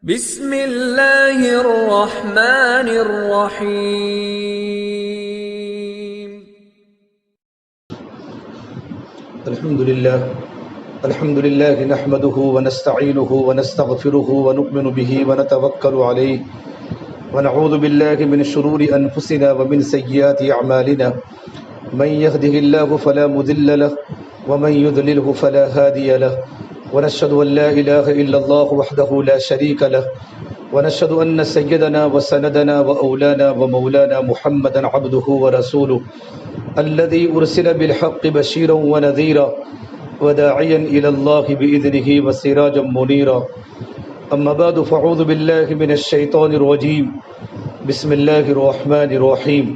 بسم اللہ الرحمن الرحیم۔ الحمد لله نحمده ونستعينه ونستغفره ونؤمن به ونتوكل عليه ونعوذ بالله من شرور أنفسنا ومن سيئات أعمالنا من يهده الله فلا مضل له ومن يضلله فلا هادي له ونشهد أن لا إله إلا الله وحده لا شريك له ونشهد أن سيدنا وسندنا وأولانا ومولانا محمدا عبده ورسوله الذي أرسل بالحق بشيرا ونذيرا وداعيا إلى الله بإذنه وسراجا منيرا. أما بعد فأعوذ بالله من الشيطان الرجيم. بسم الله الرحمن الرحيم.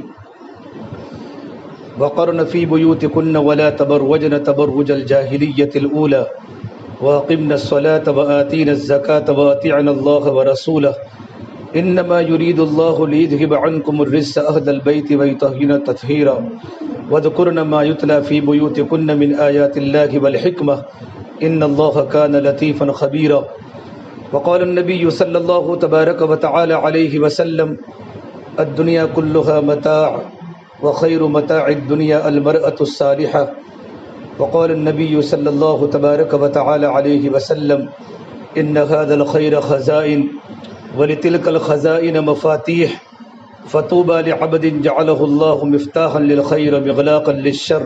وقرن في بيوتكن ولا تبرجن تبرج الجاهلية الأولى وأقمنا الصلاة وآتينا الزكاة وأطيعنا الله ورسوله إنما يريد الله ليذهب عنكم الرجس أهل البيت ويطهرن تطهيرا واذكرن ما يتلى في بيوتكن من آيات الله والحكمة إن الله كان لطيفا خبيرا. وقال النبي صلى الله تبارك وتعالى عليه وسلم الدنيا كلها متاع وخير متاع الدنيا المرأة الصالحة. وقال النبي صلى الله تبارك وتعالى عليه وسلم إن هذا الخير خزائن ولتلك الخزائن مفاتيح فطوبى لعبد جعله الله مفتاحا للخير مغلاقا للشر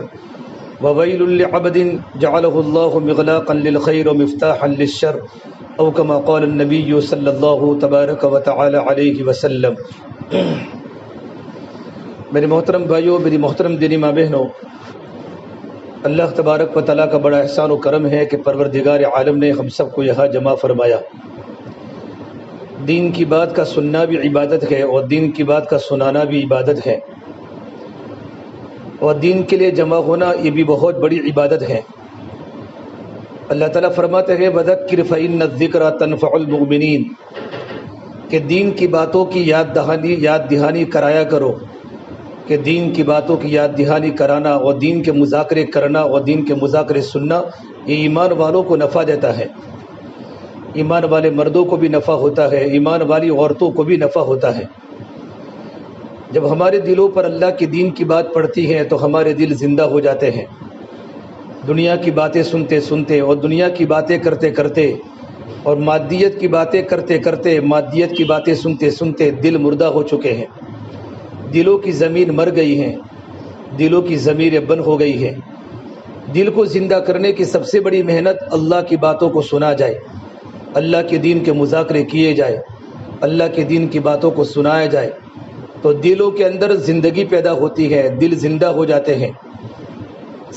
وويل لعبد جعله الله مغلاقا للخير مفتاحا للشر أو كما قال النبي صلى الله تبارك وتعالى عليه وسلم. میرے محترم بھائیوں، میری محترم دینی ماں بہنوں، اللہ تبارک و تعالیٰ کا بڑا احسان و کرم ہے کہ پروردگار عالم نے ہم سب کو یہاں جمع فرمایا. دین کی بات کا سننا بھی عبادت ہے اور دین کی بات کا سنانا بھی عبادت ہے، اور دین کے لیے جمع ہونا یہ بھی بہت بڑی عبادت ہے. اللہ تعالیٰ فرماتے ہیں وَذَكِّرْ فَإِنَّ الذِّكْرَى تَنفَعُ الْمُؤْمِنِينَ، کہ دین کی باتوں کی یاد دہانی کرایا کرو، کہ دین کی باتوں کی یاد دہانی کرانا اور دین کے مذاکرے کرنا اور دین کے مذاکرے سننا یہ ایمان والوں کو نفع دیتا ہے. ایمان والے مردوں کو بھی نفع ہوتا ہے، ایمان والی عورتوں کو بھی نفع ہوتا ہے. جب ہمارے دلوں پر اللہ کی دین کی بات پڑتی ہے تو ہمارے دل زندہ ہو جاتے ہیں. دنیا کی باتیں سنتے سنتے اور دنیا کی باتیں کرتے کرتے اور مادیت کی باتیں کرتے کرتے مادیت کی باتیں سنتے سنتے دل مردہ ہو چکے ہیں. دلوں کی زمین مر گئی ہے، دلوں کی ضمیریں بند ہو گئی ہے. دل کو زندہ کرنے کی سب سے بڑی محنت اللہ کی باتوں کو سنا جائے، اللہ کے دین کے مذاکرے کیے جائے، اللہ کے دین کی باتوں کو سنایا جائے تو دلوں کے اندر زندگی پیدا ہوتی ہے، دل زندہ ہو جاتے ہیں.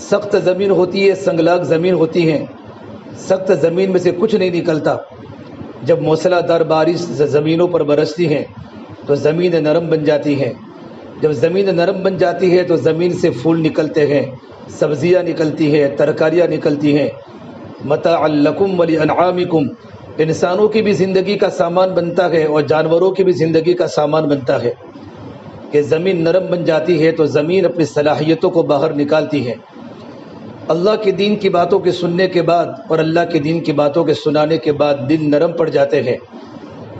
سخت زمین ہوتی ہے، سنگلاگ زمین ہوتی ہے، سخت زمین میں سے کچھ نہیں نکلتا. جب موسلا دار بارش زمینوں پر برستی ہیں تو زمین نرم بن جاتی ہے. جب زمین نرم بن جاتی ہے تو زمین سے پھول نکلتے ہیں، سبزیاں نکلتی ہیں، ترکاریاں نکلتی ہیں. متاعا لکم ولانعامکم، انسانوں کی بھی زندگی کا سامان بنتا ہے اور جانوروں کی بھی زندگی کا سامان بنتا ہے. کہ زمین نرم بن جاتی ہے تو زمین اپنی صلاحیتوں کو باہر نکالتی ہے. اللہ کے دین کی باتوں کے سننے کے بعد اور اللہ کے دین کی باتوں کے سنانے کے بعد دل نرم پڑ جاتے ہیں.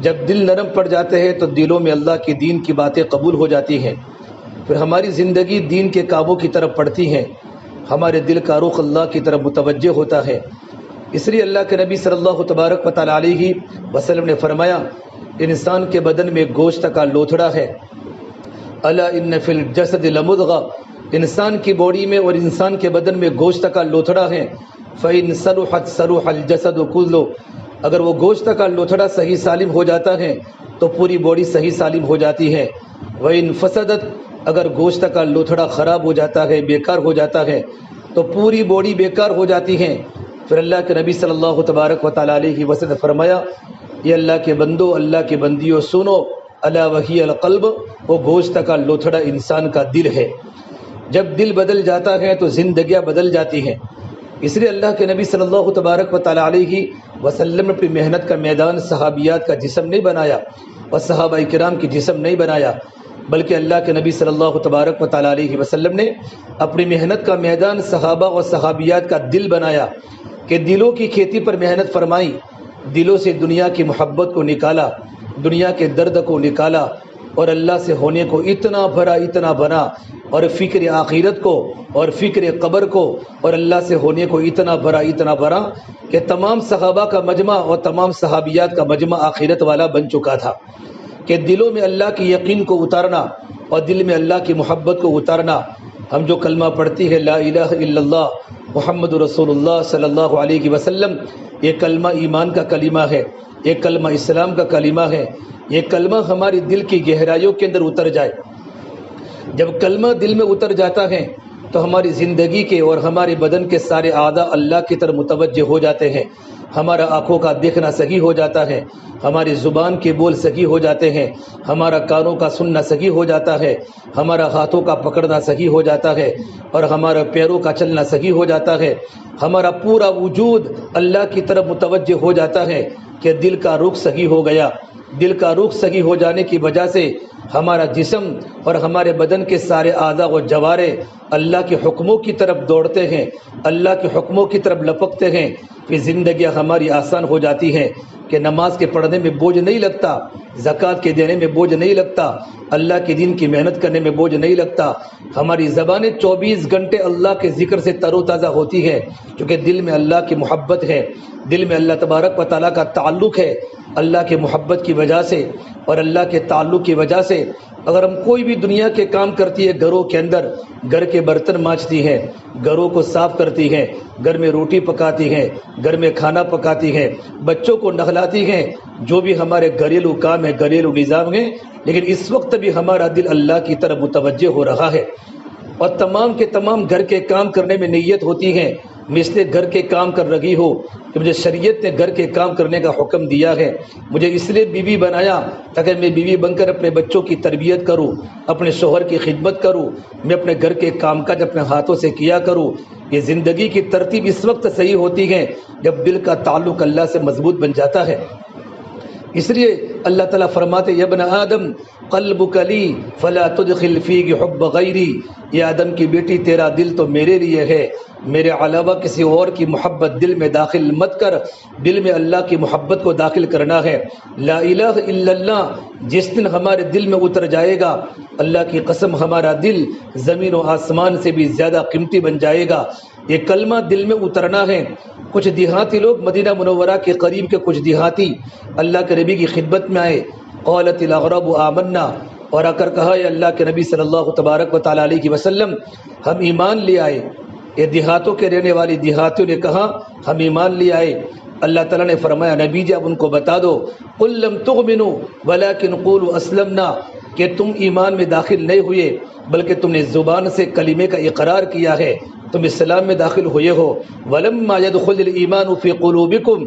جب دل نرم پڑ جاتے ہیں تو دلوں میں اللہ کی دین کی باتیں قبول ہو جاتی ہیں. پھر ہماری زندگی دین کے کاموں کی طرف پڑتی ہے، ہمارے دل کا رخ اللہ کی طرف متوجہ ہوتا ہے. اس لیے اللہ کے نبی صلی اللہ تبارک و تعالیٰ علیہ وسلم نے فرمایا انسان کے بدن میں گوشت کا لوتھڑا ہے. الا ان فی الجسد لمضغہ، انسان کی باڈی میں اور انسان کے بدن میں گوشت کا لوتھڑا ہے. فإن صلحت صلح الجسد كله، اگر وہ گوشت کا لوتھڑا صحیح سالم ہو جاتا ہے تو پوری باڈی صحیح سالم ہو جاتی ہے. وإن فسدت، اگر گوشت کا لوتھڑا خراب ہو جاتا ہے، بیکار ہو جاتا ہے تو پوری باڈی بیکار ہو جاتی ہے. پھر اللہ کے نبی صلی اللہ تبارک و تعالیٰ علیہ وسلم نے فرمایا یہ اللہ کے بندو، اللہ کے بندیوں سنو، الا وہی القلب، وہ گوشت کا لوتھڑا انسان کا دل ہے. جب دل بدل جاتا ہے تو زندگیاں بدل جاتی ہیں. اس لیے اللہ کے نبی صلی اللہ تبارک و تعالیٰ علیہ وسلم نے اپنی محنت کا میدان صحابیات کا جسم نہیں بنایا اور صحابہ کرام کی جسم نہیں بنایا، بلکہ اللہ کے نبی صلی اللہ تبارک و تعالیٰ علیہ وسلم نے اپنی محنت کا میدان صحابہ اور صحابیات کا دل بنایا. کہ دلوں کی کھیتی پر محنت فرمائی دلوں سے دنیا کی محبت کو نکالا، دنیا کے درد کو نکالا، اور اللہ سے ہونے کو اتنا بھرا اور فکر آخرت کو اور فکر قبر کو اور اللہ سے ہونے کو اتنا بھرا کہ تمام صحابہ کا مجمع اور تمام صحابیات کا مجمع آخرت والا بن چکا تھا کہ دلوں میں اللہ کی یقین کو اتارنا اور دل میں اللہ کی محبت کو اتارنا۔ ہم جو کلمہ پڑھتی ہے لا الہ الا اللہ محمد رسول اللہ صلی اللہ علیہ وسلم، یہ کلمہ ایمان کا کلمہ ہے، یہ کلمہ اسلام کا کلمہ ہے۔ یہ کلمہ ہماری دل کی گہرائیوں کے اندر اتر جائے، جب کلمہ دل میں اتر جاتا ہے تو ہماری زندگی کے اور ہمارے بدن کے سارے اعضاء اللہ کی طرف متوجہ ہو جاتے ہیں۔ ہمارا آنکھوں کا دیکھنا صحیح ہو جاتا ہے، ہماری زبان کے بول صحیح ہو جاتے ہیں، ہمارا کانوں کا سننا صحیح ہو جاتا ہے، ہمارا ہاتھوں کا پکڑنا صحیح ہو جاتا ہے، اور ہمارا پیروں کا چلنا صحیح ہو جاتا ہے۔ ہمارا پورا وجود اللہ کی طرف متوجہ ہو جاتا ہے کہ دل کا رخ صحیح ہو گیا۔ دل کا رخ صحیح ہو جانے کی وجہ سے ہمارا جسم اور ہمارے بدن کے سارے اعضاء و جوارے اللہ کے حکموں کی طرف دوڑتے ہیں، اللہ کے حکموں کی طرف لپکتے ہیں، پھر زندگیاں ہماری آسان ہو جاتی ہیں کہ نماز کے پڑھنے میں بوجھ نہیں لگتا، زکوٰۃ کے دینے میں بوجھ نہیں لگتا، اللہ کے دین کی محنت کرنے میں بوجھ نہیں لگتا۔ ہماری زبانیں 24 گھنٹے اللہ کے ذکر سے تر و تازہ ہوتی ہیں، کیونکہ دل میں اللہ کی محبت ہے، دل میں اللہ تبارک و تعالیٰ کا تعلق ہے۔ اللہ کے محبت کی وجہ سے اور اللہ کے تعلق کی وجہ سے اگر ہم کوئی بھی دنیا کے کام کرتی ہے، گھروں کے اندر گھر کے برتن مانجتی ہیں، گھروں کو صاف کرتی ہیں، گھر میں روٹی پکاتی ہیں، گھر میں کھانا پکاتی ہیں، بچوں کو نہلاتی ہیں، جو بھی ہمارے گھریلو کام ہے، گھریلو نظام ہے، لیکن اس وقت بھی ہمارا دل اللہ کی طرف متوجہ ہو رہا ہے، اور تمام کے تمام گھر کے کام کرنے میں نیت ہوتی ہے مثل گھر کے کام کر رہی ہو کہ مجھے شریعت نے گھر کے کام کرنے کا حکم دیا ہے، مجھے اس لیے بیوی بنایا تاکہ میں بیوی بن کر اپنے بچوں کی تربیت کروں، اپنے شوہر کی خدمت کروں، میں اپنے گھر کے کام کاج اپنے ہاتھوں سے کیا کروں۔ یہ زندگی کی ترتیب اس وقت صحیح ہوتی ہے جب دل کا تعلق اللہ سے مضبوط بن جاتا ہے۔ اس لیے اللہ تعالیٰ فرماتے یا ابن آدم قلبک لی فلا تدخل فیہ حب غیری، یہ آدم کی بیٹی تیرا دل تو میرے لیے ہے، میرے علاوہ کسی اور کی محبت دل میں داخل مت کر، دل میں اللہ کی محبت کو داخل کرنا ہے۔ لا الہ الا اللہ جس دن ہمارے دل میں اتر جائے گا، اللہ کی قسم ہمارا دل زمین و آسمان سے بھی زیادہ قیمتی بن جائے گا۔ یہ کلمہ دل میں اترنا ہے۔ کچھ دیہاتی لوگ مدینہ منورہ کے قریب کے کچھ دیہاتی اللہ کے نبی کی خدمت میں آئے، قالت الاغراب آمنا، اور آ کر کہا یا اللہ کے نبی صلی اللہ تبارک و تعالیٰ علیہ وسلم ہم ایمان لے آئے۔ یہ دیہاتوں کے رہنے والی دیہاتیوں نے کہا ہم ایمان لے آئے۔ اللہ تعالیٰ نے فرمایا نبی جی اب ان کو بتا دو قل لم تؤمنوا ولکن قولوا اسلمنا، کہ تم ایمان میں داخل نہیں ہوئے بلکہ تم نے زبان سے کلمے کا اقرار کیا ہے، تم اسلام میں داخل ہوئے ہو۔ ولما يدخل الايمان في قلوبكم،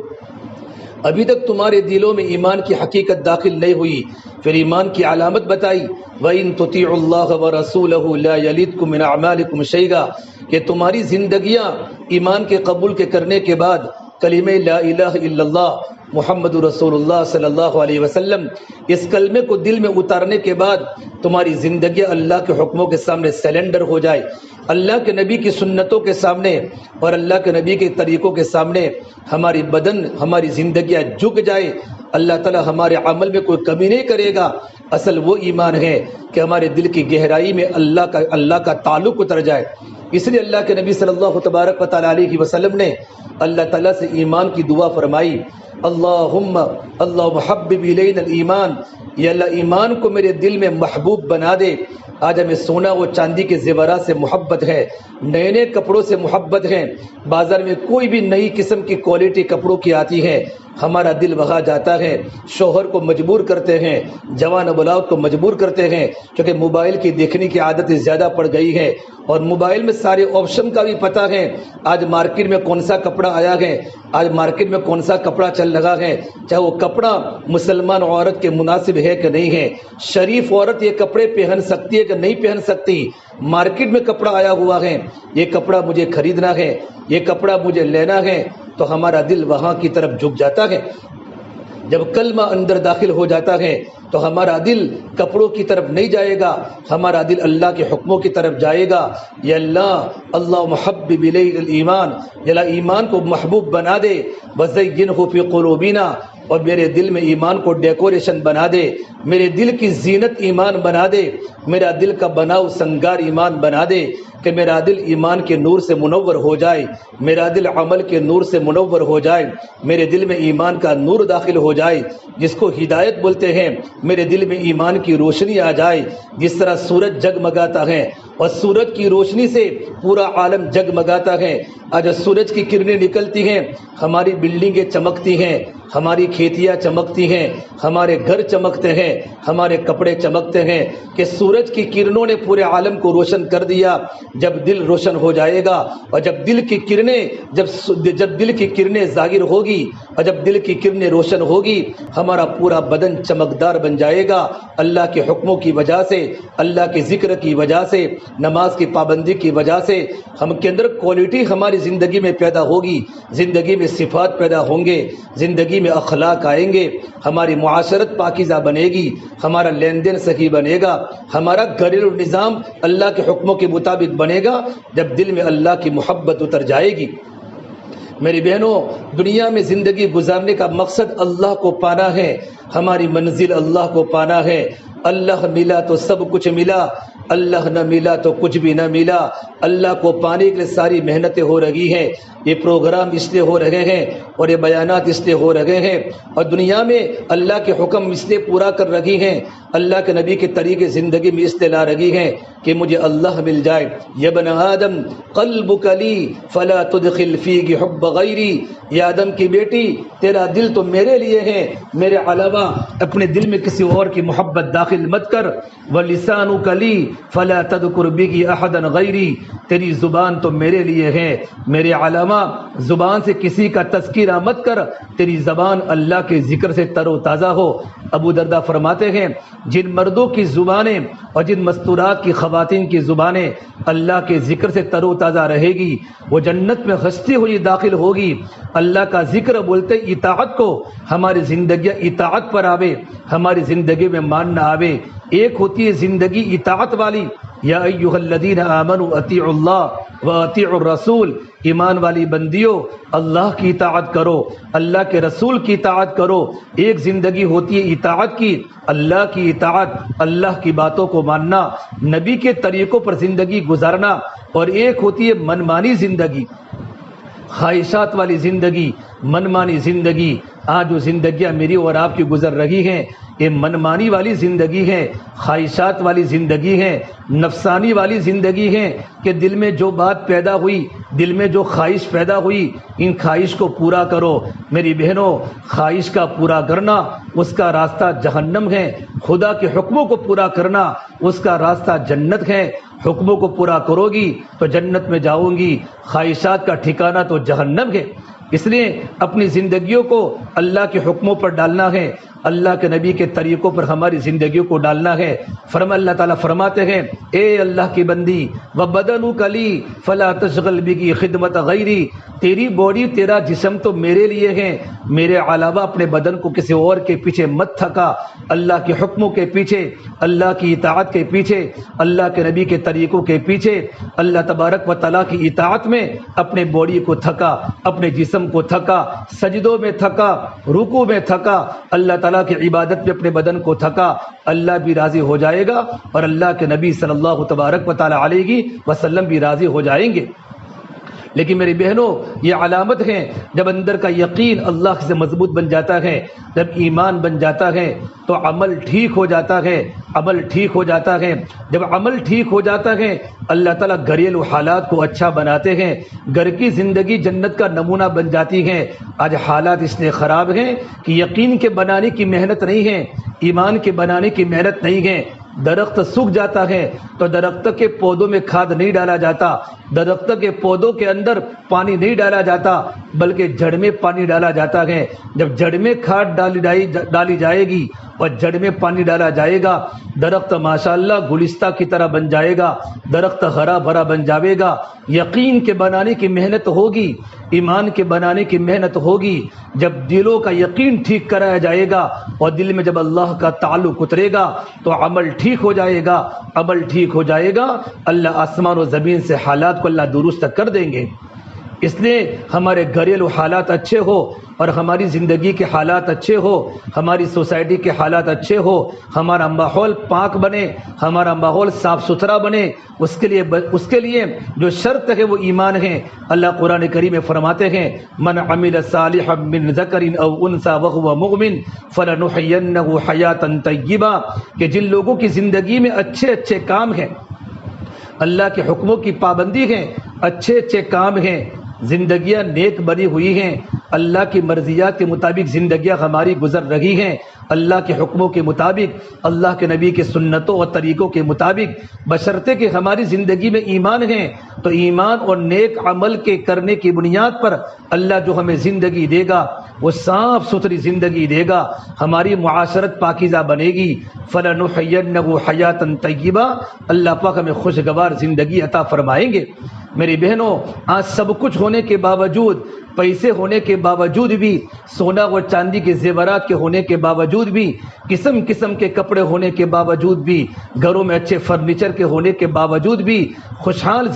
ابھی تک تمہارے دلوں میں ایمان کی حقیقت داخل نہیں ہوئی۔ پھر ایمان کی علامت بتائی وَإِن تُطِيعُوا اللَّهَ وَرَسُولَهُ لَا يَلِدْكُم مِّنْ أَعْمَالِكُمْ شَيْئًا، کہ تمہاری زندگیاں ایمان کے قبول کے کرنے کے بعد کلمہ لا الہ الا اللہ محمد رسول اللہ صلی اللہ علیہ وسلم، اس کلمے کو دل میں اتارنے کے بعد تمہاری زندگی اللہ کے حکموں کے سامنے سیلنڈر ہو جائے، اللہ کے نبی کی سنتوں کے سامنے اور اللہ کے نبی کے طریقوں کے سامنے ہماری بدن ہماری زندگیاں جھک جائے، اللہ تعالی ہمارے عمل میں کوئی کمی نہیں کرے گا۔ اصل وہ ایمان ہے کہ ہمارے دل کی گہرائی میں اللہ کا تعلق اتر جائے۔ اس لیے اللہ کے نبی صلی اللہ تبارک و تعالیٰ علیہ وسلم نے اللہ تعالیٰ سے ایمان کی دعا فرمائی، اللہم حبب الینا الایمان، یا اللہ ایمان کو میرے دل میں محبوب بنا دے۔ آج ہمیں سونا و چاندی کے زیورات سے محبت ہے، نئے نئے کپڑوں سے محبت ہے، بازار میں کوئی بھی نئی قسم کی کوالٹی کپڑوں کی آتی ہے، ہمارا دل وہاں جاتا ہے۔ شوہر کو مجبور کرتے ہیں، جوان اولاد کو مجبور کرتے ہیں، کیونکہ موبائل کی دیکھنے کی عادت زیادہ پڑ گئی ہے، اور موبائل میں سارے آپشن کا بھی پتہ ہے، آج مارکیٹ میں کون سا کپڑا آیا ہے، آج مارکیٹ میں کون سا کپڑا چل رہا ہے، چاہے وہ کپڑا مسلمان عورت کے مناسب ہے کہ نہیں ہے، شریف عورت یہ کپڑے پہن سکتی ہے کہ نہیں پہن سکتی، مارکیٹ میں کپڑا آیا ہوا ہے، یہ کپڑا مجھے خریدنا ہے، یہ کپڑا مجھے لینا ہے، تو ہمارا دل وہاں کی طرف جھک جاتا ہے۔ جب کلمہ اندر داخل ہو جاتا ہے تو ہمارا دل کپڑوں کی طرف نہیں جائے گا، ہمارا دل اللہ کے حکموں کی طرف جائے گا۔ یا اللہ محبب الیہ الایمان، یا ایمان کو محبوب بنا دے، وزینہ فی قلوبنا، اور میرے دل میں ایمان کو ڈیکوریشن بنا دے، میرے دل کی زینت ایمان بنا دے، میرا دل کا بناؤ سنگار ایمان بنا دے، کہ میرا دل ایمان کے نور سے منور ہو جائے، میرا دل عمل کے نور سے منور ہو جائے، میرے دل میں ایمان کا نور داخل ہو جائے جس کو ہدایت بولتے ہیں، میرے دل میں ایمان کی روشنی آ جائے۔ جس طرح سورج جگمگاتا ہے اور سورج کی روشنی سے پورا عالم جگمگاتا ہے، آج سورج کی کرنیں نکلتی ہیں، ہماری بلڈنگیں چمکتی ہیں، ہماری کھیتیاں چمکتی ہیں، ہمارے گھر چمکتے ہیں، ہمارے کپڑے چمکتے ہیں، کہ سورج کی کرنوں نے پورے عالم کو روشن کر دیا۔ جب دل روشن ہو جائے گا اور جب دل کی کرنیں ظاہر ہوگی اور جب دل کی کرنیں روشن ہوگی، ہمارا پورا بدن چمکدار بن جائے گا، اللہ کے حکموں کی وجہ سے، اللہ کے ذکر کی وجہ سے، نماز کی پابندی کی وجہ سے ہم کے اندر کوالٹی ہماری زندگی میں پیدا ہوگی، زندگی میں صفات پیدا ہوں گے، زندگی میں اخلاق آئیں گے، ہماری معاشرت پاکیزہ بنے گی، ہمارا لین دین صحیح بنے گا، ہمارا گھریلو نظام اللہ کے حکموں کے مطابق بنے گا، جب دل میں اللہ کی محبت اتر جائے گی۔ میری بہنوں، دنیا میں زندگی گزارنے کا مقصد اللہ کو پانا ہے، ہماری منزل اللہ کو پانا ہے۔ اللہ ملا تو سب کچھ ملا، اللہ نہ ملا تو کچھ بھی نہ ملا۔ اللہ کو پانے کے لیے ساری محنتیں ہو رہی ہیں، یہ پروگرام اس لیے ہو رہے ہیں اور یہ بیانات اس لیے ہو رہے ہیں، اور دنیا میں اللہ کے حکم اس لیے پورا کر رہی ہیں، اللہ کے نبی کے طریقے زندگی میں اس لیے لا رہی ہیں کہ مجھے اللہ مل جائے۔ یا ابن آدم قلبک لی فلا تدخل فیہ حب غیری، یا آدم کی بیٹی تیرا دل تو میرے لیے ہے، میرے علاوہ اپنے دل میں کسی اور کی محبت داخل مت کر۔ ولسانک لی فلا تذکر بہ احدا غیری، تیری زبان تو میرے لیے ہے، میرے علاوہ زبان سے کسی کا تذکرہ مت کر، تیری زبان اللہ کے ذکر سے تر و تازہ ہو۔ ابو درداء فرماتے ہیں جن مردوں کی زبانیں اور جن مستورات کی خواتین کی زبانیں اللہ کے ذکر سے تر و تازہ رہے گی، وہ جنت میں ہنستی ہوئی داخل ہوگی۔ اللہ کا ذکر بولتے اطاعت کو، ہماری زندگی اطاعت پر آوے، ہماری زندگی میں ماننا آوے۔ ایک ہوتی ہے زندگی اطاعت والی، یا ایھا الذین آمنوا اطیعوا اللہ واطیعوا الرسول، ایمان والی بندیوں اللہ کی اطاعت کرو، اللہ کے رسول کی اطاعت کرو۔ ایک زندگی ہوتی ہے اطاعت کی، اللہ کی اطاعت، اللہ کی باتوں کو ماننا، نبی کے طریقوں پر زندگی گزارنا، اور ایک ہوتی ہے منمانی زندگی، خواہشات والی زندگی، منمانی زندگی۔ آج جو زندگیاں میری اور آپ کی گزر رہی ہیں، یہ منمانی والی زندگی ہے، خواہشات والی زندگی ہے، نفسانی والی زندگی ہے، کہ دل میں جو بات پیدا ہوئی، دل میں جو خواہش پیدا ہوئی، ان خواہش کو پورا کرو۔ میری بہنوں، خواہش کا پورا کرنا اس کا راستہ جہنم ہے، خدا کے حکموں کو پورا کرنا اس کا راستہ جنت ہے۔ حکموں کو پورا کرو گی تو جنت میں جاؤ گی، خواہشات کا ٹھکانہ تو جہنم ہے۔ اس لیے اپنی زندگیوں کو اللہ کے حکموں پر ڈالنا ہے، اللہ کے نبی کے طریقوں پر ہماری زندگیوں کو ڈالنا ہے۔ اللہ تعالیٰ فرماتے ہیں اے اللہ کی بندی، وَبَدَنُكَ لِي فَلَا تَشْغَلْ بِهِ خِدْمَتَ غَيْرِي، تیری باڈی تیرا جسم تو میرے لیے ہے، میرے علاوہ اپنے بدن کو کسی اور کے پیچھے مت تھکا۔ اللہ کے حکموں کے پیچھے، اللہ کی اطاعت کے پیچھے، اللہ کے نبی کے طریقوں کے پیچھے، اللہ تبارک و تعالیٰ کی اطاعت میں اپنے باڈی کو تھکا، اپنے جسم کو تھکا، سجدوں میں تھکا، رکوع میں تھکا، اللہ تعالیٰ کی عبادت میں اپنے بدن کو تھکا، اللہ بھی راضی ہو جائے گا اور اللہ کے نبی صلی اللہ تبارک و تعالیٰ علیہ وسلم بھی راضی ہو جائیں گے۔ لیکن میری بہنوں، یہ علامت ہے جب اندر کا یقین اللہ سے مضبوط بن جاتا ہے، جب ایمان بن جاتا ہے تو عمل ٹھیک ہو جاتا ہے، عمل ٹھیک ہو جاتا ہے۔ جب عمل ٹھیک ہو جاتا ہے، اللہ تعالیٰ گھریلو حالات کو اچھا بناتے ہیں، گھر کی زندگی جنت کا نمونہ بن جاتی ہے۔ آج حالات اس لیے خراب ہیں کہ یقین کے بنانے کی محنت نہیں ہے، ایمان کے بنانے کی محنت نہیں ہے۔ درخت سوکھ جاتا ہے تو درخت کے پودوں میں کھاد نہیں ڈالا جاتا، درخت کے پودوں کے اندر پانی نہیں ڈالا جاتا، بلکہ جڑ میں پانی ڈالا جاتا ہے۔ جب جڑ میں کھاد ڈالی جائے گی اور جڑ میں پانی ڈالا جائے گا، درخت ماشاءاللہ گلستہ کی طرح بن جائے گا، درخت ہرا بھرا بن جاوے گا۔ یقین کے بنانے کی محنت ہوگی، ایمان کے بنانے کی محنت ہوگی۔ جب دلوں کا یقین ٹھیک کرایا جائے گا اور دل میں جب اللہ کا تعلق اترے گا تو عمل ٹھیک ہو جائے گا، عمل ٹھیک ہو جائے گا، اللہ آسمان و زمین سے حالات کو اللہ درست کر دیں گے۔ اس لیے ہمارے گھریلو حالات اچھے ہو اور ہماری زندگی کے حالات اچھے ہو، ہماری سوسائٹی کے حالات اچھے ہو، ہمارا ماحول پاک بنے، ہمارا ماحول صاف ستھرا بنے، اس کے لیے جو شرط ہے وہ ایمان ہے۔ اللہ قرآن کریم میں فرماتے ہیں من عمل صالحا من ذکر او انثى وهو مؤمن فلنحيينه حیاتا طیبہ، کہ جن لوگوں کی زندگی میں اچھے اچھے کام ہیں، اللہ کے حکموں کی پابندی ہے، اچھے اچھے کام ہیں، زندگیاں نیک بنی ہوئی ہیں، اللہ کی مرضیات کے مطابق زندگیاں ہماری گزر رہی ہیں، اللہ کے حکموں کے مطابق، اللہ کے نبی کے سنتوں اور طریقوں کے مطابق، بشرطے کہ ہماری زندگی میں ایمان ہے۔ تو ایمان اور نیک عمل کے کرنے کی بنیاد پر اللہ جو ہمیں زندگی دے گا وہ صاف ستھری زندگی دے گا، ہماری معاشرت پاکیزہ بنے گی۔ فَلَنُحْيِيَنَّهُ حَيَاةً طَيِّبَةً، اللہ پاک ہمیں خوشگوار زندگی عطا فرمائیں گے۔ میری بہنوں، آج سب کچھ ہونے کے باوجود، پیسے ہونے کے باوجود بھی، سونا اور چاندی کے زیورات کے ہونے کے باوجود بھی، قسم قسم کے کپڑے ہونے کے باوجود بھی، گھروں میں اچھے فرنیچر کے ہونے کے باوجود بھی، خوشحال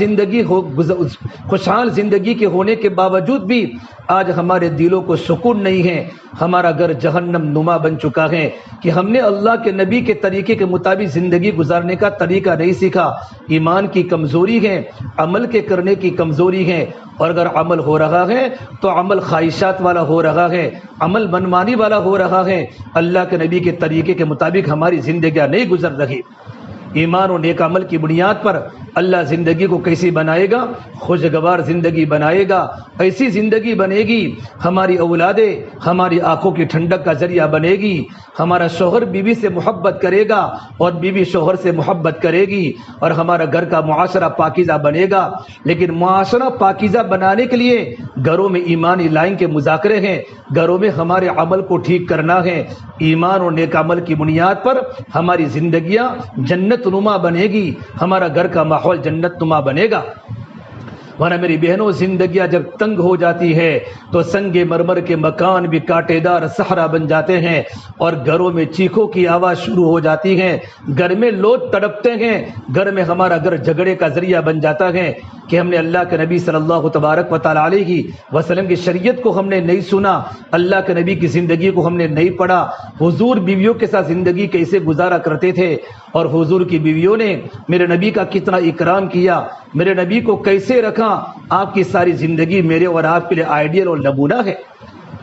زندگی کے ہونے کے باوجود بھی آج ہمارے دلوں کو سکون نہیں ہے، ہمارا گھر جہنم نما بن چکا ہے کہ ہم نے اللہ کے نبی کے طریقے کے مطابق زندگی گزارنے کا طریقہ نہیں سیکھا۔ ایمان کی کمزوری ہے، عمل کے کرنے کی کمزوری ہے، اور اگر عمل ہو رہا ہے تو عمل خواہشات والا ہو رہا ہے، عمل منمانی والا ہو رہا ہے، اللہ کے نبی کے طریقے کے مطابق ہماری زندگیاں نہیں گزر رہی۔ ایمان و نیک عمل کی بنیاد پر اللہ زندگی کو کیسی بنائے گا؟ خوشگوار زندگی بنائے گا، ایسی زندگی بنے گی ہماری اولادیں ہماری آنکھوں کی ٹھنڈک کا ذریعہ بنے گی، ہمارا شوہر بیوی سے محبت کرے گا اور بیوی شوہر سے محبت کرے گی، اور ہمارا گھر کا معاشرہ پاکیزہ بنے گا۔ لیکن معاشرہ پاکیزہ بنانے کے لیے گھروں میں ایمانی لائن کے مذاکرے ہیں، گھروں میں ہمارے عمل کو ٹھیک کرنا ہے۔ ایمان اور نیک عمل کی بنیاد پر ہماری زندگیاں جنت نما بنے گی، ہمارا گھر کا ماحول جنت نما بنے گا۔ ورنہ میری بہنوں، زندگیاں جب تنگ ہو جاتی ہے تو سنگ مرمر کے مکان بھی کانٹے دار صحرا بن جاتے ہیں، اور گھروں میں چیخوں کی آواز شروع ہو جاتی ہے، گھر میں لوگ تڑپتے ہیں، گھر میں ہمارا گھر جھگڑے کا ذریعہ بن جاتا ہے کہ ہم نے اللہ کے نبی صلی اللہ تبارک و تعالی علیہ وسلم کی شریعت کو ہم نے نہیں سنا، اللہ کے نبی کی زندگی کو ہم نے نہیں پڑھا، حضور بیویوں کے ساتھ زندگی کیسے گزارا کرتے تھے، اور حضور کی بیویوں نے میرے نبی کا کتنا اکرام کیا، میرے نبی کو کیسے رکھا۔ آپ کی ساری زندگی میرے اور آپ کے لیے آئیڈیل اور نمونہ ہے۔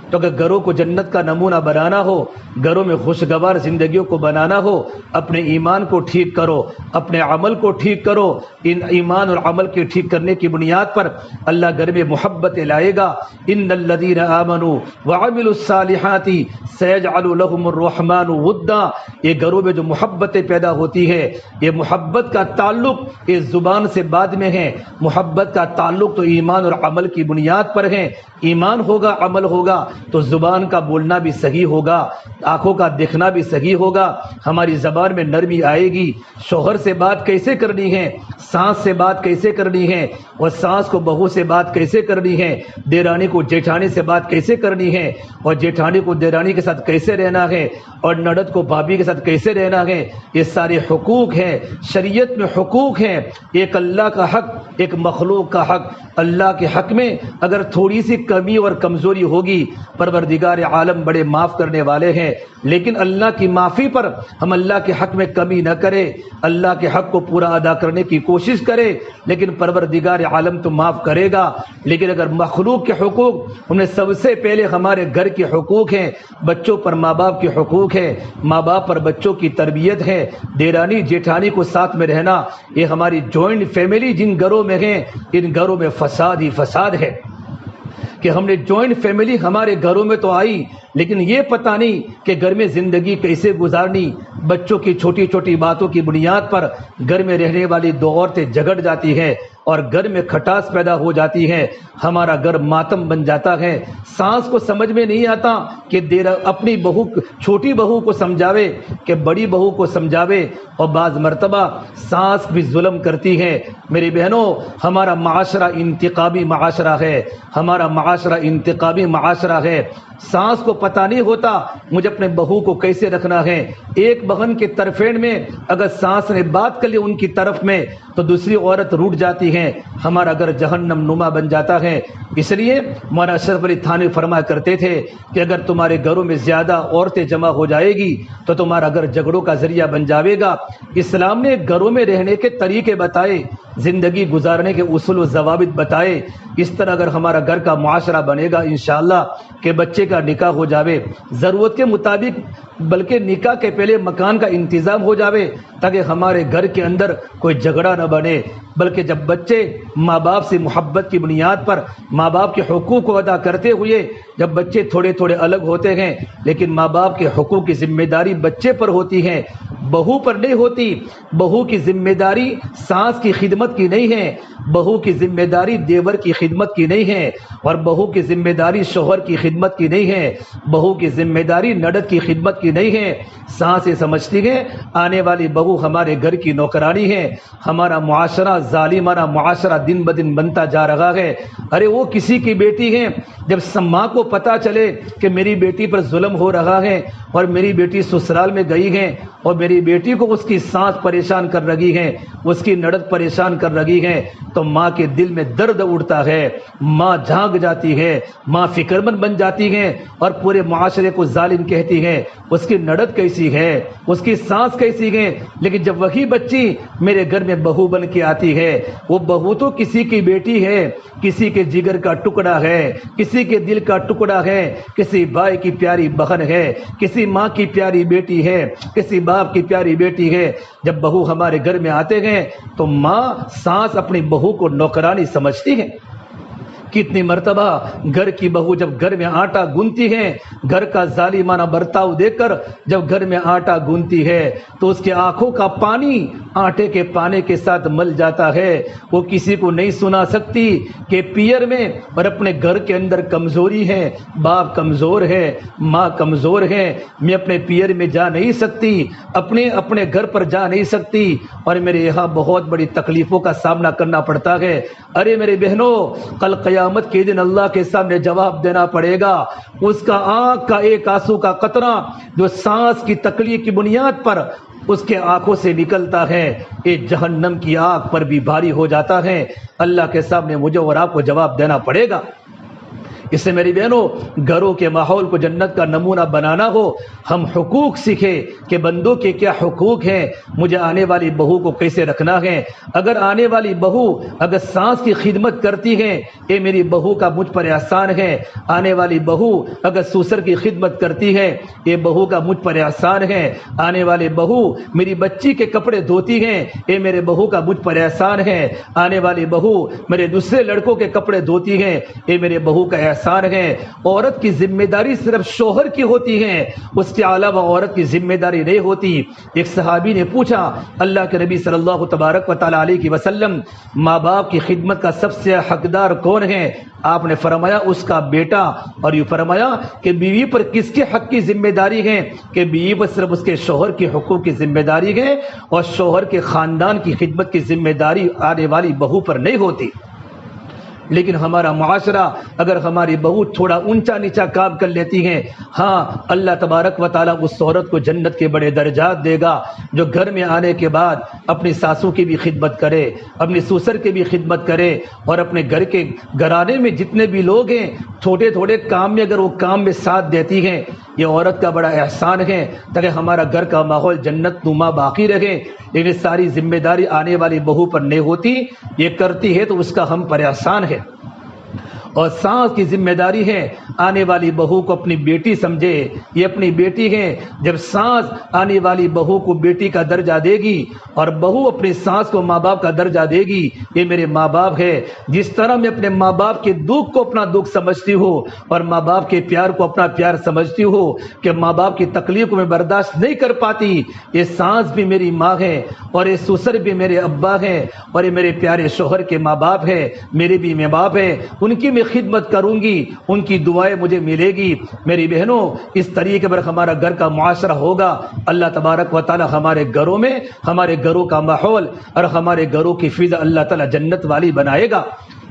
تو اگر گھروں کو جنت کا نمونہ بنانا ہو، گھروں میں خوشگوار زندگیوں کو بنانا ہو، اپنے ایمان کو ٹھیک کرو، اپنے عمل کو ٹھیک کرو۔ ان ایمان اور عمل کے ٹھیک کرنے کی بنیاد پر اللہ گھر میں محبت لائے گا۔ ان الذین آمنوا وعملوا الصالحات سیجعل لهم الرحمن ودا، یہ گھروں میں جو محبتیں پیدا ہوتی ہے، یہ محبت کا تعلق اس زبان سے بعد میں ہے، محبت کا تعلق تو ایمان اور عمل کی بنیاد پر ہے۔ ایمان ہوگا، عمل ہوگا تو زبان کا بولنا بھی صحیح ہوگا، آنکھوں کا دیکھنا بھی صحیح ہوگا، ہماری زبان میں نرمی آئے گی۔ شوہر سے بات کیسے کرنی ہے، ساس سے بات کیسے کرنی ہے، اور ساس کو بہو سے بات کیسے کرنی ہے، دیرانی کو جیٹھانی سے بات کیسے کرنی ہے، اور جیٹھانی کو دیرانی کے ساتھ کیسے رہنا ہے، اور نڑد کو بھابھی کے ساتھ کیسے رہنا ہے، یہ سارے حقوق ہیں، شریعت میں حقوق ہیں۔ ایک اللہ کا حق، ایک مخلوق کا حق۔ اللہ کے حق میں اگر تھوڑی سی کمی اور کمزوری ہوگی، پروردگار عالم بڑے معاف کرنے والے ہیں، لیکن اللہ کی معافی پر ہم اللہ کے حق میں کمی نہ کریں، اللہ کے حق کو پورا ادا کرنے کی کوشش کریں، لیکن پروردگار عالم تو معاف کرے گا۔ لیکن اگر مخلوق کے حقوق، ہم نے سب سے پہلے ہمارے گھر کے حقوق ہیں، بچوں پر ماں باپ کے حقوق ہیں، ماں باپ پر بچوں کی تربیت ہے، دیرانی جیٹھانی کو ساتھ میں رہنا، یہ ہماری جوائنٹ فیملی جن گھروں میں ہیں، ان گھروں میں فساد ہی فساد ہے۔ کہ ہم نے جوائنٹ فیملی ہمارے گھروں میں تو آئی، لیکن یہ پتہ نہیں کہ گھر میں زندگی کیسے گزارنی۔ بچوں کی چھوٹی چھوٹی باتوں کی بنیاد پر گھر میں رہنے والی دو عورتیں جھگڑ جاتی ہیں، اور گھر میں کھٹاس پیدا ہو جاتی ہے، ہمارا گھر ماتم بن جاتا ہے۔ ساس کو سمجھ میں نہیں آتا کہ اپنی بہو، چھوٹی بہو کو سمجھاوے کہ بڑی بہو کو سمجھاوے، اور بعض مرتبہ ساس بھی ظلم کرتی ہے۔ میری بہنوں، ہمارا معاشرہ انتقامی معاشرہ ہے، ہمارا معاشرہ انتقامی معاشرہ ہے۔ ساس کو پتہ نہیں ہوتا مجھے اپنے بہو کو کیسے رکھنا ہے۔ ایک بہن کے طرفین میں اگر ساس نے بات کر لی ان کی طرف میں تو دوسری عورت روٹ جاتی ہے، ہمارا گھر جہنم نما بن جاتا ہے۔ اس لیے مولانا اشرف علی تھانوی فرمایا کرتے تھے کہ اگر تمہارے گھروں میں زیادہ عورتیں جمع ہو جائے گی تو تمہارا گھر جھگڑوں کا ذریعہ بن جاوے گا۔ اسلام نے گھروں میں رہنے کے طریقے بتائے، زندگی گزارنے کے اصول و ضوابط بتائے۔ اس طرح اگر ہمارا گھر کا معاشرہ بنے گا انشاءاللہ کہ بچے کا نکاح ہو جاوے ضرورت کے مطابق، بلکہ نکاح کے پہلے مکان کا انتظام ہو جاوے تاکہ ہمارے گھر کے اندر کوئی جھگڑا نہ بنے، بلکہ جب بچے ماں باپ سے محبت کی بنیاد پر ماں باپ کے حقوق کو ادا کرتے ہوئے جب بچے تھوڑے تھوڑے الگ ہوتے ہیں، لیکن ماں باپ کے حقوق کی ذمہ داری بچے پر ہوتی ہے، بہو پر نہیں ہوتی۔ بہو کی ذمہ داری ساس کی خدمت کی نہیں ہے، بہو کی ذمہ داری دیور کی خدمت کی نہیں ہے، اور بہو کی ذمہ داری شوہر کی خدمت کی نہیں ہے، بہو کی ذمہ داری نند کی خدمت کی نہیں ہے۔ ساس یہ سمجھتی ہے آنے والی بہو ہمارے گھر کی نوکرانی ہے۔ ہمارا معاشرہ ظالمانہ معاشرہ دن بدن بنتا جا رہا ہے۔ ارے وہ کسی کی بیٹی ہے، جب ماں کو پتا چلے کہ میری بیٹی پر ظلم ہو رہا ہے اور میری بیٹی سسرال میں گئی ہے اور میری بیٹی کو اس کی ساس پریشان کر رہی ہے، اس کی نند پریشان کر رہی ہے، تو ماں کے دل میں درد اٹھتا ہے، ماں جھانک جاتی ہے، ماں فکر مند بن جاتی ہے اور پورے معاشرے کو ظالم کہتی ہے۔ اس کی نند کیسی ہے، اس کی ساس کیسی ہے، لیکن جب وہی بچی میرے گھر میں بہو بن کے آتی ہے، وہ بہو تو کسی کی بیٹی ہے، کسی کے جگر کا ٹکڑا ہے، کسی کے دل کا ٹکڑا ہے، کسی بھائی کی پیاری بہن ہے، کسی ماں کی پیاری بیٹی ہے، کسی باپ کی پیاری بیٹی ہے۔ جب بہو ہمارے گھر میں آتے ہیں تو ماں ساس اپنی بہو کو نوکرانی سمجھتی ہے۔ کتنی مرتبہ گھر کی بہو جب گھر میں آٹا گونتی ہے، گھر کا ظالمانہ برتاؤ دیکھ کر جب گھر میں آٹا گونتی ہے تو اس کے آنکھوں کا پانی آٹے کے پانے کے ساتھ مل جاتا ہے۔ وہ کسی کو نہیں سنا سکتی کہ پیر میں اور اپنے گھر کے اندر کمزوری ہے، باپ کمزور ہے، ماں کمزور ہے، میں اپنے پیر میں جا نہیں سکتی، اپنے گھر پر جا نہیں سکتی اور میرے یہاں بہت بڑی تکلیفوں کا سامنا کرنا پڑتا ہے۔ ارے میرے بہنوں، کل قیامت کے دن اللہ کے سامنے جواب دینا پڑے گا۔ اس کا آنکھ کا ایک آنسو کا قطرہ جو سانس کی تکلیف کی بنیاد پر اس کے آنکھوں سے نکلتا ہے، یہ جہنم کی آگ پر بھی بھاری ہو جاتا ہے۔ اللہ کے سامنے مجھے اور آپ کو جواب دینا پڑے گا۔ اس سے میری بہنوں، گھروں کے ماحول کو جنت کا نمونہ بنانا ہو، ہم حقوق سیکھیں کہ بندوں کے کیا حقوق ہیں، مجھے آنے والی بہو کو کیسے رکھنا ہے۔ اگر آنے والی بہو اگر ساس کی خدمت کرتی ہے، یہ میری بہو کا مجھ پر احسان ہے۔ آنے والی بہو اگر سسر کی خدمت کرتی ہے، یہ بہو کا مجھ پر احسان ہے۔ آنے والی بہو میری بچی کے کپڑے دھوتی ہے، یہ میرے بہو کا مجھ پر احسان ہے۔ آنے والی بہو میرے دوسرے لڑکوں کے کپڑے دھوتی ہے، یہ میرے بہو کا احسان ہے۔ عورت کی ذمہ داری صرف شوہر کی ہوتی ہے، اس کے علاوہ عورت کی ذمہ داری نہیں ہوتی۔ ایک صحابی نے پوچھا اللہ کے نبی صلی اللہ تبارک و تعالی علیہ وسلم، ماں باپ کی خدمت کا سب سے حقدار کون ہے؟ آپ نے فرمایا اس کا بیٹا، اور یہ فرمایا کہ بیوی پر کس کے حق کی ذمہ داری ہے؟ کہ بیوی پر صرف اس کے شوہر کے حقوق کی ذمہ داری ہے اور شوہر کے خاندان کی خدمت کی ذمہ داری آنے والی بہو پر نہیں ہوتی۔ لیکن ہمارا معاشرہ اگر ہماری بہو تھوڑا اونچا نیچا کام کر لیتی ہیں، ہاں اللہ تبارک و تعالیٰ اس عورت کو جنت کے بڑے درجات دے گا جو گھر میں آنے کے بعد اپنی ساسوں کی بھی خدمت کرے، اپنی سسر کی بھی خدمت کرے، اور اپنے گھر کے گھرانے میں جتنے بھی لوگ ہیں تھوڑے تھوڑے کام میں اگر وہ کام میں ساتھ دیتی ہیں، یہ عورت کا بڑا احسان ہے تاکہ ہمارا گھر کا ماحول جنت نما باقی رہے۔ لیکن ساری ذمہ داری آنے والی بہو پر نہیں ہوتی، یہ کرتی ہے تو اس کا ہم پر احسان ہے۔ اور ساس کی ذمہ داری ہے آنے والی بہو کو اپنی بیٹی سمجھے، یہ اپنی بیٹی ہے۔ جب ساس آنے والی بہو کو بیٹی کا درجہ دے گی اور بہو اپنی ساس کو ماں باپ کا درجہ دے گی، یہ میرے ماں باپ ہے۔ جس طرح میں اپنے ماں باپ کے دکھ کو اپنا دکھ سمجھتی ہوں اور ماں باپ کے پیار کو اپنا پیار سمجھتی ہوں کہ ماں باپ کی تکلیف کو میں برداشت نہیں کر پاتی، یہ ساس بھی میری ماں ہے اور یہ سسر بھی میرے ابا ہیں اور یہ میرے پیارے شوہر کے ماں باپ ہیں، میرے بھی ماں باپ ہیں، ان کی میں خدمت کروں گی، ان کی دعائیں مجھے ملے گی۔ میری بہنوں، اس طریقے پر ہمارا گھر کا معاشرہ ہوگا، اللہ تبارک و تعالی ہمارے گھروں میں ہمارے گھروں کا ماحول اور ہمارے گھروں کی فضا اللہ تعالی جنت والی بنائے گا۔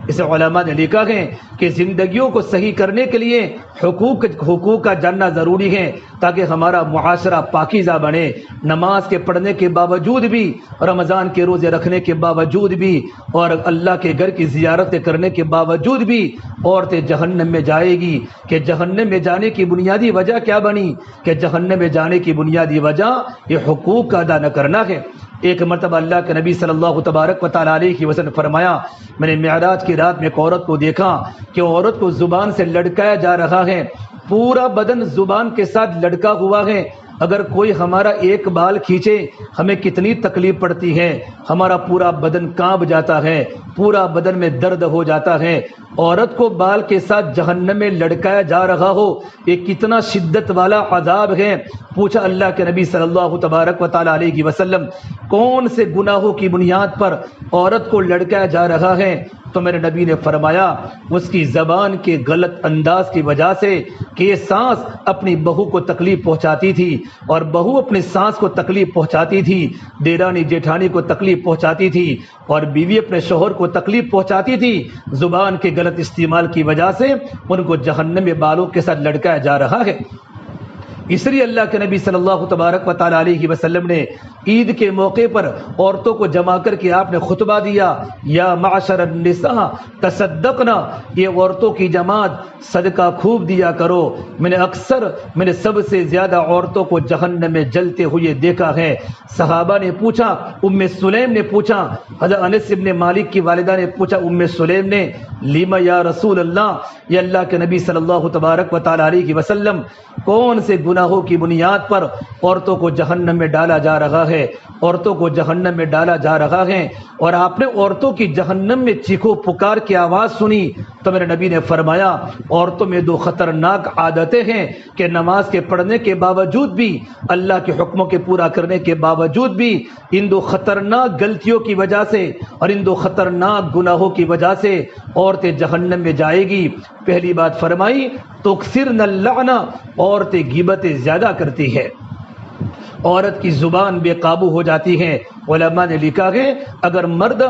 اسے علماء نے لکھا ہے کہ زندگیوں کو صحیح کرنے کے لیے حقوق کا جاننا ضروری ہے تاکہ ہمارا معاشرہ پاکیزہ بنے۔ نماز کے پڑھنے کے باوجود بھی، رمضان کے روزے رکھنے کے باوجود بھی اور اللہ کے گھر کی زیارتیں کرنے کے باوجود بھی عورتیں جہنم میں جائے گی۔ کہ جہنم میں جانے کی بنیادی وجہ کیا بنی؟ کہ جہنم میں جانے کی بنیادی وجہ یہ حقوق کا ادا نہ کرنا ہے۔ ایک مرتبہ اللہ کے نبی صلی اللہ تبارک و تعالی علیہ وسلم فرمایا، میں نے معراج کی رات میں ایک عورت کو دیکھا کہ عورت کو زبان سے لڑکایا جا رہا ہے، پورا بدن زبان کے ساتھ لڑکا ہوا ہے۔ اگر کوئی ہمارا ایک بال کھینچے ہمیں کتنی تکلیف پڑتی ہے، ہمارا پورا بدن کانپ جاتا ہے، پورا بدن میں درد ہو جاتا ہے۔ عورت کو بال کے ساتھ جہنم میں لڑکایا جا رہا ہو، یہ کتنا شدت والا عذاب ہے۔ پوچھا اللہ کے نبی صلی اللہ تبارک و تعالی علیہ وسلم، کون سے گناہوں کی بنیاد پر عورت کو لڑکایا جا رہا ہے؟ تو میرے نبی نے فرمایا، اس کی زبان کے غلط انداز کی وجہ سے کہ یہ ساس اپنی بہو کو تکلیف پہنچاتی تھی اور بہو اپنی ساس کو تکلیف پہنچاتی تھی، دیرانی جیٹھانی کو تکلیف پہنچاتی تھی اور بیوی اپنے شوہر کو تکلیف پہنچاتی تھی۔ زبان کے غلط استعمال کی وجہ سے ان کو جہنم میں بالوں کے ساتھ لڑکایا جا رہا ہے۔ اس لیے اللہ کے نبی صلی اللہ تبارک و تعالی علیہ وسلم نے عید کے موقع پر عورتوں کو جمع کر کے آپ نے خطبہ دیا، یا معاشر النساء تصدقنا، یہ عورتوں کی جماعت صدقہ خوب دیا کرو۔ میں نے سب سے زیادہ عورتوں کو جہنم میں جلتے ہوئے دیکھا ہے۔ صحابہ نے پوچھا، ام سلیم نے پوچھا، حضرت انس بن مالک کی والدہ نے پوچھا ام سلیم نے، لیما یا رسول اللہ، یہ اللہ کے نبی صلی اللہ تبارک و تعالی علیہ وسلم، کون سے گناہوں کی بنیاد پر عورتوں کو جہنم میں ڈالا جا رہا ہے؟ عورتوں کو جہنم میں ڈالا جا رہا ہے۔ اور آپ نے عورتوں کی جہنم میں چیخو پکار کی آواز سنی تو میرے نبی نے فرمایا، عورتوں میں دو خطرناک عادتیں ہیں کہ نماز کے پڑھنے کے باوجود بھی، اللہ کے حکموں کے پورا کرنے کے باوجود بھی، ان دو خطرناک غلطیوں کی وجہ سے اور ان دو خطرناک گناہوں کی وجہ سے عورتیں جہنم میں جائے گی۔ پہلی بات فرمائی، تکثرن اللعنہ، عورتیں غیبتیں زیادہ کرتی ہے، عورت کی زبان بے قابو ہو جاتی ہے۔ علماء نے لکھا ہے، اگر مرد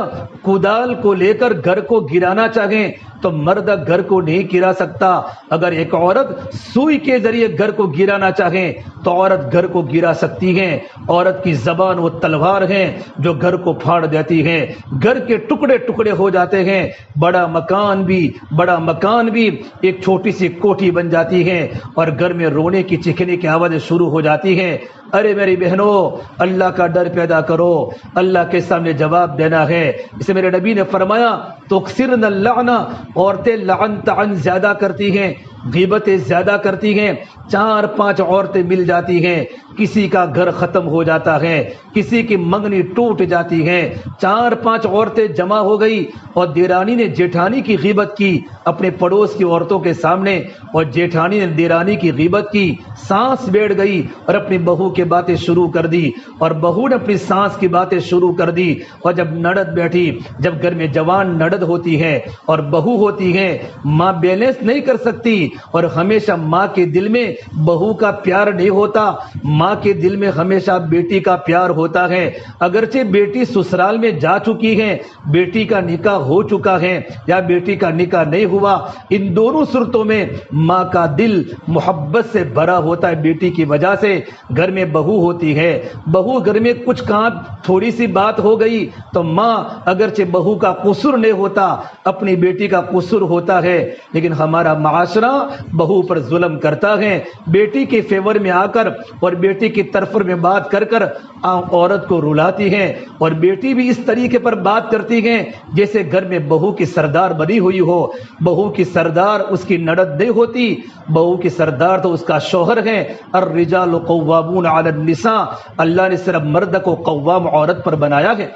کدال کو لے کر گھر کو گرانا چاہیں تو مرد گھر کو نہیں گرا سکتا، اگر ایک عورت سوئی کے ذریعے گھر کو گرانا چاہیں تو عورت گھر کو گرا سکتی ہے۔ عورت کی زبان وہ تلوار ہے جو گھر کو پھاڑ دیتی ہے، گھر کے ٹکڑے ٹکڑے ہو جاتے ہیں، بڑا مکان بھی ایک چھوٹی سی کوٹھی بن جاتی ہے اور گھر میں رونے کی چیخنے کی آوازیں شروع ہو جاتی ہیں۔ ارے میری بہنوں، اللہ کا ڈر پیدا کرو، اللہ کے سامنے جواب دینا ہے۔ اسے میرے نبی نے فرمایا، تکثرن اللعنہ، عورتیں لعن تعن زیادہ کرتی ہیں، غیبتیں زیادہ کرتی ہیں۔ 4-5 عورتیں مل جاتی ہیں، کسی کا گھر ختم ہو جاتا ہے، کسی کی منگنی ٹوٹ جاتی ہے۔ 4-5 عورتیں جمع ہو گئی اور دیرانی نے جیٹھانی کی غیبت کی اپنے پڑوس کی عورتوں کے سامنے، اور جیٹھانی نے دیرانی کی غیبت کی۔ سانس بیٹھ گئی اور اپنی بہو کی باتیں شروع کر دی اور بہو نے اپنی سانس کی باتیں شروع کر دی۔ اور جب نڑد بیٹھی، جب گھر میں جوان نڑد ہوتی ہے اور بہو ہوتی ہے، ماں بیلنس نہیں کر سکتی اور ہمیشہ ماں کے دل میں بہو کا پیار نہیں ہوتا، ماں کے دل میں ہمیشہ بیٹی کا پیار ہوتا ہے۔ اگرچہ بیٹی سسرال میں جا چکی ہے، بیٹی کا نکاح ہو چکا ہے یا بیٹی کا نکاح نہیں ہوا، ان دونوں صورتوں میں ماں کا دل محبت سے بھرا ہوتا ہے بیٹی کی وجہ سے۔ گھر میں بہو ہوتی ہے، بہو گھر میں کچھ کام تھوڑی سی بات ہو گئی تو ماں، اگرچہ بہو کا قصور نہیں ہوتا، اپنی بیٹی کا قصور ہوتا ہے، لیکن ہمارا معاشرہ بہو پر ظلم کرتا ہے، بیٹی کے فیور میں آ کر اور بیٹی کی طرف میں بات کر کر عورت کو رلاتی ہیں، اور بیٹی بھی اس طریقے پر بات کرتی ہیں جیسے گھر میں بہو کی سردار بنی ہوئی ہو۔ بہو کی سردار اس کی نڑد نہیں ہوتی، بہو کی سردار تو اس کا شوہر ہے۔ الرجال قوامون علی النساء، اللہ نے صرف مرد کو قوام عورت پر بنایا ہے۔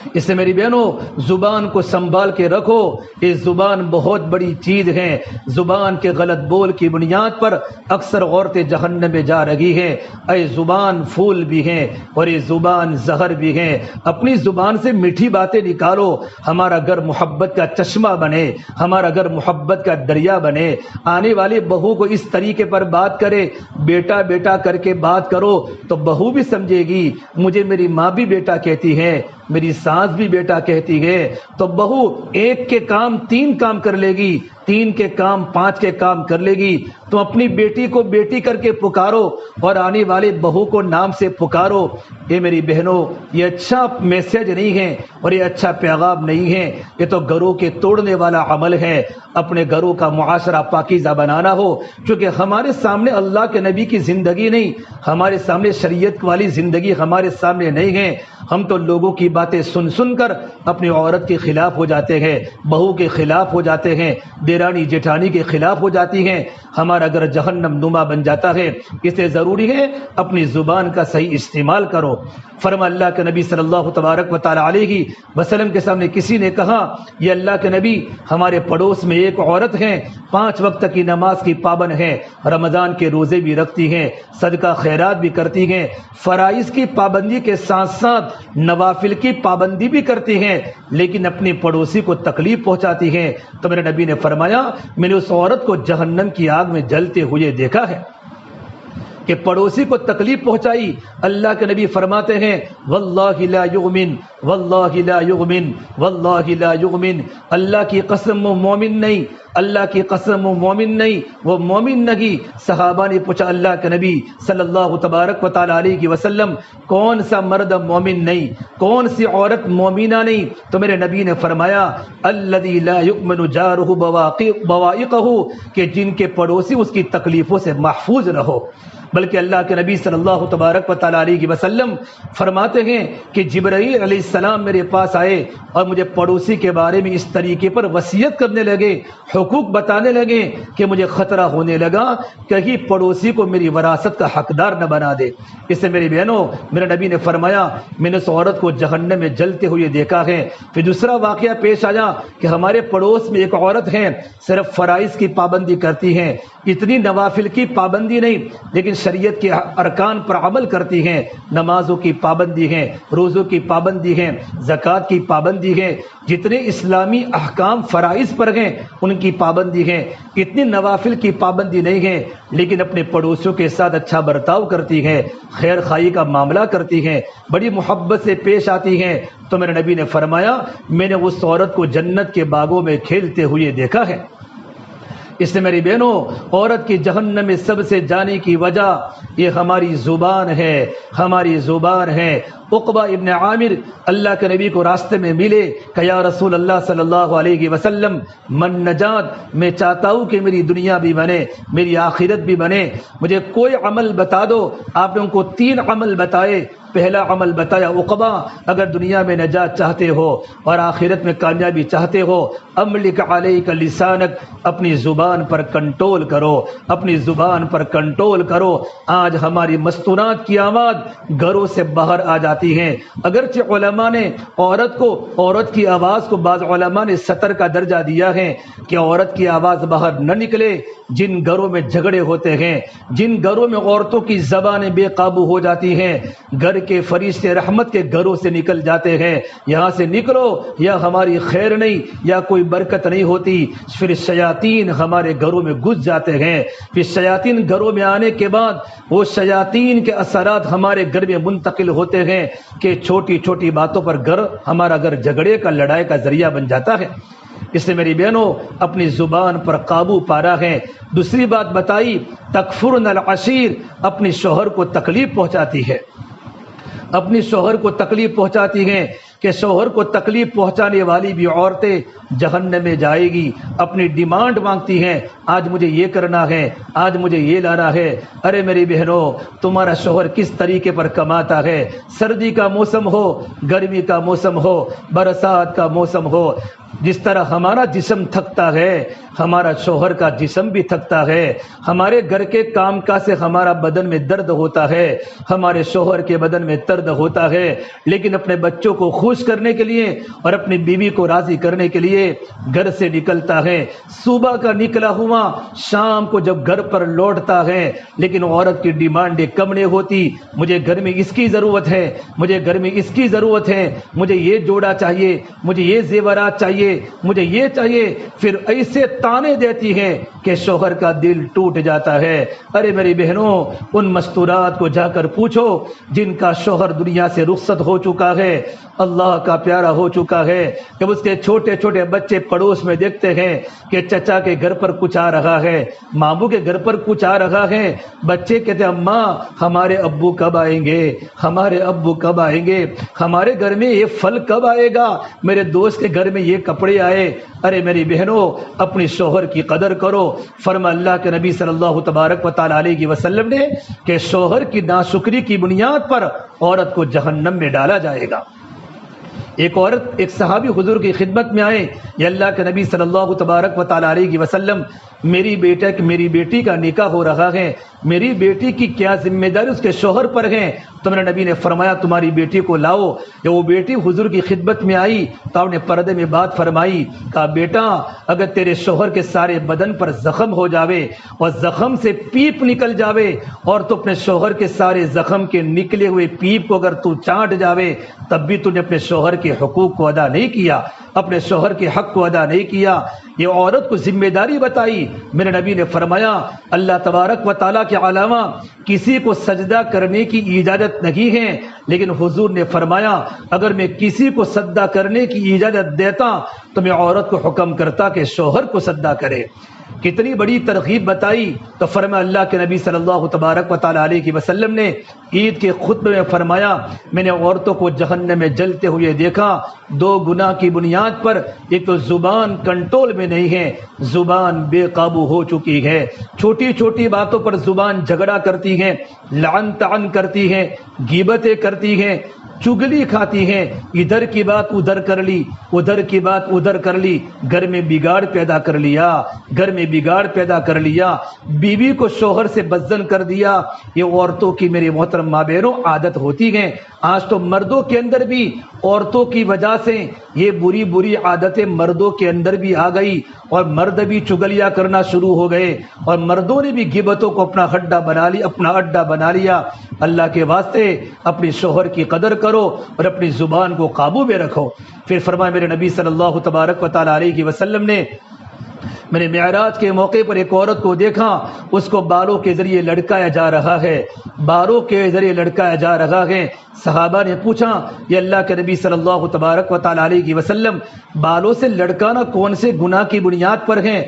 اس سے میری بہنوں زبان کو سنبھال کے رکھو، یہ زبان بہت بڑی چیز ہے۔ زبان کے غلط بول کی بنیاد پر اکثر عورتیں جہنم میں جا رہی ہیں۔ اے زبان پھول بھی ہیں اور یہ زبان زہر بھی ہیں، اپنی زبان سے میٹھی باتیں نکالو، ہمارا گھر محبت کا چشمہ بنے، ہمارا گھر محبت کا دریا بنے۔ آنے والی بہو کو اس طریقے پر بات کرے، بیٹا بیٹا کر کے بات کرو تو بہو بھی سمجھے گی مجھے میری ماں بھی بیٹا کہتی ہے، میری ساس بھی بیٹا کہتی ہے، تو بہو ایک کے کام 3 کام کر لے گی، 3 کے کام 5 کے کام کر لے گی۔ تو اپنی بیٹی کو بیٹی کر کے پکارو اور آنے والے بہو کو نام سے پکارو۔ یہ میری بہنوں یہ اچھا میسج نہیں ہے اور یہ اچھا پیغام نہیں ہے، یہ تو گھروں کے توڑنے والا عمل ہے۔ اپنے گھروں کا معاشرہ پاکیزہ بنانا ہو، کیونکہ ہمارے سامنے اللہ کے نبی کی زندگی نہیں، ہمارے سامنے شریعت والی زندگی ہمارے سامنے نہیں ہے۔ ہم تو لوگوں کی باتیں سن سن کر اپنی عورت کے خلاف ہو جاتے ہیں، بہو کے خلاف ہو جاتے ہیں، دیرانی جیٹھانی کے خلاف ہو جاتی ہیں، ہمارا گھر جہنم نما بن جاتا ہے۔ اس لیے ضروری ہے اپنی زبان کا صحیح استعمال کرو۔ فرما اللہ کے نبی صلی اللہ تبارک و تعالی علیہ وسلم کے سامنے کسی نے کہا یہ اللہ کے نبی ہمارے پڑوس میں ایک عورت ہے، 5 وقت کی نماز کی پابند ہے، رمضان کے روزے بھی رکھتی ہیں، صدقہ خیرات بھی کرتی ہیں، فرائض کی پابندی کے ساتھ ساتھ نوافل کی پابندی بھی کرتی ہیں، لیکن اپنی پڑوسی کو تکلیف پہنچاتی ہیں۔ تو میرے نبی نے فرمایا میں نے اس عورت کو جہنم کی آگ میں جلتے ہوئے دیکھا ہے کہ پڑوسی کو تکلیف پہنچائی۔ اللہ کے نبی فرماتے ہیں واللہ لا یؤمن، واللہ لا یؤمن، واللہ لا یؤمن، اللہ کی قسم وہ مومن نہیں، اللہ کی قسم وہ مومن نہیں، وہ مومن نہیں۔ صحابہ نے پوچھا اللہ کے نبی صلی اللہ تبارک و تعالی علیہ وسلم کون سا مرد مومن نہیں، کون سی عورت مومنہ نہیں؟ تو میرے نبی نے فرمایا الذی لا یؤمن جارہ بوائقہ، کہ جن کے پڑوسی اس کی تکلیفوں سے محفوظ نہ ہو۔ بلکہ اللہ کے نبی صلی اللہ تبارک و تعالی علیہ وسلم فرماتے ہیں کہ جبرائیل علیہ السلام میرے پاس آئے اور مجھے پڑوسی کے بارے میں اس طریقے پر وصیت کرنے لگے، حقوق بتانے لگے کہ مجھے خطرہ ہونے لگا کہیں پڑوسی کو میری وراثت کا حقدار نہ بنا دے۔ اس سے میری بہنوں میرے نبی نے فرمایا میں نے اس عورت کو جہنم میں جلتے ہوئے دیکھا ہے۔ پھر دوسرا واقعہ پیش آیا کہ ہمارے پڑوس میں ایک عورت ہے، صرف فرائض کی پابندی کرتی ہیں، اتنی نوافل کی پابندی نہیں لیکن شریعت کے ارکان پر عمل کرتی ہیں، نمازوں کی پابندی ہے، روزوں کی پابندی ہے، زکوٰۃ کی پابندی ہے، جتنے اسلامی احکام فرائض پر ہیں ان کی پابندی ہے، اتنی نوافل کی پابندی نہیں ہے لیکن اپنے پڑوسیوں کے ساتھ اچھا برتاؤ کرتی ہے، خیر خواہی کا معاملہ کرتی ہیں، بڑی محبت سے پیش آتی ہیں۔ تو میرے نبی نے فرمایا میں نے اس عورت کو جنت کے باغوں میں کھیلتے ہوئے دیکھا ہے۔ اس سے میری بہنوں عورت کی جہنم میں سب سے جانے کی وجہ یہ ہماری زبان ہے، ہماری زبان ہے۔ عقبہ ابن عامر اللہ کے نبی کو راستے میں ملے کہ یا رسول اللہ صلی اللہ علیہ وسلم من نجات، میں چاہتا ہوں کہ میری دنیا بھی بنے، میری آخرت بھی بنے، مجھے کوئی عمل بتا دو۔ آپ نے ان کو 3 عمل بتائے۔ پہلا عمل بتایا عقبہ اگر دنیا میں نجات چاہتے ہو اور آخرت میں کامیابی چاہتے ہو املک علیک لسانک، اپنی زبان پر کنٹرول کرو، اپنی زبان پر کنٹرول کرو۔ آج ہماری مستورات کی آواز گھروں سے باہر آ جاتی ہیں، اگرچہ علماء نے عورت کی آواز کو بعض علماء نے سطر کا درجہ دیا ہے کہ عورت کی آواز باہر نہ نکلے۔ جن گھروں میں جھگڑے ہوتے ہیں، جن گھروں میں عورتوں کی زبانیں بے قابو ہو جاتی ہیں، گھر کے فرشتے رحمت کے گھروں سے نکل جاتے ہیں، یہاں سے نکلو یا ہماری خیر نہیں یا کوئی برکت نہیں ہوتی۔ پھر شیاطین ہمارے گھروں میں گھس جاتے ہیں، پھر شیاطین گھروں میں آنے کے بعد وہ شیاطین کے اثرات ہمارے گھر میں منتقل ہوتے ہیں کہ چھوٹی چھوٹی باتوں پر ہمارا گھر جھگڑے کا، لڑائی کا ذریعہ بن جاتا ہے۔ اس سے میری بہنوں اپنی زبان پر قابو پارا ہے۔ دوسری بات بتائی تکفرن العشیر، اپنی شوہر کو تکلیف پہنچاتی ہے، اپنی شوہر کو تکلیف پہنچاتی ہیں کہ شوہر کو تکلیف پہنچانے والی بھی عورتیں جہنم میں جائے گی۔ اپنی ڈیمانڈ مانگتی ہیں آج مجھے یہ کرنا ہے، آج مجھے یہ لانا ہے۔ ارے میری بہنوں، تمہارا شوہر کس طریقے پر کماتا ہے، سردی کا موسم ہو، گرمی کا موسم ہو، برسات کا موسم ہو، جس طرح ہمارا جسم تھکتا ہے ہمارا شوہر کا جسم بھی تھکتا ہے۔ ہمارے گھر کے کام کاج سے ہمارا بدن میں درد ہوتا ہے، ہمارے شوہر کے بدن میں درد ہوتا ہے، لیکن اپنے بچوں کو خوش کرنے کے لیے اور اپنی بیوی کو راضی کرنے کے لیے گھر سے نکلتا ہے۔ صبح کا نکلا ہوا شام کو جب گھر پر لوٹتا ہے، لیکن عورت کی ڈیمانڈیں کم نہیں ہوتی۔ مجھے گھر میں اس کی ضرورت ہے، مجھے گھر میں اس کی ضرورت ہے، مجھے یہ جوڑا چاہیے، مجھے یہ زیورات چاہیے، مجھے یہ چاہیے۔ پھر ایسے تانے دیتی ہیں کہ شوہر کا دل ٹوٹ جاتا ہے۔ ارے میری بہنوں، ان مستورات کو جا کر پوچھو جن کا شوہر دنیا سے رخصت ہو چکا ہے، اللہ کا پیارا ہو چکا ہے، جب اس کے چھوٹے چھوٹے بچے پڑوس میں دیکھتے ہیں کہ چچا کے گھر پر کچھ آ رہا ہے، ماموں کے گھر پر کچھ آ رہا ہے، بچے کہتے ہیں اماں ہمارے ابو کب آئیں گے، ہمارے ابو کب آئیں گے، ہمارے گھر میں یہ پھل کب آئے گا، میرے دوست کے گھر میں یہ کپڑے آئے۔ ارے میری بہنوں، اپنی شوہر کی قدر کرو۔ فرما اللہ کے نبی صلی اللہ تبارک و تعالی علیہ وسلم نے کہ شوہر کی ناشکری کی بنیاد پر عورت کو جہنم میں ڈالا جائے گا۔ ایک صحابی حضور کی خدمت میں آئے، یا اللہ کے نبی صلی اللہ تبارک و تعالی علیہ وسلم، میری بیٹی کا نکاح ہو رہا ہے، میری بیٹی کی کیا ذمہ داری اس کے شوہر پر ہے؟ تو میرے نبی نے فرمایا تمہاری بیٹی کو لاؤ۔ جب وہ بیٹی حضور کی خدمت میں آئی تو آپ نے پردے میں بات فرمائی، کہا بیٹا اگر تیرے شوہر کے سارے بدن پر زخم ہو جاوے اور زخم سے پیپ نکل جاوے اور تو اپنے شوہر کے سارے زخم کے نکلے ہوئے پیپ کو اگر تو چاٹ جاوے تب بھی تو نے اپنے شوہر کے حقوق کو ادا نہیں کیا، اپنے شوہر کے حق کو ادا نہیں کیا۔ یہ عورت کو ذمہ داری بتائی۔ میرے نبی نے فرمایا اللہ تبارک و تعالیٰ کے علاوہ کسی کو سجدہ کرنے کی اجازت نہیں ہے، لیکن حضور نے فرمایا اگر میں کسی کو سجدہ کرنے کی اجازت دیتا تو میں عورت کو حکم کرتا کہ شوہر کو سجدہ کرے۔ کتنی بڑی ترغیب بتائی۔ تو فرمایا اللہ کے نبی صلی اللہ تبارک و تعالی علیہ وسلم نے عید کے خطبے میں فرمایا میں نے عورتوں کو جہنم میں جلتے ہوئے دیکھا دو گناہ کی بنیاد پر، ایک تو زبان کنٹرول میں نہیں ہے، زبان بے قابو ہو چکی ہے، چھوٹی چھوٹی باتوں پر زبان جھگڑا کرتی ہے، لعن طعن کرتی ہے، غیبتیں کرتی ہے، چگلی کھاتی ہیں، ادھر کی بات ادھر کر لی، ادھر کی بات ادھر کر لی، گھر میں بگاڑ پیدا کر لیا، گھر میں بگاڑ پیدا کر لیا، بیوی کو شوہر سے بدزن کر دیا۔ یہ عورتوں کی میری محترم ماں بہنوں عادت ہوتی ہے۔ آج تو مردوں کے اندر بھی عورتوں کی وجہ سے یہ بری بری عادتیں مردوں کے اندر بھی آ گئی اور مرد بھی چگلیاں کرنا شروع ہو گئے اور مردوں نے بھی غیبتوں کو اپنا اڈا بنا لیا۔ اللہ کے واسطے اپنی شوہر کی قدر کرو اور اپنی زبان کو قابو میں رکھو۔ پھر فرمایا میرے نبی صلی اللہ تبارک و تعالی علیہ وسلم نے میں نے معراج کے موقع پر ایک عورت کو دیکھا، اس کو بالوں کے ذریعے لڑکایا جا رہا ہے، بالوں کے ذریعے لڑکایا جا رہا ہے۔ صحابہ نے پوچھا یہ اللہ کے نبی صلی اللہ تبارک و تعالی علیہ وسلم بالوں سے لڑکانا کون سے گناہ کی بنیاد پر ہے؟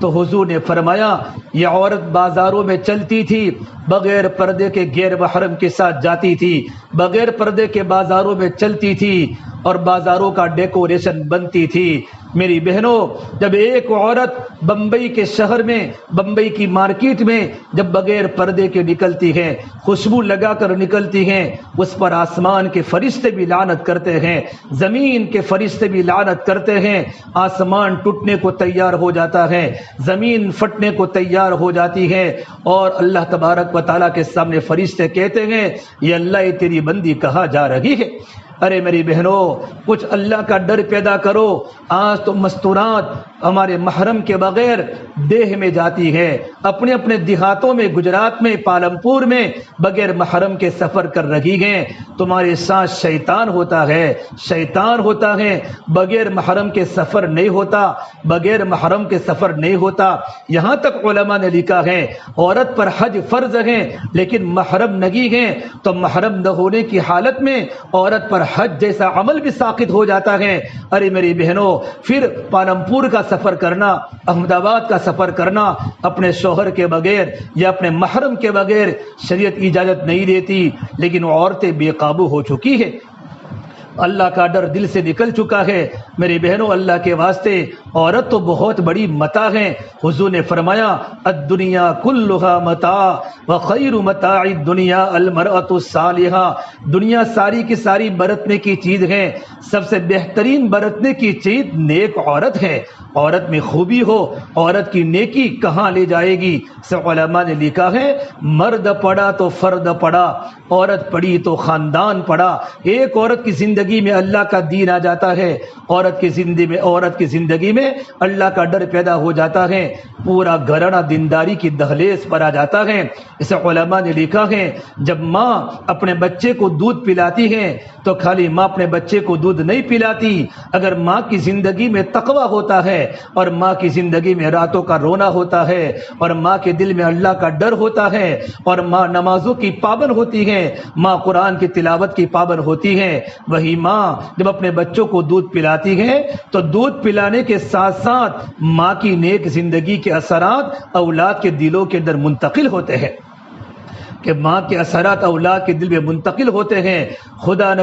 تو حضور نے فرمایا یہ عورت بازاروں میں چلتی تھی، بغیر پردے کے غیر محرم کے ساتھ جاتی تھی، بغیر پردے کے بازاروں میں چلتی تھی اور بازاروں کا ڈیکوریشن بنتی تھی۔ میری بہنوں جب ایک عورت بمبئی کے شہر میں، بمبئی کی مارکیٹ میں جب بغیر پردے کے نکلتی ہے، خوشبو لگا کر نکلتی ہیں، اس پر آسمان کے فرشتے بھی لعنت کرتے ہیں، زمین کے فرشتے بھی لعنت کرتے ہیں، آسمان ٹوٹنے کو تیار ہو جاتا ہے، زمین پھٹنے کو تیار ہو جاتی ہے اور اللہ تبارک و تعالیٰ کے سامنے فرشتے کہتے ہیں یہ اللہ یہ تیری بندی کہاں جا رہی ہے؟ ارے میری بہنوں کچھ اللہ کا ڈر پیدا کرو۔ آج تو مستورات ہمارے محرم کے بغیر دیہ میں جاتی ہے، اپنے اپنے دیہاتوں میں، گجرات میں، پالمپور میں بغیر محرم کے سفر کر رہی ہیں۔ تمہارے ساتھ شیطان ہوتا ہے، شیطان ہوتا ہے، بغیر محرم کے سفر نہیں ہوتا، بغیر محرم کے سفر نہیں ہوتا۔ یہاں تک علماء نے لکھا ہے عورت پر حج فرض ہے لیکن محرم نہیں ہے تو محرم نہ ہونے کی حالت میں عورت پر حج جیسا عمل بھی ساقط ہو جاتا ہے۔ ارے میری بہنوں پھر پالمپور کا سفر کرنا، احمد آباد کا سفر کرنا اپنے شوہر کے بغیر یا اپنے محرم کے بغیر شریعت اجازت نہیں دیتی، لیکن عورتیں بے قابو ہو چکی ہے۔ اللہ کا ڈر دل سے نکل چکا ہے۔ میری بہنوں، اللہ کے واسطے عورت تو بہت بڑی متاع ہے۔ حضور نے فرمایا الدنیا کلھا متاع وخیر متاع الدنیا المرأۃ الصالحہ، دنیا ساری کی ساری برتنے کی چیز ہے، سب سے بہترین برتنے کی چیز نیک عورت ہے۔ عورت میں خوبی ہو، عورت کی نیکی کہاں لے جائے گی؟ سب علماء نے لکھا ہے مرد پڑا تو فرد پڑا، عورت پڑی تو خاندان پڑا۔ ایک عورت کی زندگی میں اللہ کا دین آ جاتا ہے، عورت کی زندگی میں اللہ کا ڈر پیدا ہو جاتا ہے، پورا گھرانہ دینداری کی دہلیز پر آ جاتا ہے۔ اسے علماء نے لکھا ہے جب ماں اپنے بچے کو دودھ پلاتی ہے تو خالی ماں اپنے بچے کو دودھ نہیں پلاتی، اگر ماں کی زندگی میں تقوی ہوتا ہے اور ماں کی زندگی میں راتوں کا رونا ہوتا ہے اور ماں کے دل میں اللہ کا ڈر ہوتا ہے اور ماں نمازوں کی پابند ہوتی ہے، ماں قرآن کی تلاوت کی پابند ہوتی ہے، وہی ماں جب اپنے بچوں کو دودھ پلاتی ہے تو دودھ پلانے کے ساتھ ساتھ ماں کی نیک زندگی کے اثرات اولاد کے دلوں کے اندر منتقل ہوتے ہیں، کہ ماں کے اثرات اولاد کے دل میں منتقل ہوتے ہیں۔ خدا نہ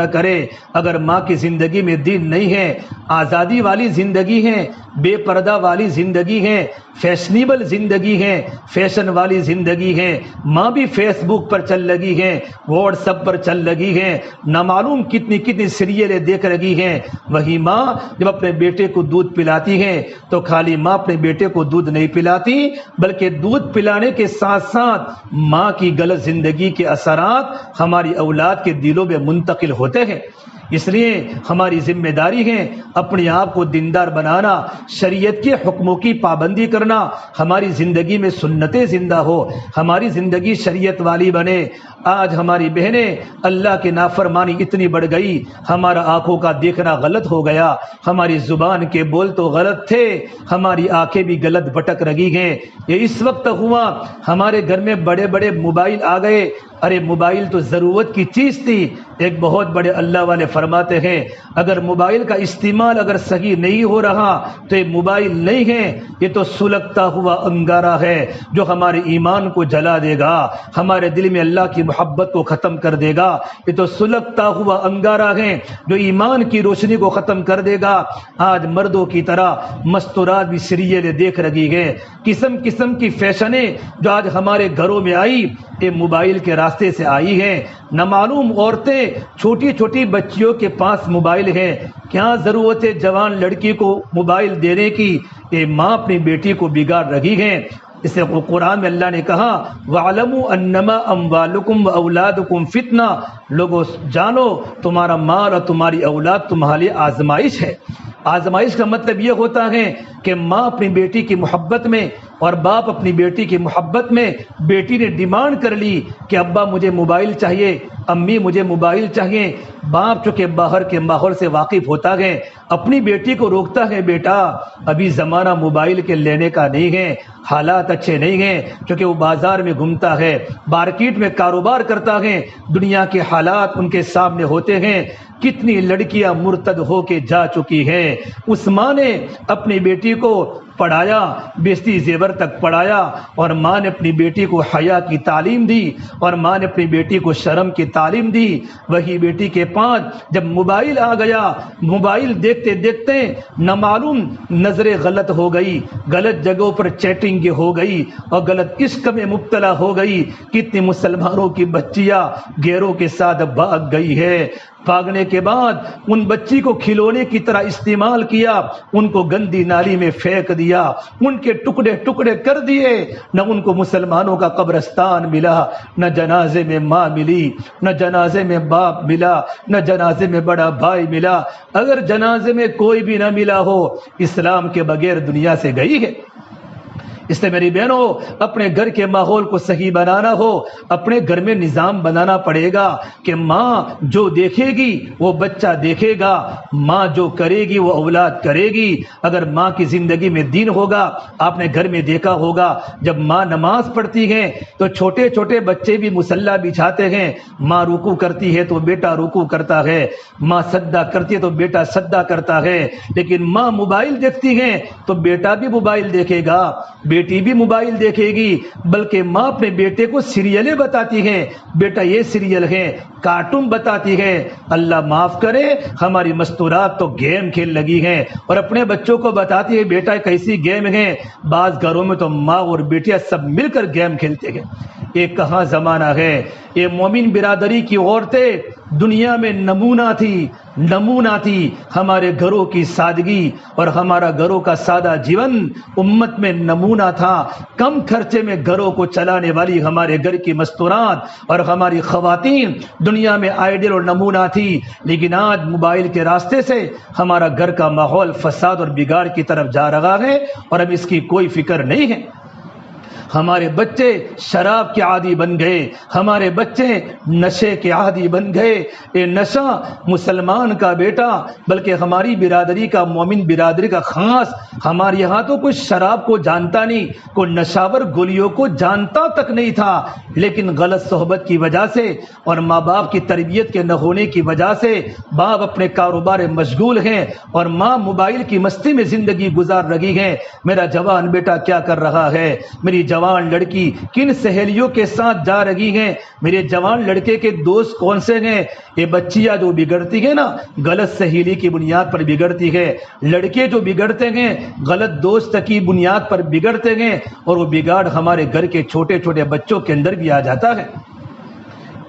کرے اگر ماں کی زندگی میں دین نہیں ہے، آزادی والی زندگی ہے، بے پردہ والی زندگی ہے، فیشنیبل زندگی ہے، فیشن والی زندگی ہے، ماں بھی فیس بک پر چل لگی ہے، واٹس ایپ پر چل لگی ہے، نہ معلوم کتنی سیریلیں دیکھ رہی ہیں، وہی ماں جب اپنے بیٹے کو دودھ پلاتی ہے تو خالی ماں اپنے بیٹے کو دودھ نہیں پلاتی بلکہ دودھ پلانے کے ساتھ ساتھ ماں کی غلط زندگی کے اثرات ہماری اولاد کے دلوں میں منتقل ہوتے ہیں۔ اس لیے ہماری ذمہ داری ہے اپنے آپ کو دیندار بنانا، شریعت کے حکموں کی پابندی کرنا، ہماری زندگی میں سنتیں زندہ ہو، ہماری زندگی شریعت والی بنے۔ آج ہماری بہنیں اللہ کی نافرمانی اتنی بڑھ گئی، ہمارا آنکھوں کا دیکھنا غلط ہو گیا، ہماری زبان کے بول تو غلط تھے، ہماری آنکھیں بھی غلط بھٹک رہی ہیں۔ یہ اس وقت ہوا ہمارے گھر میں بڑے بڑے موبائل آ گئے۔ ارے موبائل تو ضرورت کی چیز تھی۔ ایک بہت بڑے اللہ والے فرماتے ہیں اگر موبائل کا استعمال اگر صحیح نہیں ہو رہا تو یہ موبائل نہیں ہے، یہ تو سلگتا ہوا انگارہ ہے جو ہمارے ایمان کو جلا دے گا، ہمارے دل میں اللہ کی محبت کو ختم کر دے گا۔ یہ تو سلگتا ہوا انگارہ ہے جو ایمان کی روشنی کو ختم کر دے گا۔ آج مردوں کی طرح مستورات بھی سیریلیں دیکھ رہی ہیں، قسم قسم کی فیشنیں جو آج ہمارے گھروں میں آئی یہ موبائل کے راستے سے آئی ہیں۔ نہ معلوم عورتیں چھوٹی چھوٹی بچیوں کے پاس موبائل ہے، کیا ضرورت ہے جوان لڑکی کو موبائل دینے کی؟ یہ ماں اپنی بیٹی کو بگاڑ رہی ہے۔ اسے قرآن میں اللہ نے کہا وَاعْلَمُوا أَنَّمَا أَمْوَالُكُمْ وَأَوْلَادُكُمْ فِتْنَةٌ، لوگوں جانو تمہارا مال اور تمہاری اولاد تمہارے لیے آزمائش ہے۔ آزمائش کا مطلب یہ ہوتا ہے کہ ماں اپنی بیٹی کی محبت میں اور باپ اپنی بیٹی کی محبت میں، بیٹی نے ڈیمانڈ کر لی کہ ابا مجھے موبائل چاہیے، امی مجھے موبائل چاہیے، باپ چونکہ باہر کے ماحول سے واقف ہوتا ہے اپنی بیٹی کو روکتا ہے بیٹا ابھی زمانہ موبائل کے لینے کا نہیں ہے، حالات اچھے نہیں ہیں، چونکہ وہ بازار میں گھومتا ہے، مارکیٹ میں کاروبار کرتا ہے، دنیا کے حالات ان کے سامنے ہوتے ہیں۔ کتنی لڑکیاں مرتد ہو کے جا چکی ہیں۔ اس ماں نے اپنی بیٹی کو پڑھایا، بیستی زیور تک پڑھایا، اور ماں نے اپنی بیٹی کو حیا کی تعلیم دی اور ماں نے اپنی بیٹی کو شرم کی تعلیم دی۔ وہی بیٹی کے پاس جب موبائل آ گیا، موبائل دیکھتے دیکھتے نہ معلوم نظریں غلط ہو گئی، غلط جگہوں پر چیٹنگ ہو گئی اور غلط عشق میں مبتلا ہو گئی۔ کتنی مسلمانوں کی بچیاں غیروں کے ساتھ بھاگ گئی ہے، بھاگنے کے بعد ان بچی کو کھلونے کی طرح استعمال کیا، ان کو گندی نالی میں پھینک دیا، ان کے ٹکڑے ٹکڑے کر دیے۔ نہ ان کو مسلمانوں کا قبرستان ملا، نہ جنازے میں ماں ملی، نہ جنازے میں باپ ملا، نہ جنازے میں بڑا بھائی ملا۔ اگر جنازے میں کوئی بھی نہ ملا ہو، اسلام کے بغیر دنیا سے گئی ہے۔ اس لیے میری بہنوں اپنے گھر کے ماحول کو صحیح بنانا ہو، اپنے گھر میں نظام بنانا پڑے گا کہ ماں جو دیکھے گی وہ بچہ دیکھے گا، ماں جو کرے گی وہ اولاد کرے گی۔ اگر ماں کی زندگی میں دین ہوگا، آپ نے گھر میں دیکھا ہوگا جب ماں نماز پڑھتی ہے تو چھوٹے چھوٹے بچے بھی مصلی بچھاتے ہیں، ماں رکوع کرتی ہے تو بیٹا رکوع کرتا ہے، ماں سجدہ کرتی ہے تو بیٹا سجدہ کرتا ہے۔ لیکن ماں موبائل دیکھتی ہے تو بیٹا بھی موبائل دیکھے گا، بیٹی بھی موبائل دیکھے گی، بلکہ ماں اپنے بیٹے کو سیریلیں بتاتی ہے، بیٹا یہ سیریل ہے، کارٹون بتاتی ہے۔ اللہ معاف کرے، ہماری مستورات تو گیم کھیل لگی ہیں اور اپنے بچوں کو بتاتی ہے بیٹا کیسی گیم ہے۔ بعض گھروں میں تو ماں اور بیٹیاں سب مل کر گیم کھیلتے ہیں۔ یہ کہاں زمانہ ہے؟ یہ مومن برادری کی عورتیں دنیا میں نمونہ تھی ہمارے گھروں کی سادگی اور ہمارا گھروں کا سادہ جیون امت میں نمونہ تھا۔ کم خرچے میں گھروں کو چلانے والی ہمارے گھر کی مستورات اور ہماری خواتین دنیا میں آئیڈل اور نمونہ تھی، لیکن آج موبائل کے راستے سے ہمارا گھر کا ماحول فساد اور بگاڑ کی طرف جا رہا ہے اور اب اس کی کوئی فکر نہیں ہے۔ ہمارے بچے شراب کے عادی بن گئے، ہمارے بچے نشے کے عادی بن گئے۔ یہ نشہ مسلمان کا بیٹا بلکہ ہماری برادری کا، مومن برادری کا خاص، ہمارے یہاں تو کوئی شراب کو جانتا نہیں، کوئی نشاور گولیوں کو جانتا تک نہیں تھا، لیکن غلط صحبت کی وجہ سے اور ماں باپ کی تربیت کے نہ ہونے کی وجہ سے باپ اپنے کاروبار میں مشغول ہیں اور ماں موبائل کی مستی میں زندگی گزار رہی ہے۔ میرا جوان بیٹا کیا کر رہا ہے؟ میری جوان لڑکی کن سہیلیوں کے ساتھ جا رہی ہیں؟ میرے جوان لڑکے کے دوست کون سے ہیں؟ یہ بچیاں جو بگڑتی ہیں نا، غلط سہیلی کی بنیاد پر بگڑتی ہے، لڑکے جو بگڑتے ہیں غلط دوست کی بنیاد پر بگڑتے ہیں، اور وہ بگاڑ ہمارے گھر کے چھوٹے چھوٹے بچوں کے اندر بھی آ جاتا ہے۔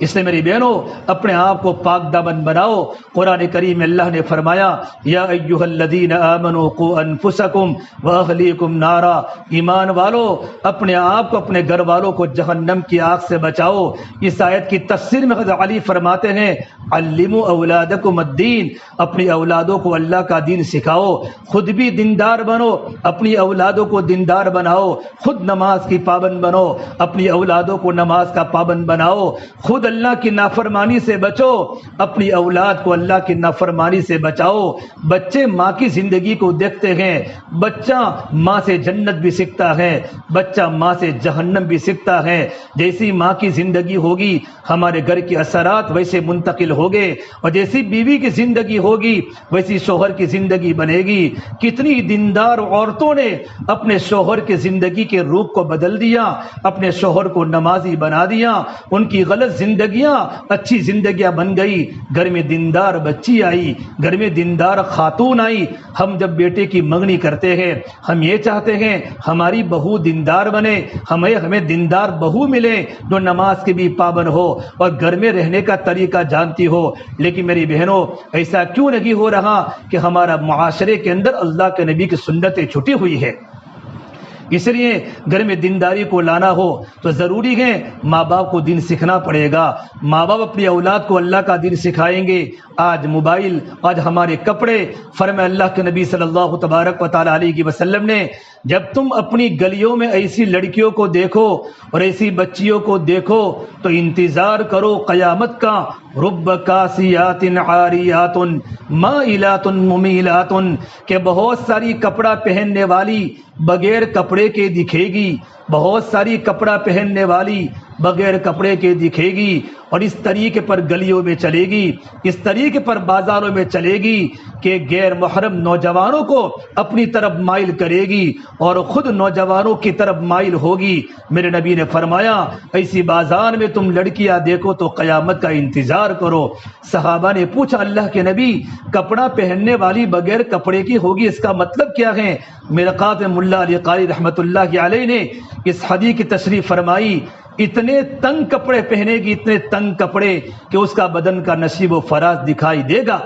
اس لیے میری بہنوں، اپنے آپ کو پاک دامن بناؤ۔ قرآن کریم میں اللہ نے فرمایا، یا ایھا الذین آمنوا قوا انفسکم واہلیکم نارا، ایمان والو اپنے آپ کو، اپنے گھر والوں کو جہنم کی آگ سے بچاؤ۔ اس آیت کی تفسیر میں حضرت علی فرماتے ہیں، علموا اولادکم الدین، اپنی اولادوں کو اللہ کا دین سکھاؤ، خود بھی دیندار بنو، اپنی اولادوں کو دیندار بناؤ، خود نماز کی پابند بنو، اپنی اولادوں کو نماز کا پابند بناؤ، خود اللہ کی نافرمانی سے بچو، اپنی اولاد کو اللہ کی نافرمانی سے بچاؤ۔ بچے ماں کی زندگی کو دیکھتے ہیں، بچہ ماں سے جنت بھی سیکھتا ہے، بچہ ماں سے جہنم بھی سیکھتا ہے۔ جیسی ماں کی زندگی ہوگی ہمارے گھر کے اثرات ویسے منتقل ہوگے، اور جیسی بیوی کی زندگی ہوگی ویسی شوہر کی زندگی بنے گی۔ کتنی دیندار عورتوں نے اپنے شوہر کی زندگی کے روپ کو بدل دیا، اپنے شوہر کو نمازی بنا دیا، ان کی غلط زندگیاں اچھی زندگیاں بن گئی۔ گھر میں دیندار بچی آئی، گھر میں دیندار خاتون آئی۔ ہم جب بیٹے کی منگنی کرتے ہیں ہم یہ چاہتے ہیں ہماری بہو دیندار بنے، ہمیں دیندار بہو ملے جو نماز کی بھی پابند ہو اور گھر میں رہنے کا طریقہ جانتی ہو۔ لیکن میری بہنوں، ایسا کیوں نہیں ہو رہا کہ ہمارا معاشرے کے اندر اللہ کے نبی کی سنتیں چھٹی ہوئی ہے؟ اس لیے گھر میں دینداری کو لانا ہو تو ضروری ہے ماں باپ کو دین سیکھنا پڑے گا۔ ماں باپ اپنی اولاد کو اللہ کا دین سکھائیں گے۔ آج موبائل، آج ہمارے کپڑے، فرمایا اللہ کے نبی صلی اللہ تبارک و تعالی علیہ وسلم نے، جب تم اپنی گلیوں میں ایسی لڑکیوں کو دیکھو اور ایسی بچیوں کو دیکھو تو انتظار کرو قیامت کا۔ رب کاسیات عاریات مائلات ممیلات، کہ بہت ساری کپڑا پہننے والی بغیر کپڑے کے دکھے گی، بہت ساری کپڑا پہننے والی بغیر کپڑے کے دکھے گی، اور اس طریقے پر گلیوں میں چلے گی، اس طریقے پر بازاروں میں چلے گی کہ غیر محرم نوجوانوں کو اپنی طرف مائل کرے گی اور خود نوجوانوں کی طرف مائل ہوگی۔ میرے نبی نے فرمایا ایسی بازار میں تم لڑکیاں دیکھو تو قیامت کا انتظار کرو۔ صحابہ نے پوچھا اللہ کے نبی، کپڑا پہننے والی بغیر کپڑے کی ہوگی، اس کا مطلب کیا ہے؟ میرے قاضی ملا علی قاری رحمۃ اللہ علیہ نے اس حدیث کی تشریح فرمائی، اتنے تنگ کپڑے پہنے گی، اتنے تنگ کپڑے کہ اس کا بدن کا نشیب و فراز دکھائی دے گا۔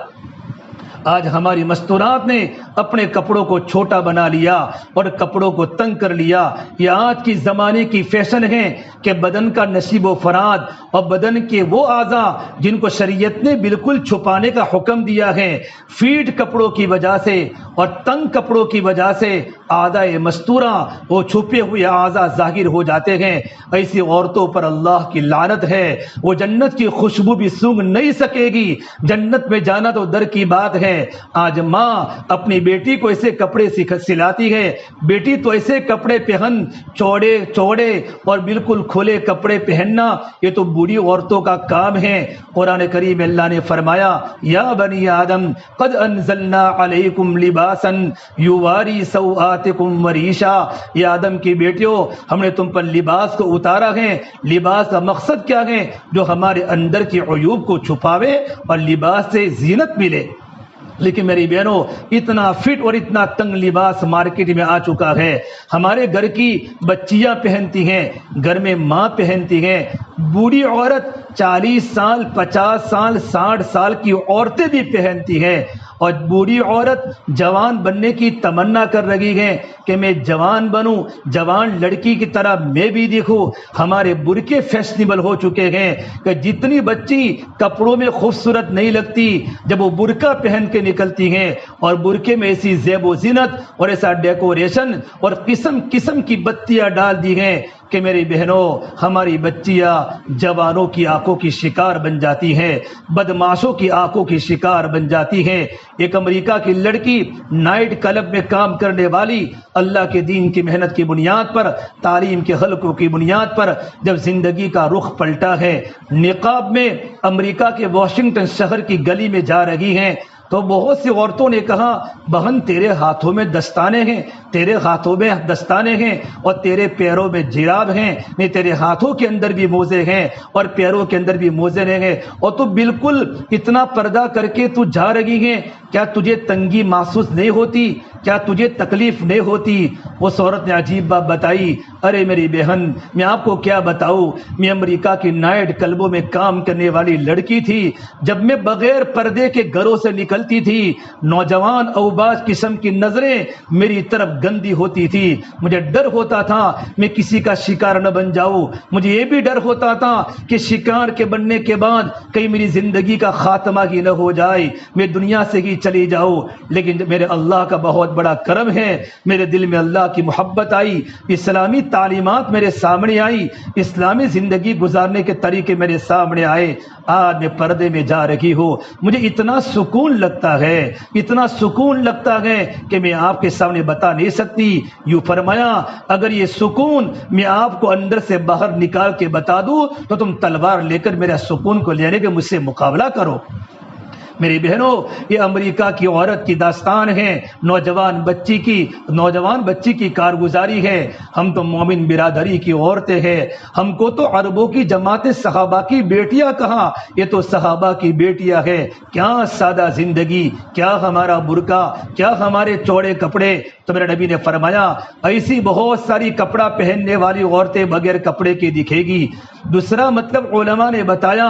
آج ہماری مستورات نے اپنے کپڑوں کو چھوٹا بنا لیا اور کپڑوں کو تنگ کر لیا۔ یہ آج کی زمانے کی فیشن ہے کہ بدن کا نشیب و فراد اور بدن کے وہ اعضاء جن کو شریعت نے بالکل چھپانے کا حکم دیا ہے، فیڈ کپڑوں کی وجہ سے اور تنگ کپڑوں کی وجہ سے اعضاء مستورہ، وہ چھپے ہوئے اعضاء ظاہر ہو جاتے ہیں۔ ایسی عورتوں پر اللہ کی لعنت ہے، وہ جنت کی خوشبو بھی سونگھ نہیں سکے گی، جنت میں جانا تو در کی بات ہے۔ آج ماں اپنی بیٹی کو ایسے کپڑے سلاتی ہے، بیٹی تو ایسے کپڑے پہن، چوڑے چوڑے اور بالکل کھلے کپڑے پہننا یہ تو بوڑھی عورتوں کا کام ہے۔ قرآن کریم میں اللہ نے فرمایا یا بنی آدم قد انزلنا علیکم لباسا یواری سوآتکم وریشا، یہ آدم کی بیٹیوں ہم نے تم پر لباس کو اتارا ہے۔ لباس کا مقصد کیا ہے؟ جو ہمارے اندر کی عیوب کو چھپاوے اور لباس سے زینت ملے۔ لیکن میری بہنوں اتنا فٹ اور اتنا تنگ لباس مارکیٹ میں آ چکا ہے، ہمارے گھر کی بچیاں پہنتی ہیں، گھر میں ماں پہنتی ہیں، بوڑھی عورت 40 سال 50 سال 60 سال کی عورتیں بھی پہنتی ہیں، اور بوڑھی عورت جوان بننے کی تمنا کر رہی ہے کہ میں جوان بنوں، جوان لڑکی کی طرح میں بھی دیکھوں۔ ہمارے برقعے فیشنیبل ہو چکے ہیں کہ جتنی بچی کپڑوں میں خوبصورت نہیں لگتی، جب وہ برقع پہن کے نکلتی ہیں اور برقعے میں ایسی زیب و زینت اور ایسا ڈیکوریشن اور قسم قسم کی بتیاں ڈال دی ہیں کہ میری بہنوں ہماری بچیاں جوانوں کی آنکھوں کی شکار بن جاتی ہیں، بدماشوں کی آنکھوں کی شکار بن جاتی ہیں۔ ایک امریکہ کی لڑکی نائٹ کلب میں کام کرنے والی اللہ کے دین کی محنت کی بنیاد پر، تعلیم کے حلقوں کی بنیاد پر جب زندگی کا رخ پلٹا ہے، نقاب میں امریکہ کے واشنگٹن شہر کی گلی میں جا رہی ہیں، تو بہت سی عورتوں نے کہا بہن تیرے ہاتھوں میں دستانے ہیں، تیرے ہاتھوں میں دستانے ہیں اور تیرے پیروں میں جراب ہیں، نہیں تیرے ہاتھوں کے اندر بھی موزے ہیں اور پیروں کے اندر بھی موزے ہیں، اور تو بالکل اتنا پردہ کر کے تو جا رہی ہیں، کیا تجھے تنگی محسوس نہیں ہوتی؟ کیا تجھے تکلیف نہیں ہوتی؟ اس عورت نے عجیب بات بتائی، ارے میری بہن میں آپ کو کیا بتاؤں، میں امریکہ کی نائٹ کلبوں میں کام کرنے والی لڑکی تھی، جب میں بغیر پردے کے گھروں سے نکلتی تھی نوجوان اوباش قسم کی نظریں میری طرف گندی ہوتی تھی، مجھے ڈر ہوتا تھا میں کسی کا شکار نہ بن جاؤں، مجھے یہ بھی ڈر ہوتا تھا کہ شکار کے بننے کے بعد کہیں میری زندگی کا خاتمہ ہی نہ ہو جائے، میں دنیا سے ہی چلی جاؤں۔ لیکن میرے اللہ کا بہت بڑا کرم ہے، میرے دل میں اللہ کی محبت آئی، اسلامی تعلیمات میرے سامنے آئی، اسلامی زندگی گزارنے کے طریقے میرے سامنے آئے، آج میں پردے میں جا رہی ہوں، مجھے اتنا سکون لگتا ہے، اتنا سکون لگتا ہے کہ میں آپ کے سامنے بتا نہیں سکتی۔ یوں فرمایا اگر یہ سکون میں آپ کو اندر سے باہر نکال کے بتا دوں تو تم تلوار لے کر میرا سکون کو لینے کے مجھ سے مقابلہ کرو۔ میری بہنوں یہ امریکہ کی عورت کی داستان ہے، نوجوان بچی کی کارگزاری ہے۔ ہم تو مومن برادری کی عورتیں ہیں، ہم کو تو عربوں کی جماعت صحابہ کی بیٹیاں کہاں، یہ تو صحابہ کی بیٹیاں ہیں۔ کیا سادہ زندگی، کیا ہمارا برقع، کیا ہمارے چوڑے کپڑے۔ تو میرے نبی نے فرمایا ایسی بہت ساری کپڑا پہننے والی عورتیں بغیر کپڑے کے دکھے گی۔ دوسرا مطلب علماء نے بتایا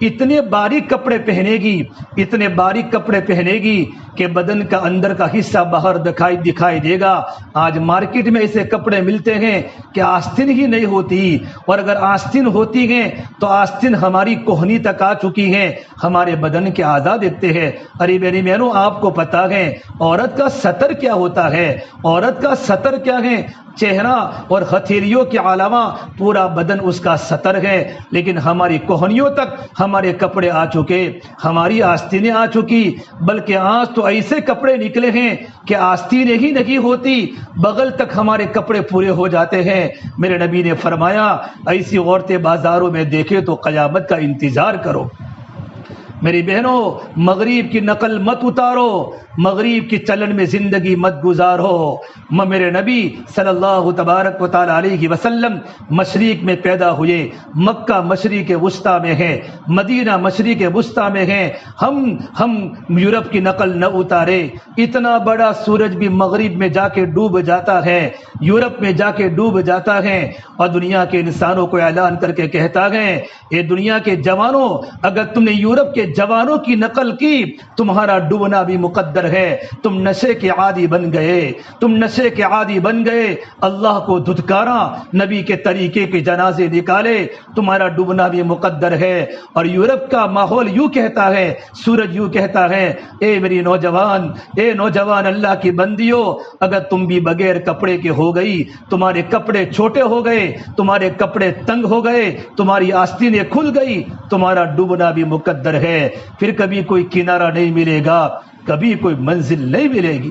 اتنے باریک کپڑے پہنے گی، اتنے باریک کپڑے پہنے گی کہ بدن کا اندر کا حصہ باہر دکھائی دے گا۔ آج مارکیٹ میں ایسے کپڑے ملتے ہیں کہ آستین ہی نہیں ہوتی، اور اگر آستین ہوتی ہیں تو آستین ہماری کوہنی تک آ چکی ہیں، ہمارے بدن کے اعضاء دیکھتے ہیں۔ ارے میری بہنوں آپ کو پتا ہے عورت کا سطر کیا ہوتا ہے؟ عورت کا سطر کیا ہے؟ چہرہ اور ہتھیلیوں کے علاوہ پورا بدن اس کا سطر ہے، لیکن ہماری کوہنیوں تک ہمارے کپڑے آ چکے، ہماری آستینیں آ چکی، بلکہ آج تو ایسے کپڑے نکلے ہیں کہ آستینیں ہی نہیں ہوتی، بغل تک ہمارے کپڑے پورے ہو جاتے ہیں۔ میرے نبی نے فرمایا ایسی عورتیں بازاروں میں دیکھے تو قیامت کا انتظار کرو۔ میری بہنوں مغرب کی نقل مت اتارو، مغرب کی چلن میں زندگی مت گزارو۔ میرے نبی صلی اللہ تبارک و تعالی علیہ وسلم مشرق میں پیدا ہوئے، مکہ مشرق وسطی میں ہے، مدینہ مشرق وسطی میں ہے، ہم یورپ کی نقل نہ اتارے۔ اتنا بڑا سورج بھی مغرب میں جا کے ڈوب جاتا ہے، یورپ میں جا کے ڈوب جاتا ہے، اور دنیا کے انسانوں کو اعلان کر کے کہتا ہے اے دنیا کے جوانوں اگر تم نے یورپ کے جوانوں کی نقل کی تمہارا ڈوبنا بھی مقدر ہے، تم نشے کے عادی بن گئے، تم نشے کے عادی بن گئے، اللہ کو دھتکارا، نبی کے طریقے کے جنازے نکالے، تمہارا ڈوبنا بھی مقدر ہے۔ اور یورپ کا ماحول یوں کہتا ہے، سورج یوں کہتا ہے اے میری نوجوان اللہ کی بندیوں اگر تم بھی بغیر کپڑے کے ہو گئی، تمہارے کپڑے چھوٹے ہو گئے، تمہارے کپڑے تنگ ہو گئے، تمہاری آستینیں کھل گئی، تمہارا ڈوبنا بھی مقدر ہے، پھر کبھی کوئی کنارہ نہیں ملے گا، کبھی کوئی منزل نہیں ملے گی۔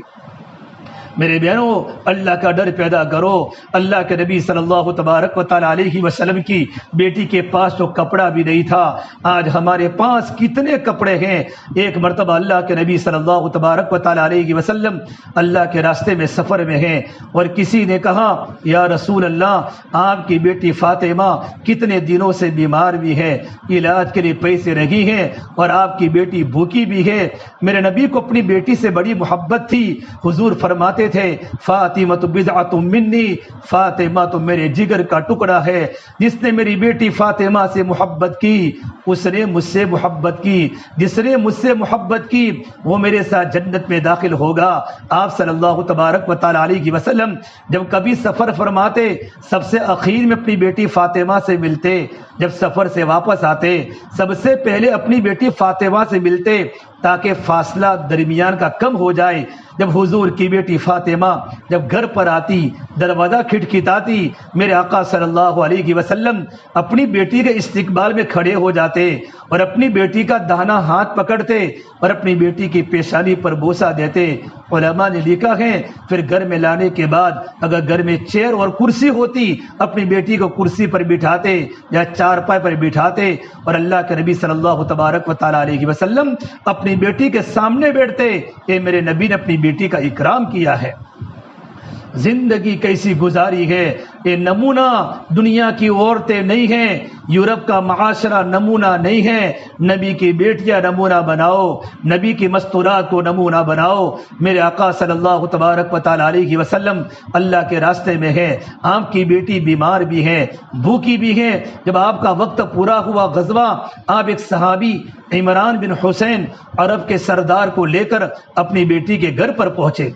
میرے بہنوں اللہ کا ڈر پیدا کرو. اللہ کے نبی صلی اللہ تبارک و تعالی علیہ وسلم کی بیٹی کے پاس تو کپڑا بھی نہیں تھا. آج ہمارے پاس کتنے کپڑے ہیں. ایک مرتبہ اللہ کے نبی صلی اللہ تبارک و تعالی علیہ وسلم اللہ کے راستے میں سفر میں ہیں اور کسی نے کہا یا رسول اللہ آپ کی بیٹی فاطمہ کتنے دنوں سے بیمار بھی ہے, علاج کے لیے پیسے رہی ہیں اور آپ کی بیٹی بھوکی بھی ہے. میرے نبی کو اپنی بیٹی سے بڑی محبت تھی. حضور فرماتے تھے فاطمہ بضعۃ منی, فاطمہ تو میرے جگر کا ٹکڑا ہے. جس نے میری بیٹی فاطمہ سے محبت کی اس نے مجھ سے محبت کی, جس نے مجھ سے محبت کی وہ میرے ساتھ جنت میں داخل ہوگا. آپ صلی اللہ تبارک و تعالی علیہ وسلم جب کبھی سفر فرماتے سب سے اخیر میں اپنی بیٹی فاطمہ سے ملتے. جب سفر سے واپس آتے سب سے پہلے اپنی بیٹی فاطمہ سے ملتے تاکہ فاصلہ درمیان کا کم ہو جائے. جب حضور کی بیٹی فاطمہ جب گھر پر آتی دروازہ کھٹکھٹاتی میرے آقا صلی اللہ علیہ وسلم اپنی بیٹی کے استقبال میں کھڑے ہو جاتے اور اپنی بیٹی کا داہنا ہاتھ پکڑتے اور اپنی بیٹی کی پیشانی پر بوسہ دیتے. علماء نے لکھا ہے پھر گھر میں لانے کے بعد اگر گھر میں چیئر اور کرسی ہوتی اپنی بیٹی کو کرسی پر بٹھاتے یا چارپائی پر بٹھاتے اور اللہ کے نبی صلی اللہ تبارک و تعالی علیہ وسلم اپنی بیٹی کے سامنے بیٹھتے. کہ میرے نبی نے اپنی بیٹی کا اکرام کیا ہے. زندگی کیسی گزاری ہے. یہ نمونہ دنیا کی عورتیں نہیں ہیں, یورپ کا معاشرہ نمونہ نہیں ہے. نبی کی بیٹیاں نمونہ بناؤ, نبی کی مستورات کو نمونہ بناؤ. میرے آقا صلی اللہ تبارک و تعالی علیہ وسلم اللہ کے راستے میں ہے. آپ کی بیٹی بیمار بھی ہے, بھوکی بھی ہے. جب آپ کا وقت پورا ہوا غزوہ, آپ ایک صحابی عمران بن حسین عرب کے سردار کو لے کر اپنی بیٹی کے گھر پر پہنچے.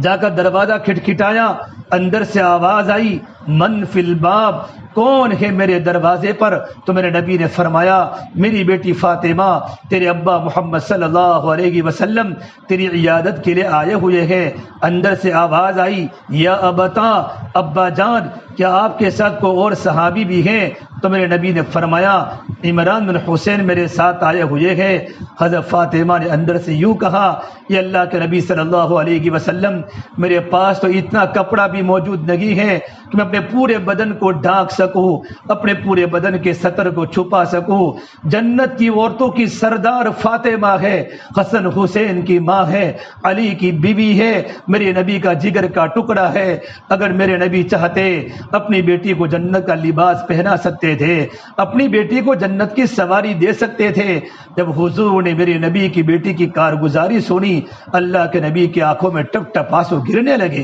جا کر دروازہ کھٹکھٹایا, اندر سے آواز آئی من فی الباب, کون ہے میرے دروازے پر؟ تو میرے نبی نے فرمایا میری بیٹی فاطمہ تیرے ابا محمد صلی اللہ علیہ وسلم تیری عیادت کے لیے آئے ہوئے ہیں. اندر سے آواز آئی یا ابتا, ابا جان کیا آپ کے ساتھ کوئی اور صحابی بھی ہیں؟ تو میرے نبی نے فرمایا عمران بن حسین میرے ساتھ آئے ہوئے ہیں. حضرت فاطمہ نے اندر سے یوں کہا یہ اللہ کے نبی صلی اللہ علیہ وسلم میرے پاس تو اتنا کپڑا بھی موجود نہیں ہے کہ میں اپنے پورے بدن کو ڈھانک سکوں, اپنے پورے بدن کے سطر کو چھپا سکوں. جنت کی عورتوں کی سردار فاطمہ ہے, حسن حسین کی ماں ہے, علی کی بیوی ہے, میرے نبی کا جگر کا ٹکڑا ہے. اگر میرے نبی چاہتے اپنی بیٹی کو جنت کا لباس پہنا سکتے تھے, اپنی بیٹی کو جنت کی سواری دے سکتے تھے. جب حضور نے میرے نبی کی بیٹی کی کارگزاری سنی اللہ کے نبی کی آنکھوں میں ٹپ ٹپ آنسو گرنے لگے.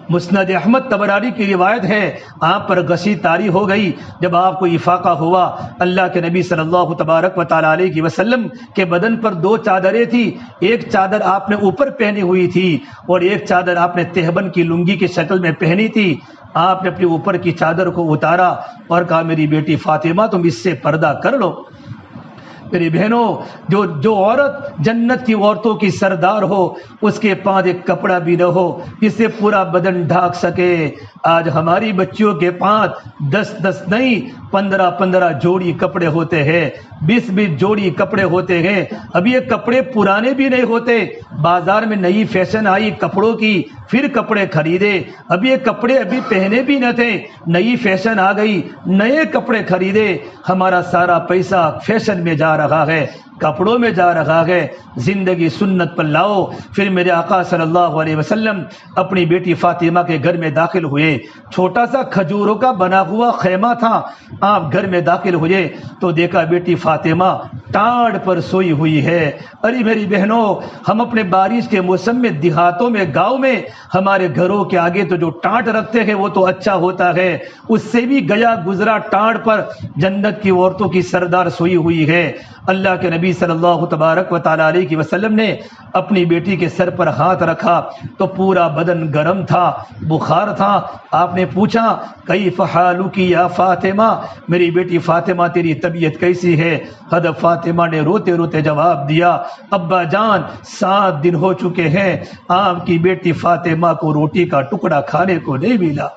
مسند احمد طبرانی کی روایت ہے آپ پر غشی طاری ہو گئی. جب آپ کو افاقہ ہوا اللہ کے نبی صلی اللہ تبارک و تعالی علیہ وسلم کے بدن پر دو چادریں تھی. ایک چادر آپ نے اوپر پہنی ہوئی تھی اور ایک چادر آپ نے تہبند کی لنگی کی شکل میں پہنی تھی. آپ نے اپنی اوپر کی چادر کو اتارا اور کہا میری بیٹی فاطمہ تم اس سے پردہ کر لو. میری بہنوں جو عورت جنت کی عورتوں کی سردار ہو اس کے پاس ایک کپڑا بھی نہ ہو جس سے پورا بدن ڈھانک سکے. آج ہماری بچیوں کے پاس 10 نہیں 15 جوڑی کپڑے ہوتے ہیں, 20 جوڑی کپڑے ہوتے ہیں. ابھی یہ کپڑے پرانے بھی نہیں ہوتے, بازار میں نئی فیشن آئی کپڑوں کی پھر کپڑے خریدے. ابھی یہ کپڑے ابھی پہنے بھی نہ تھے, نئی فیشن آ گئی نئے کپڑے خریدے. ہمارا سارا پیسہ فیشن میں جا رہا ہے, کپڑوں میں جا رہا ہے. زندگی سنت پر لاؤ. پھر میرے آقا صلی اللہ علیہ وسلم اپنی بیٹی فاطمہ کے گھر میں داخل ہوئے. چھوٹا سا کھجوروں کا بنا ہوا خیمہ تھا. آپ گھر میں داخل ہوئے تو دیکھا بیٹی فاطمہ ٹاڑ پر سوئی ہوئی ہے. ارے میری بہنوں ہم اپنے بارش کے موسم میں دیہاتوں میں گاؤں میں ہمارے گھروں کے آگے تو جو ٹانٹ رکھتے ہیں وہ تو اچھا ہوتا ہے, اس سے بھی گیا گزرا ٹانٹ پر جنت کی عورتوں کی سردار سوئی ہوئی ہے. اللہ کے نبی صلی اللہ تبارک و تعالی علیہ وسلم نے اپنی بیٹی کے سر پر ہاتھ رکھا تو پورا بدن گرم تھا, بخار تھا. آپ نے پوچھا کیف حالک یا فاطمہ, میری بیٹی فاطمہ تیری طبیعت کیسی ہے؟ حضرت فاطمہ نے روتے روتے جواب دیا ابا جان 7 دن ہو چکے ہیں آپ کی بیٹی فاطمہ کو روٹی کا ٹکڑا کھانے کو نہیں ملا.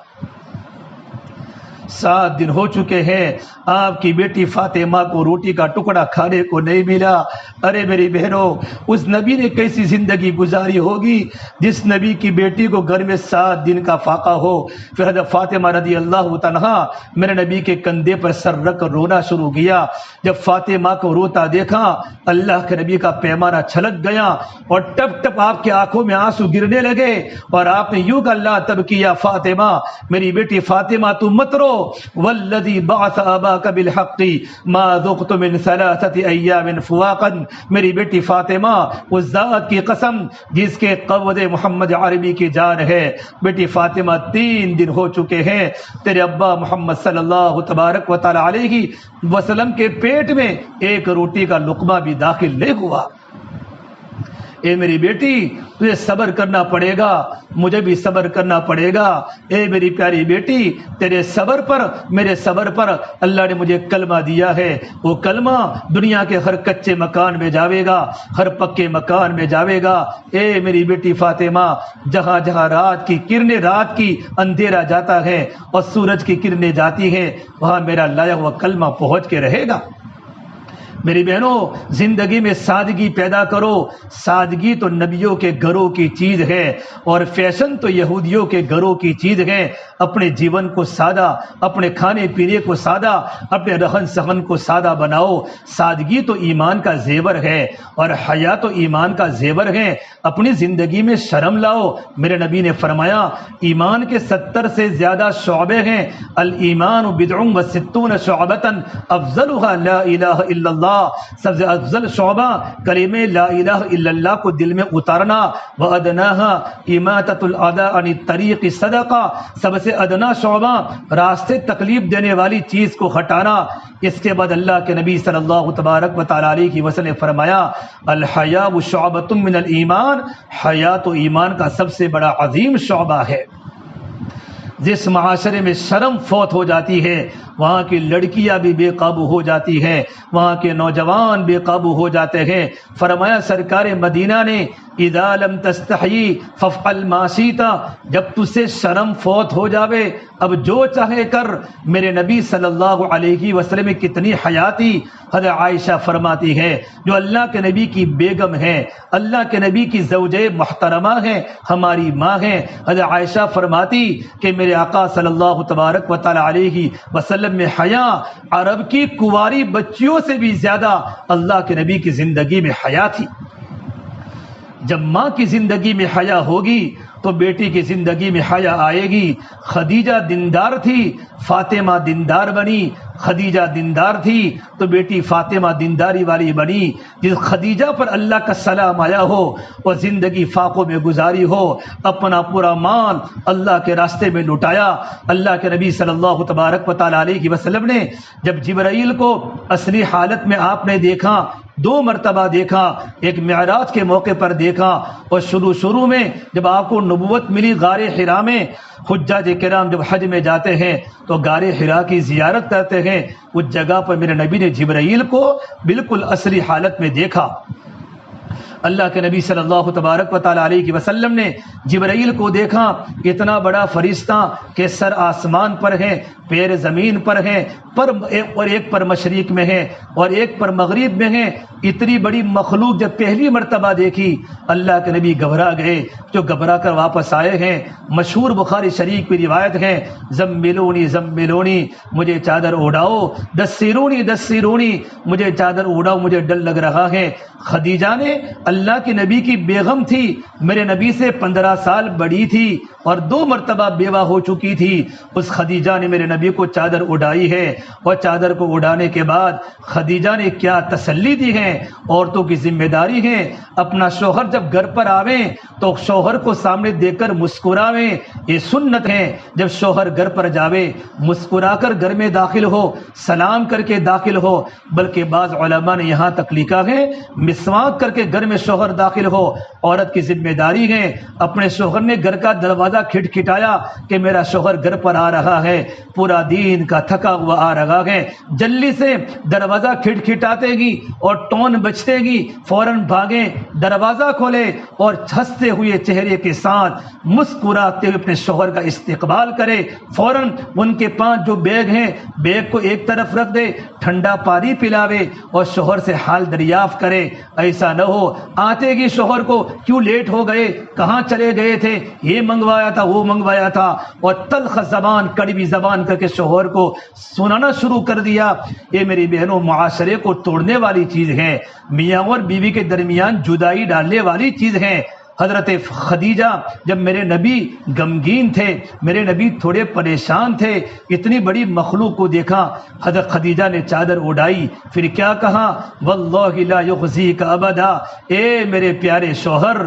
7 دن ہو چکے ہیں آپ کی بیٹی فاطمہ کو روٹی کا ٹکڑا کھانے کو نہیں ملا۔ ارے میری بہنوں، اس نبی نے کیسی زندگی گزاری ہوگی جس نبی کی بیٹی کو گھر میں 7 دن کا فاقہ ہو۔ پھر حضرت فاطمہ رضی اللہ عنہا میرے نبی کے کندھے پر سر رکھ کر رونا شروع کیا۔ جب فاطمہ کو روتا دیکھا، اللہ کے نبی کا پیمانہ چھلک گیا اور ٹپ ٹپ آپ کی آنکھوں میں آنسو گرنے لگے، اور آپ نے یوں کہا، اللہ تب کیا فاطمہ، میری بیٹی فاطمہ تو مت رو، والذی بعث اباک بالحق ما ذقت من 3 ایام فواقا، میری بیٹی فاطمہ اس ذات کی قسم جس کے قبض محمد عربی کی جان ہے، بیٹی فاطمہ 3 دن ہو چکے ہیں تیرے ابا محمد صلی اللہ تبارک و تعالی علیہ وسلم کے پیٹ میں ایک روٹی کا لقمہ بھی داخل نہیں ہوا۔ اے میری بیٹی، تجھے صبر کرنا پڑے گا، مجھے بھی صبر کرنا پڑے گا۔ اے میری پیاری بیٹی، تیرے صبر پر، میرے صبر پر اللہ نے مجھے کلمہ دیا ہے، وہ کلمہ دنیا کے ہر کچے مکان میں جاوے گا، ہر پکے مکان میں جاوے گا۔ اے میری بیٹی فاطمہ، جہاں جہاں رات کی کرنیں، رات کی اندھیرا جاتا ہے اور سورج کی کرنیں جاتی ہیں، وہاں میرا لایا ہوا کلمہ پہنچ کے رہے گا۔ میری بہنوں، زندگی میں سادگی پیدا کرو۔ سادگی تو نبیوں کے گھروں کی چیز ہے اور فیشن تو یہودیوں کے گھروں کی چیز ہے۔ اپنے جیون کو سادہ، اپنے کھانے پینے کو سادہ، اپنے رہن سہن کو سادہ بناؤ۔ سادگی تو ایمان کا زیور ہے اور حیا تو ایمان کا زیور ہے۔ اپنی زندگی میں شرم لاؤ۔ میرے نبی نے فرمایا، ایمان کے 70 سے زیادہ شعبے ہیں۔ الایمان بضع و 60 شعبۃ افضلها لا الہ الا اللہ، سب سے افضل شعبہ کلمہ لا الہ الا اللہ کو دل میں اتارنا، وادناها اماطۃ الاذى عن الطریق صدقہ، سب سے ادنا شعبہ راستے تکلیف دینے والی چیز کو ہٹانا۔ اس کے بعد اللہ کے نبی صلی اللہ تبارک و تعالی علیہ وسلم نے فرمایا، الحیاء شعبۃ من الایمان، حیا تو ایمان کا سب سے بڑا عظیم شعبہ ہے۔ جس معاشرے میں شرم فوت ہو جاتی ہے، وہاں کی لڑکیاں بھی بے قابو ہو جاتی ہیں، وہاں کے نوجوان بے قابو ہو جاتے ہیں۔ فرمایا سرکار مدینہ نے، اذا لم تستحی فافعل ما شئت، جب تجھ سے شرم فوت ہو جاوے اب جو چاہے کر۔ میرے نبی صلی اللہ علیہ وسلم میں کتنی حیاتی۔ حضرت عائشہ فرماتی ہے، جو اللہ کے نبی کی بیگم ہے، اللہ کے نبی کی زوجہ محترمہ ہے، ہماری ماں ہے، حضرت عائشہ فرماتی کہ میرے آقا صلی اللہ تبارک و تعالی علیہ وسلم میں حیا عرب کی کنواری بچیوں سے بھی زیادہ اللہ کے نبی کی زندگی میں حیا تھی۔ جب ماں کی زندگی میں حیا ہوگی تو بیٹی کی زندگی میں حیا آئے گی۔ خدیجہ دیندار تھی، فاطمہ دیندار بنی۔ خدیجہ دیندار تھی تو بیٹی فاطمہ دینداری والی بنی۔ جس خدیجہ پر اللہ کا سلام آیا ہو اور زندگی فاقوں میں گزاری ہو، اپنا پورا مال اللہ کے راستے میں لٹایا۔ اللہ کے نبی صلی اللہ تبارک و تعالی علیہ وسلم نے جب جبرائیل کو اصلی حالت میں آپ نے دیکھا، 2 مرتبہ دیکھا، ایک معراج کے موقع پر دیکھا، اور شروع میں جب آپ کو نبوت ملی غار حرا میں، حجاج کرام جب حج میں جاتے ہیں تو غار حرا کی زیارت کرتے ہیں، اس جگہ پر میرے نبی نے جبرائیل کو بالکل اصلی حالت میں دیکھا۔ اللہ کے نبی صلی اللہ تبارک و تعالی علیہ وسلم نے جبرائیل کو دیکھا، اتنا بڑا فرشتہ کہ سر آسمان پر ہے، پیر زمین پر ہیں، اور ایک پر مشرق میں ہے اور ایک پر مغرب میں ہے۔ اتنی بڑی مخلوق جب پہلی مرتبہ دیکھی، اللہ کے نبی گھبرا گئے، جو گھبرا کر واپس آئے ہیں۔ مشہور بخاری شریف کی روایت ہے، زملونی زملونی، مجھے چادر اڑاؤ، دسرونی دسرونی، مجھے چادر اڑاؤ، مجھے ڈر لگ رہا ہے۔ خدیجہ نے اللہ کے نبی کی بیگم تھی، میرے نبی سے 15 سال بڑی تھی اور 2 مرتبہ بیوہ ہو چکی تھی۔ اس خدیجہ نے میرے نبی کو چادر اڑائی ہے، اور چادر کو اڑانے کے بعد خدیجہ نے کیا تسلی دی ہے۔ عورتوں کی ذمہ داری ہے، اپنا شوہر جب گھر پر آویں تو شوہر کو سامنے دیکھ کر مسکراویں، یہ سنت ہے۔ جب شوہر گھر پر جاوے مسکرا کر گھر میں داخل ہو، سلام کر کے داخل ہو، بلکہ بعض علماء نے یہاں تک لکھا ہے مسواک کر کے گھر میں شوہر داخل ہو۔ عورت کی ذمہ داری ہے، اپنے شوہر نے گھر کا دروازہ دروازہ کھٹکھٹایا کہ میرا شوہر گھر پر آ رہا ہے، پورا دین کا تھکا ہوا آ رہا ہے، جلدی سے دروازہ کھٹکھٹاتے گی اور ٹون بجتے گی فوراً بھاگیں، دروازہ کھولے اور ہنستے ہوئے چہرے کے ساتھ مسکراتے ہوئے اپنے شوہر کا استقبال کرے، فوراً ان کے پاس جو بیگ ہیں بیگ کو ایک طرف رکھ دے، ٹھنڈا پانی پلاوے اور شوہر سے حال دریافت کرے۔ ایسا نہ ہو آتے گی شوہر کو کیوں لیٹ ہو گئے، کہاں چلے گئے تھے، یہ منگوایا تھا وہ منگوایا تھا، اور تلخ زبان کڑوی زبان کر کے شوہر کو سنانا شروع کر دیا۔ یہ میری بہنوں معاشرے کو توڑنے والی چیز ہے، میاں اور بیوی کے درمیان جدائی ڈالنے والی چیز ہے۔ حضرت خدیجہ جب میرے نبی غمگین تھے، میرے نبی تھوڑے پریشان تھے، اتنی بڑی مخلوق کو دیکھا، حضرت خدیجہ نے چادر اڑائی، پھر کیا کہا، واللہ لا یخزیک ابدا، اے میرے پیارے شوہر،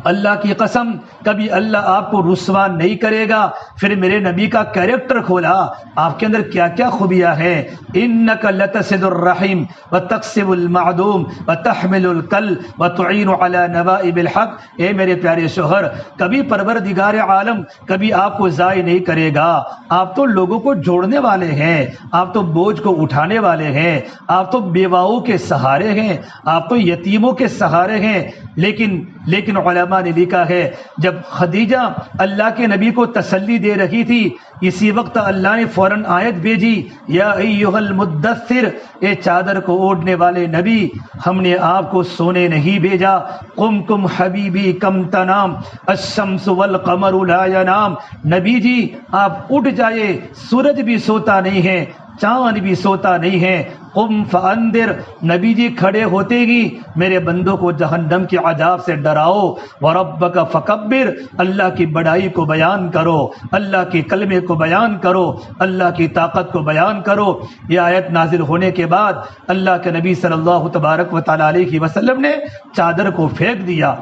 اللہ کی قسم کبھی اللہ آپ کو رسوا نہیں کرے گا۔ پھر میرے نبی کا کیریکٹر کھولا، آپ کے اندر کیا کیا خوبیاں ہیں، انک لتصل الرحم وتکسب المعدوم وتحمل الکل وتعین علی نوائب الحق، اے میرے پیارے شوہر کبھی پروردگار عالم کبھی آپ کو ضائع نہیں کرے گا، آپ تو لوگوں کو جوڑنے والے ہیں، آپ تو بوجھ کو اٹھانے والے ہیں، آپ تو بیواؤں کے سہارے ہیں، آپ تو یتیموں کے سہارے ہیں۔ لیکن علماء نے لکھا ہے جب خدیجہ اللہ کے نبی کو تسلی دے رہی تھی، اسی وقت اللہ نے فوراً آیت بھیجی، یا ایھا المدثر، اے چادر کو اوڑھنے والے نبی، ہم نے آپ کو سونے نہیں بھیجا، قم حبیبی کم تنام الشمس والقمر لا ینام، نبی جی آپ اٹھ جائے، سورج بھی سوتا نہیں ہے، چاند بھی سوتا نہیں ہے، قم فانذر، نبی جی کھڑے ہوتے گی میرے بندوں کو جہنم کے عذاب سے ڈراؤ، وربک فکبر، اللہ کی بڑائی کو بیان کرو، اللہ کے کلمے کو بیان کرو، اللہ کی طاقت کو بیان کرو۔ یہ آیت نازل ہونے کے بعد اللہ کے نبی صلی اللہ تبارک و تعالی علیہ وسلم نے چادر کو پھینک دیا،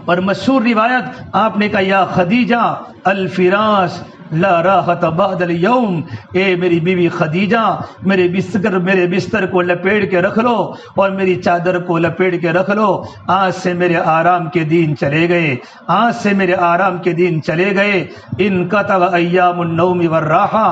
اور مشہور روایت آپ نے کہا، یا خدیجہ الفراش لا راحت بعد اليوم، اے میری بیوی خدیجہ میرے بستر کو لپیٹ کے رکھ لو اور میری چادر کو لپیٹ کے رکھ لو، آج سے میرے آرام کے دن چلے گئے، آج سے میرے آرام کے دن چلے گئے، انقطع ایام النوم والراحہ،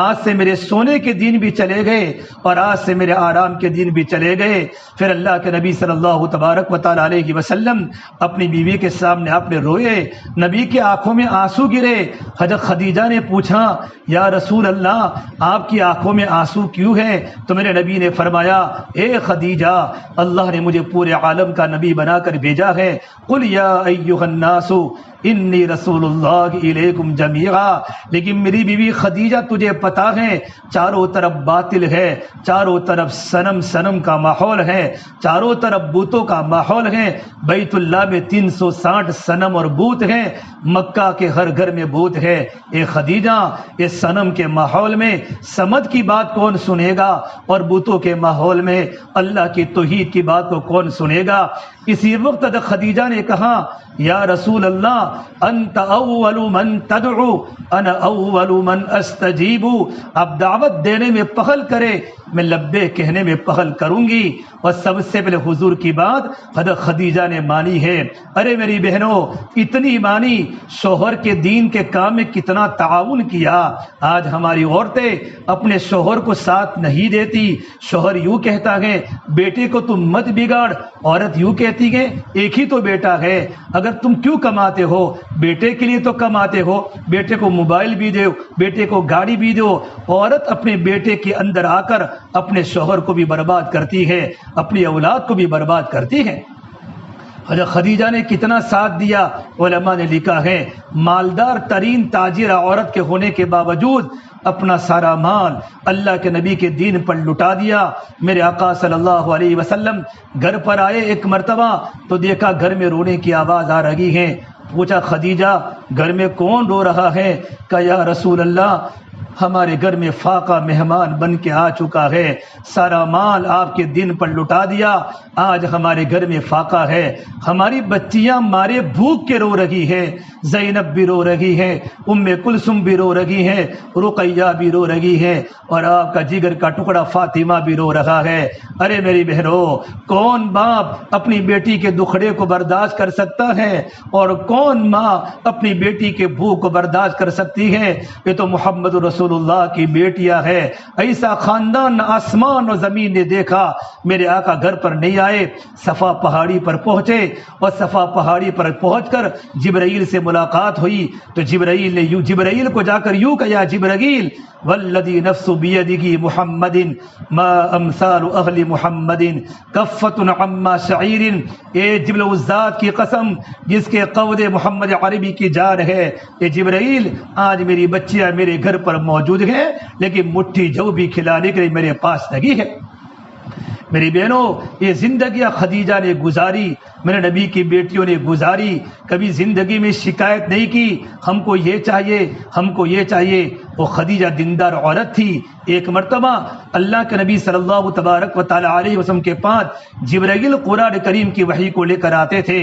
آج سے میرے سونے کے دن بھی چلے گئے اور آج سے میرے آرام کے دن بھی چلے گئے۔ پھر اللہ کے نبی صلی اللہ تبارک و تعالی علیہ وسلم اپنی بیوی کے سامنے آپ نے روئے، نبی کی آنکھوں میں آنسو گرے۔ حضرت خدیجہ نے پوچھا، یا رسول اللہ آپ کی آنکھوں میں آنسو کیوں ہے؟ تو میرے نبی نے فرمایا، اے خدیجہ اللہ نے مجھے پورے عالم کا نبی بنا کر بھیجا ہے، قل یا ایھا الناس انی رسول اللہ الیکم جمیعا، لیکن میری بیوی خدیجہ تجھے پتا ہے چاروں طرف باطل ہے، چاروں طرف صنم کا ماحول ہے، چاروں طرف بتوں کا ماحول ہے، بیت اللہ میں 360 صنم اور بت ہیں، مکہ کے ہر گھر میں بت ہے، اے خدیجہ اس صنم کے ماحول میں سمد کی بات کون سنے گا، اور بتوں کے ماحول میں اللہ کی توحید کی بات کو کون سنے گا؟ اسی وقت خدیجہ نے کہا، یا رسول اللہ انت اول من تدعو انا اول من استجیب، اب دعوت دینے میں پہل کرے میں لبے کہنے میں پہل کروں گی، اور سب سے پہلے حضور کی بات حضرت خدیجہ نے مانی ہے۔ ارے میری بہنوں اتنی مانی، شوہر کے دین کے کام میں کتنا تعاون کیا۔ آج ہماری عورتیں اپنے شوہر کو ساتھ نہیں دیتی، شوہر یوں کہتا ہے بیٹے کو تم مت بگاڑ، عورت یوں کہتی ہے ایک ہی تو بیٹا ہے، اگر تم کیوں کماتے ہو، بیٹے کے لیے تو کماتے ہو، بیٹے کو موبائل بھی دو، بیٹے کو گاڑی بھی دو۔ عورت اپنے بیٹے کے اندر آ کر اپنے شوہر کو بھی برباد کرتی ہے، اپنی اولاد کو بھی برباد کرتی ہے۔ حضرت خدیجہ نے کتنا ساتھ دیا، علماء نے لکھا ہے مالدار ترین تاجرہ عورت کے ہونے کے باوجود اپنا سارا مال اللہ کے نبی کے دین پر لٹا دیا۔ میرے آقا صلی اللہ علیہ وسلم گھر پر آئے ایک مرتبہ تو دیکھا گھر میں رونے کی آواز آ رہی ہے، پوچھا خدیجہ گھر میں کون رو رہا ہے؟ کہا یا رسول اللہ ہمارے گھر میں فاقہ مہمان بن کے آ چکا ہے، سارا مال آپ کے دین پر لٹا دیا، آج ہمارے گھر میں فاقہ ہے، ہماری بچیاں مارے بھوک کے رو رہی ہے، زینب بھی رو رہی ہے، ام کلثوم بھی رو رہی ہے، رقیہ بھی رو رہی ہے، اور آپ کا جگر کا ٹکڑا فاطمہ بھی رو رہا ہے۔ ارے میری بہنوں، کون باپ اپنی بیٹی کے دکھڑے کو برداشت کر سکتا ہے اور کون ماں اپنی بیٹی کے بھوک کو برداشت کر سکتی ہے؟ یہ تو محمد رسول اللہ کی بیٹیاں ہے۔ ایسا خاندان آسمان و زمین نے دیکھا۔ میرے آقا گھر پر نہیں آئے، صفا پہاڑی پر پہنچے، اور صفا پہاڑی پر پہنچ کر جبرائیل سے ملاقات ہوئی تو جبرائیل کو جا کر یوں کہا، جبرائیل والذی نفس بیدہ محمد ما امثال اہل محمد کفۃ عما شعیر، اے جبل الذات کی قسم جس کے قود محمد عربی کی جان ہے، اے جبرائیل آج میری بچیاں میرے گھر پر موجود ہیں لیکن مٹھی جو بھی کھلانے کے لیے میرے پاس نہیں ہے۔ میری بہنوں، یہ زندگیاں خدیجہ نے گزاری، میرے نبی کی بیٹیوں نے گزاری، کبھی زندگی میں شکایت نہیں کی ہم کو یہ چاہیے، ہم کو یہ چاہیے۔ وہ خدیجہ دیندار عورت تھی۔ ایک مرتبہ اللہ کے نبی صلی اللہ تبارک و تعالی علیہ وسلم کے پاس جبرائیل قرآن کریم کی وحی کو لے کر آتے تھے۔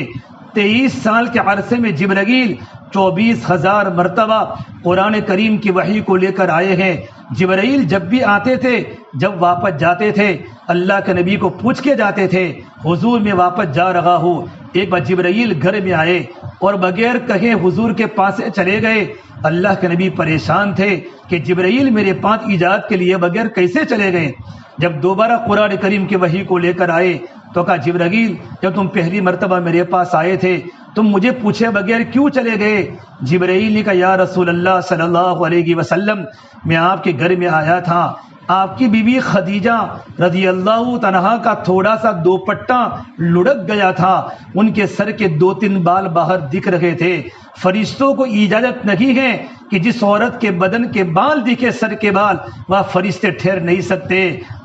23 سال کے عرصے میں جبرائیل 24,000 مرتبہ قرآن کریم کی وحی کو لے کر آئے ہیں۔ جبرائیل جب بھی آتے تھے، جب واپس جاتے تھے، اللہ کے نبی کو پوچھ کے جاتے تھے، حضور میں واپس جا رہا ہوں۔ ایک بار جبرائیل گھر میں آئے اور بغیر کہے حضور کے پاس چلے گئے۔ اللہ کے نبی پریشان تھے کہ جبرائیل میرے پاس اجازت کے لیے بغیر کیسے چلے گئے۔ جب دوبارہ قرآن کریم کی وحی کو لے کر آئے تو کہا، جبرائیل جب تم پہلی مرتبہ میرے پاس آئے تھے تم مجھے پوچھے بغیر کیوں چلے گئے؟ جبرائیل نے کہا، یا رسول اللہ صلی اللہ علیہ وسلم، میں آپ کے گھر میں آیا تھا، آپ کی بیوی خدیجہ رضی اللہ عنہا کا تھوڑا سا دوپٹہ لڑک گیا تھا، ان کے سر کے 2-3 بال باہر دکھ رہے تھے۔ فرشتوں کو اجازت نہیں ہے کہ جس عورت کے بدن کے بال دکھے، سر کے بال، وہ فرشتے ٹھہر نہیں سکتے۔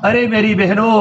ارے میری بہنوں،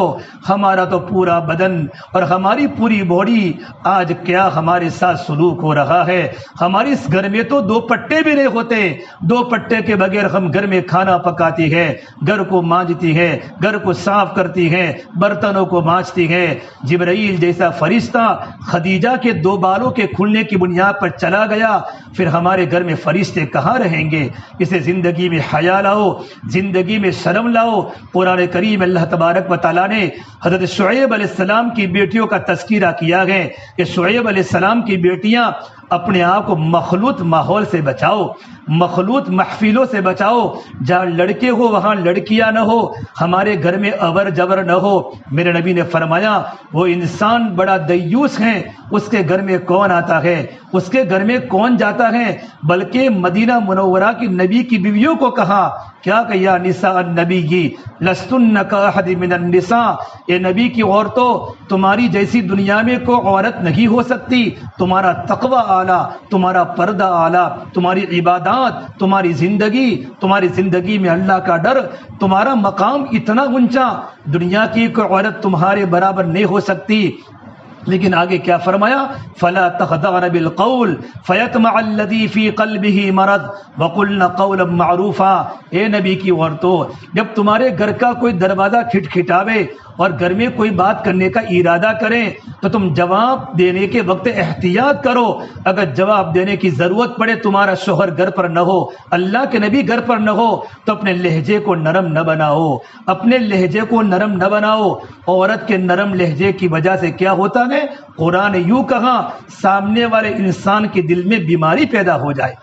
ہمارا تو پورا بدن اور ہماری پوری باڈی آج کیا ہمارے ساتھ سلوک ہو رہا ہے۔ ہمارے اس گھر میں تو 2 پٹے بھی نہیں ہوتے، 2 پٹے کے بغیر ہم گھر میں کھانا پکاتی ہے، گھر کو مانجتی ہے، گھر کو صاف کرتی ہے، برتنوں کو مانجتی ہے۔ جبرائیل جیسا فرشتہ خدیجہ کے 2 بالوں کے کھلنے کی بنیاد پر چلا گیا، پھر ہمارے گھر میں فرشتے کہاں رہیں گے؟ اسے زندگی میں حیا لاؤ، زندگی میں شرم لاؤ۔ قرآن کریم اللہ تبارک و تعالیٰ نے حضرت شعیب علیہ السلام کی بیٹیوں کا تذکرہ کیا ہے کہ شعیب علیہ السلام کی بیٹیاں اپنے آپ کو مخلوط ماحول سے بچاؤ، مخلوط محفلوں سے بچاؤ، جہاں لڑکے ہو وہاں لڑکیاں نہ ہو، ہمارے گھر میں اور جبر نہ ہو۔ میرے نبی نے فرمایا، وہ انسان بڑا دیوس ہے، اس کے گھر میں کون آتا ہے، اس کے گھر میں کون جاتا ہے؟ بلکہ مدینہ منورہ کی نبی کی بیویوں کو کہا، کیا کہ یا نساء النبی لستن کاحد من النساء، اے نبی کی عورتوں، تمہاری جیسی دنیا میں کوئی عورت نہیں ہو سکتی۔ تمہارا تقوی اعلیٰ، تمہارا پردہ اعلیٰ، تمہاری عبادات، تمہاری زندگی میں اللہ کا ڈر، تمہارا مقام اتنا اونچا، دنیا کی کوئی عورت تمہارے برابر نہیں ہو سکتی۔ لیکن آگے کیا فرمایا؟ فلا تخضعن بالقول فیطمع الذی فی قلبہ مرض وقلن قولا معروفا۔ اے نبی کی عورتوں، جب تمہارے گھر کا کوئی دروازہ کھٹکھٹاوے اور گھر میں کوئی بات کرنے کا ارادہ کریں تو تم جواب دینے کے وقت احتیاط کرو۔ اگر جواب دینے کی ضرورت پڑے، تمہارا شوہر گھر پر نہ ہو، اللہ کے نبی گھر پر نہ ہو، تو اپنے لہجے کو نرم نہ بناؤ، اپنے لہجے کو نرم نہ بناؤ۔ عورت کے نرم لہجے کی وجہ سے کیا ہوتا ہے؟ قرآن نے یوں کہا، سامنے والے انسان کے دل میں بیماری پیدا ہو جائے۔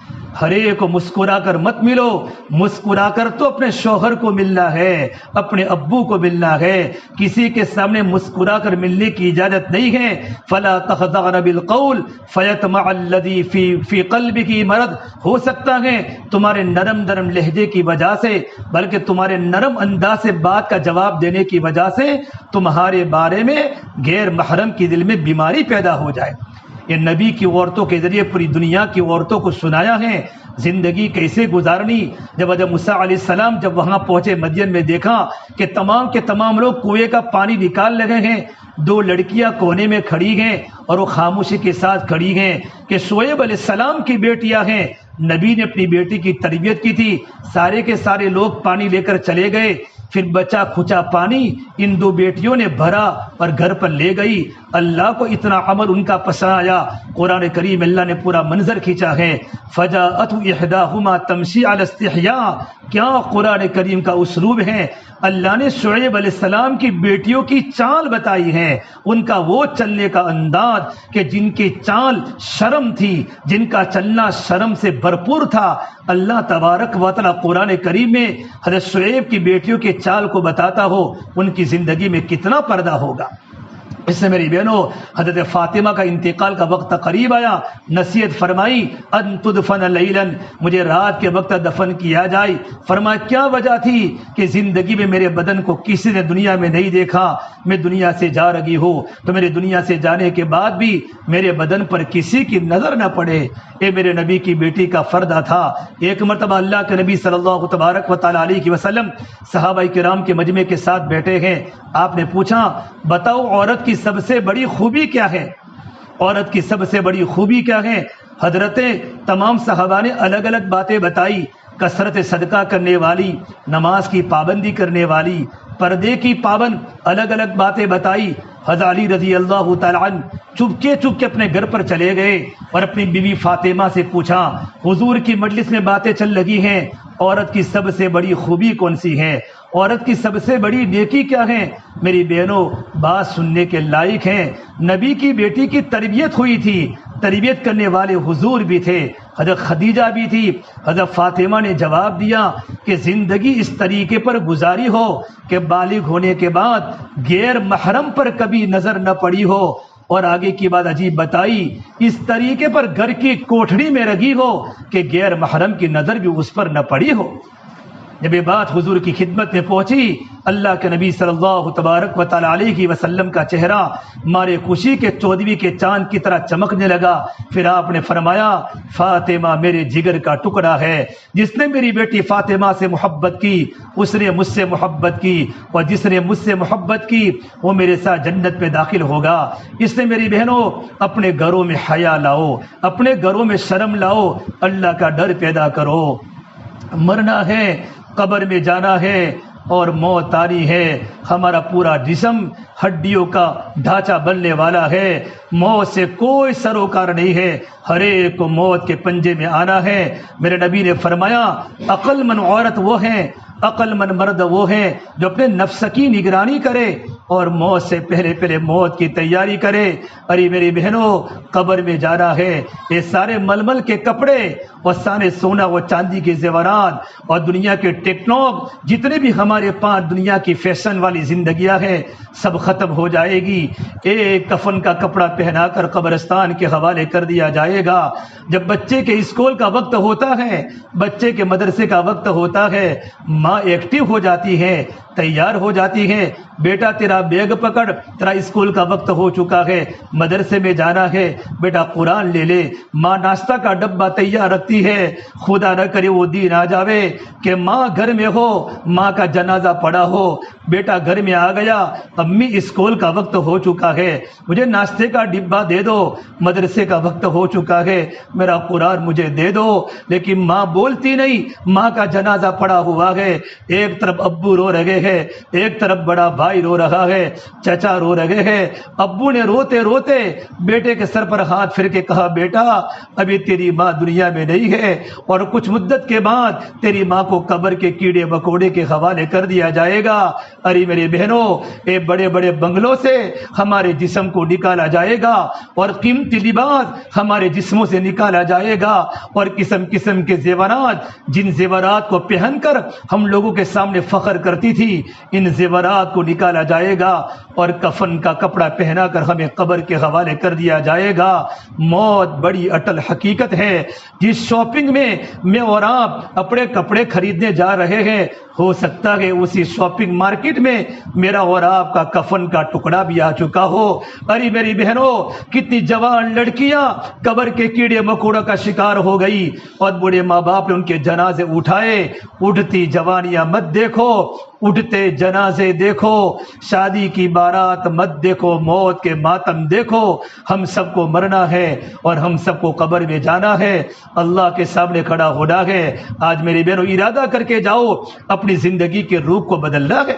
ہر ایک کو مسکرا کر مت ملو، مسکرا کر تو اپنے شوہر کو ملنا ہے، اپنے ابو کو ملنا ہے، کسی کے سامنے مسکرا کر ملنے کی اجازت نہیں ہے۔ فلا تخضعن بالقول فیطمع الذی فی قلبہ مرض۔ ہو سکتا ہے تمہارے نرم لہجے کی وجہ سے، بلکہ تمہارے نرم انداز سے بات کا جواب دینے کی وجہ سے تمہارے بارے میں غیر محرم کے دل میں بیماری پیدا ہو جائے۔ یہ نبی کی عورتوں کے ذریعے پوری دنیا کی عورتوں کو سنایا ہے زندگی کیسے گزارنی۔ جب حضرت موسیٰ علیہ السلام جب وہاں پہنچے مدین میں، دیکھا کہ تمام کے تمام لوگ کنویں کا پانی نکال لگے ہیں، 2 لڑکیاں کونے میں کھڑی ہیں اور وہ خاموشی کے ساتھ کھڑی ہیں کہ شعیب علیہ السلام کی بیٹیاں ہیں۔ نبی نے اپنی بیٹی کی تربیت کی تھی، سارے کے سارے لوگ پانی لے کر چلے گئے، پھر بچا کھچا پانی ان دو بیٹیوں نے بھرا اور گھر پر لے گئی. اللہ کو اتنا عمل ان کا پسند آیا. قرآن کریم اللہ نے پورا منظر کھینچا ہے. فجاءت احداهما تمشي على استحياء. کیا قرآن کریم کا اسلوب ہے. اللہ نے شعیب علیہ السلام کی بیٹیوں کی چال بتائی ہے, ان کا وہ چلنے کا انداز کہ جن کی چال شرم تھی, جن کا چلنا شرم سے بھرپور تھا. اللہ تبارک و تعالی قرآن کریم میں حضرت شعیب کی بیٹیوں کے چال کو بتاتا ہو, ان کی زندگی میں کتنا پردہ ہوگا. اس سے میری بہنوں حضرت فاطمہ کا انتقال کا وقت قریب آیا. نصیحت فرمائی ان تدفن لیلا, مجھے رات کے وقت دفن کیا جائے. فرمایا کیا وجہ تھی کہ زندگی میں میرے بدن کو کسی نے دنیا میں نہیں دیکھا, میں دنیا سے جا رہی ہوں تو میرے دنیا سے جانے کے بعد بھی میرے بدن پر کسی کی نظر نہ پڑے. اے میرے نبی کی بیٹی کا فردہ تھا. ایک مرتبہ اللہ کے نبی صلی اللہ تبارک و تعالی علیہ وسلم صحابہ کرام کے مجمع کے ساتھ بیٹھے ہیں. آپ نے پوچھا بتاؤ عورت کی سب سے بڑی خوبی کیا ہے, عورت کی سب سے بڑی خوبی کیا ہے. حضرت تمام صحابہ نے الگ الگ باتیں بتائی. کثرت صدقہ کرنے والی, نماز کی پابندی کرنے والی, پردے کی پابند, الگ الگ باتیں بتائی. حضرت علی رضی اللہ تعالی عنہ چپکے اپنے گھر پر چلے گئے اور اپنی بیوی فاطمہ سے پوچھا حضور کی مجلس میں باتیں چل رہی ہیں, عورت کی سب سے بڑی خوبی کون سی ہے, عورت کی سب سے بڑی نیکی کیا ہے. میری بہنوں بات سننے کے لائق ہیں. نبی کی بیٹی کی تربیت ہوئی تھی, تربیت کرنے والے حضور بھی تھے, حضرت خدیجہ بھی تھی. حضرت فاطمہ نے جواب دیا کہ زندگی اس طریقے پر گزاری ہو کہ بالغ ہونے کے بعد غیر محرم پر کبھی نظر نہ پڑی ہو. اور آگے کی بات عجیب بتائی, اس طریقے پر گھر کی کوٹھڑی میں رگی ہو کہ غیر محرم کی نظر بھی اس پر نہ پڑی ہو. جب یہ بات حضور کی خدمت میں پہنچی, اللہ کے نبی صلی اللہ تبارک و تعالی علیہ وسلم کا چہرہ مارے خوشی کے 14ویں کے چاند کی طرح چمکنے لگا. پھر آپ نے فرمایا فاطمہ میرے جگر کا ٹکڑا ہے, جس نے میری بیٹی فاطمہ سے محبت کی اس نے مجھ سے محبت کی, اور جس نے مجھ سے محبت کی وہ میرے ساتھ جنت میں داخل ہوگا. اس نے میری بہنوں اپنے گھروں میں حیا لاؤ, اپنے گھروں میں شرم لاؤ, اللہ کا ڈر پیدا کرو. مرنا ہے, قبر میں جانا ہے اور موت آنی ہے. ہمارا پورا جسم ہڈیوں کا ڈھانچہ بننے والا ہے. موت سے کوئی سروکار نہیں ہے, ہر ایک کو موت کے پنجے میں آنا ہے. میرے نبی نے فرمایا عقل مند عورت وہ ہیں, عقل مند مرد وہ ہیں جو اپنے نفس کی نگرانی کرے اور موت سے پہلے موت کی تیاری کرے. ارے میری بہنوں قبر میں جانا ہے, یہ سارے ململ کے کپڑے اور سارے سونا و چاندی کے زیورات اور دنیا کے ٹیکنالوجی جتنے بھی ہمارے پاس دنیا کی فیشن والی زندگیاں ہیں سب ختم ہو جائے گی. ایک کفن کا کپڑا پہنا کر قبرستان کے حوالے کر دیا جائے گا. جب بچے کے اسکول کا وقت ہوتا ہے, بچے کے مدرسے کا وقت ہوتا ہے, ماں ایکٹیو ہو جاتی ہے, تیار ہو جاتی ہے, بیٹا تیرا بیگ پکڑ, تیرا اسکول کا وقت ہو چکا ہے, مدرسے میں جانا ہے, بیٹا قرآن لے لے. ماں ناشتہ کا ڈبہ تیار رکھتی ہے. خدا نہ کرے وہ دن آ جاوے کہ ماں گھر میں ہو, ماں کا جنازہ پڑا ہو, بیٹا گھر میں آ گیا, امی اسکول کا وقت ہو چکا ہے, مجھے ناشتے کا ڈبہ دے دو, مدرسے کا وقت ہو چکا ہے, میرا قرآن مجھے دے دو. لیکن ماں بولتی نہیں, ماں کا جنازہ پڑا ہوا ہے. ایک طرف ابو رو رہے ہیں, ایک طرف بڑا بھائی رو رہا ہے, چچا رو رہے ہیں. ابو نے روتے روتے بیٹے کے سر پر ہاتھ پھر کے کہا بیٹا ابھی تیری ماں دنیا میں نہیں ہے اور کچھ مدت کے بعد تیری ماں کو قبر کے کیڑے مکوڑے کے حوالے کر دیا جائے گا. ارے میرے بہنوں اے بڑے بڑے بنگلوں سے ہمارے جسم کو نکالا جائے گا اور قیمتی لباس ہمارے جسموں سے نکالا جائے گا اور قسم قسم کے زیورات, جن زیورات کو پہن کر ہم لوگوں کے سامنے فخر کرتی تھی, ان زیورات کو نکالا جائے گا اور کفن کا کپڑا پہنا کر ہمیں قبر کے حوالے کر دیا جائے گا. موت بڑی اٹل حقیقت ہے. جس شاپنگ میں اور آپ اپنے کپڑے خریدنے جا رہے ہیں, ہو سکتا ہے اسی شاپنگ مارکیٹ میں میرا اور آپ کا کفن کا ٹکڑا بھی آ چکا ہو. ارے میری بہنوں کتنی جوان لڑکیاں قبر کے کیڑے مکوڑوں کا شکار ہو گئی اور بوڑھے ماں باپ نے ان کے جنازے اٹھائے. اٹھتی جوانیاں مت دیکھو, اٹھتے جنازے دیکھو، شادی کی بارات مت دیکھو، موت کے ماتم دیکھو، ہم سب کو مرنا ہے اور ہم سب کو قبر میں جانا ہے، اللہ کے سامنے کھڑا ہونا ہے۔ آج میری بہنوں ارادہ کر کے جاؤ، اپنی زندگی کے روح کو بدلنا ہے۔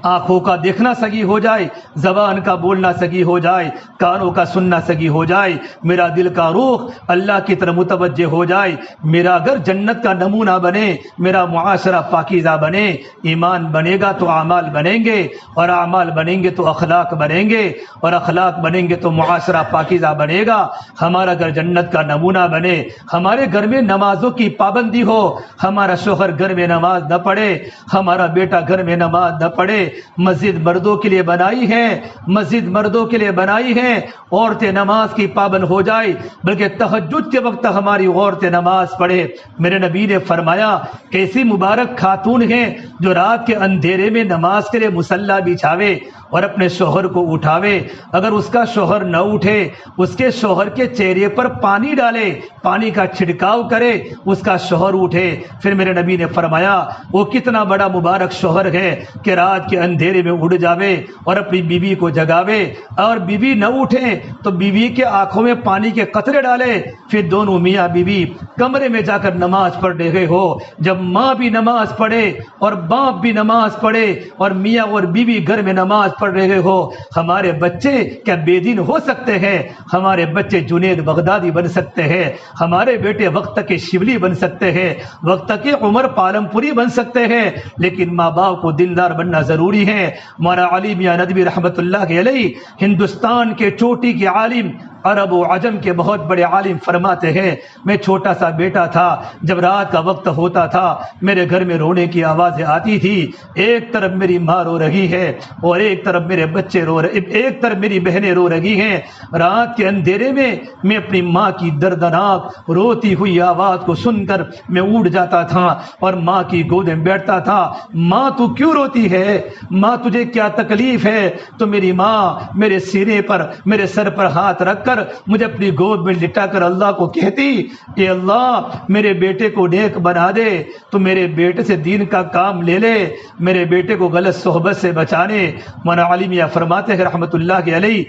آنکھوں کا دیکھنا سگی ہو جائے، زبان کا بولنا سگی ہو جائے، کانوں کا سننا سگی ہو جائے، میرا دل کا روح اللہ کی طرف متوجہ ہو جائے، میرا گھر جنت کا نمونہ بنے، میرا معاشرہ پاکیزہ بنے۔ ایمان بنے گا تو اعمال بنیں گے، اور اعمال بنیں گے تو اخلاق بنیں گے، اور اخلاق بنیں گے تو معاشرہ پاکیزہ بنے گا، ہمارا گھر جنت کا نمونہ بنے، ہمارے گھر میں نمازوں کی پابندی ہو، ہمارا شوہر گھر میں نماز نہ پڑھے، ہمارا بیٹا گھر میں نماز نہ پڑھے۔ مسجد مردوں کے لیے بنائی ہے، مسجد مردوں کے لیے بنائی ہے، عورتیں نماز کی پابند ہو جائے، بلکہ تہجد کے وقت ہماری عورتیں نماز پڑھے۔ میرے نبی نے فرمایا کیسی مبارک خاتون ہیں جو رات کے اندھیرے میں نماز کے لیے مصلی بچھاوے اور اپنے شوہر کو اٹھاوے، اگر اس کا شوہر نہ اٹھے اس کے شوہر کے چہرے پر پانی ڈالے، پانی کا چھڑکاؤ کرے، اس کا شوہر اٹھے۔ پھر میرے نبی نے فرمایا وہ کتنا بڑا مبارک شوہر ہے کہ رات کے اندھیرے میں اڑ جاوے اور اپنی بیوی کو جگاوے، اور بیوی نہ اٹھے تو بیوی کے آنکھوں میں پانی کے قطرے ڈالے، پھر دونوں میاں بیوی کمرے میں جا کر نماز پڑھ رہے ہو۔ جب ماں بھی نماز پڑھے اور باپ بھی نماز پڑھے اور میاں اور بیوی گھر میں نماز پڑھ رہے ہو، ہمارے بچے کیا بے دین ہو سکتے ہیں؟ ہمارے بچے جنید بغدادی بن سکتے ہیں، ہمارے بیٹے وقت کے شبلی بن سکتے ہیں، وقت کے عمر پالم پوری بن سکتے ہیں، لیکن ماں باپ کو دیندار بننا ضروری ہے۔ مولانا علی میاں ندوی رحمۃ اللہ علیہ ہندوستان کے چوٹی کے عالم، عرب و عجم کے بہت بڑے عالم، فرماتے ہیں میں چھوٹا سا بیٹا تھا، جب رات کا وقت ہوتا تھا میرے گھر میں رونے کی آوازیں آتی تھی، ایک طرف میری ماں رو رہی ہے اور ایک طرف میرے بچے رو رہے، ایک طرف میری بہنیں رو رہی ہیں۔ رات کے اندھیرے میں میں اپنی ماں کی دردناک روتی ہوئی آواز کو سن کر میں اٹھ جاتا تھا اور ماں کی گود میں بیٹھتا تھا۔ ماں تو کیوں روتی ہے؟ ماں تجھے کیا تکلیف ہے؟ تو میری ماں میرے سینے پر، میرے سر پر ہاتھ رکھ کر مجھے اپنی گود میں لٹا کر اللہ کو کہتی کہ اللہ میرے بیٹے کو نیک بنا دے، تو میرے بیٹے سے دین کا کام لے لے، میرے بیٹے کو غلط صحبت سے بچانے۔ مولانا علی میاں فرماتے ہیں رحمت اللہ علیہ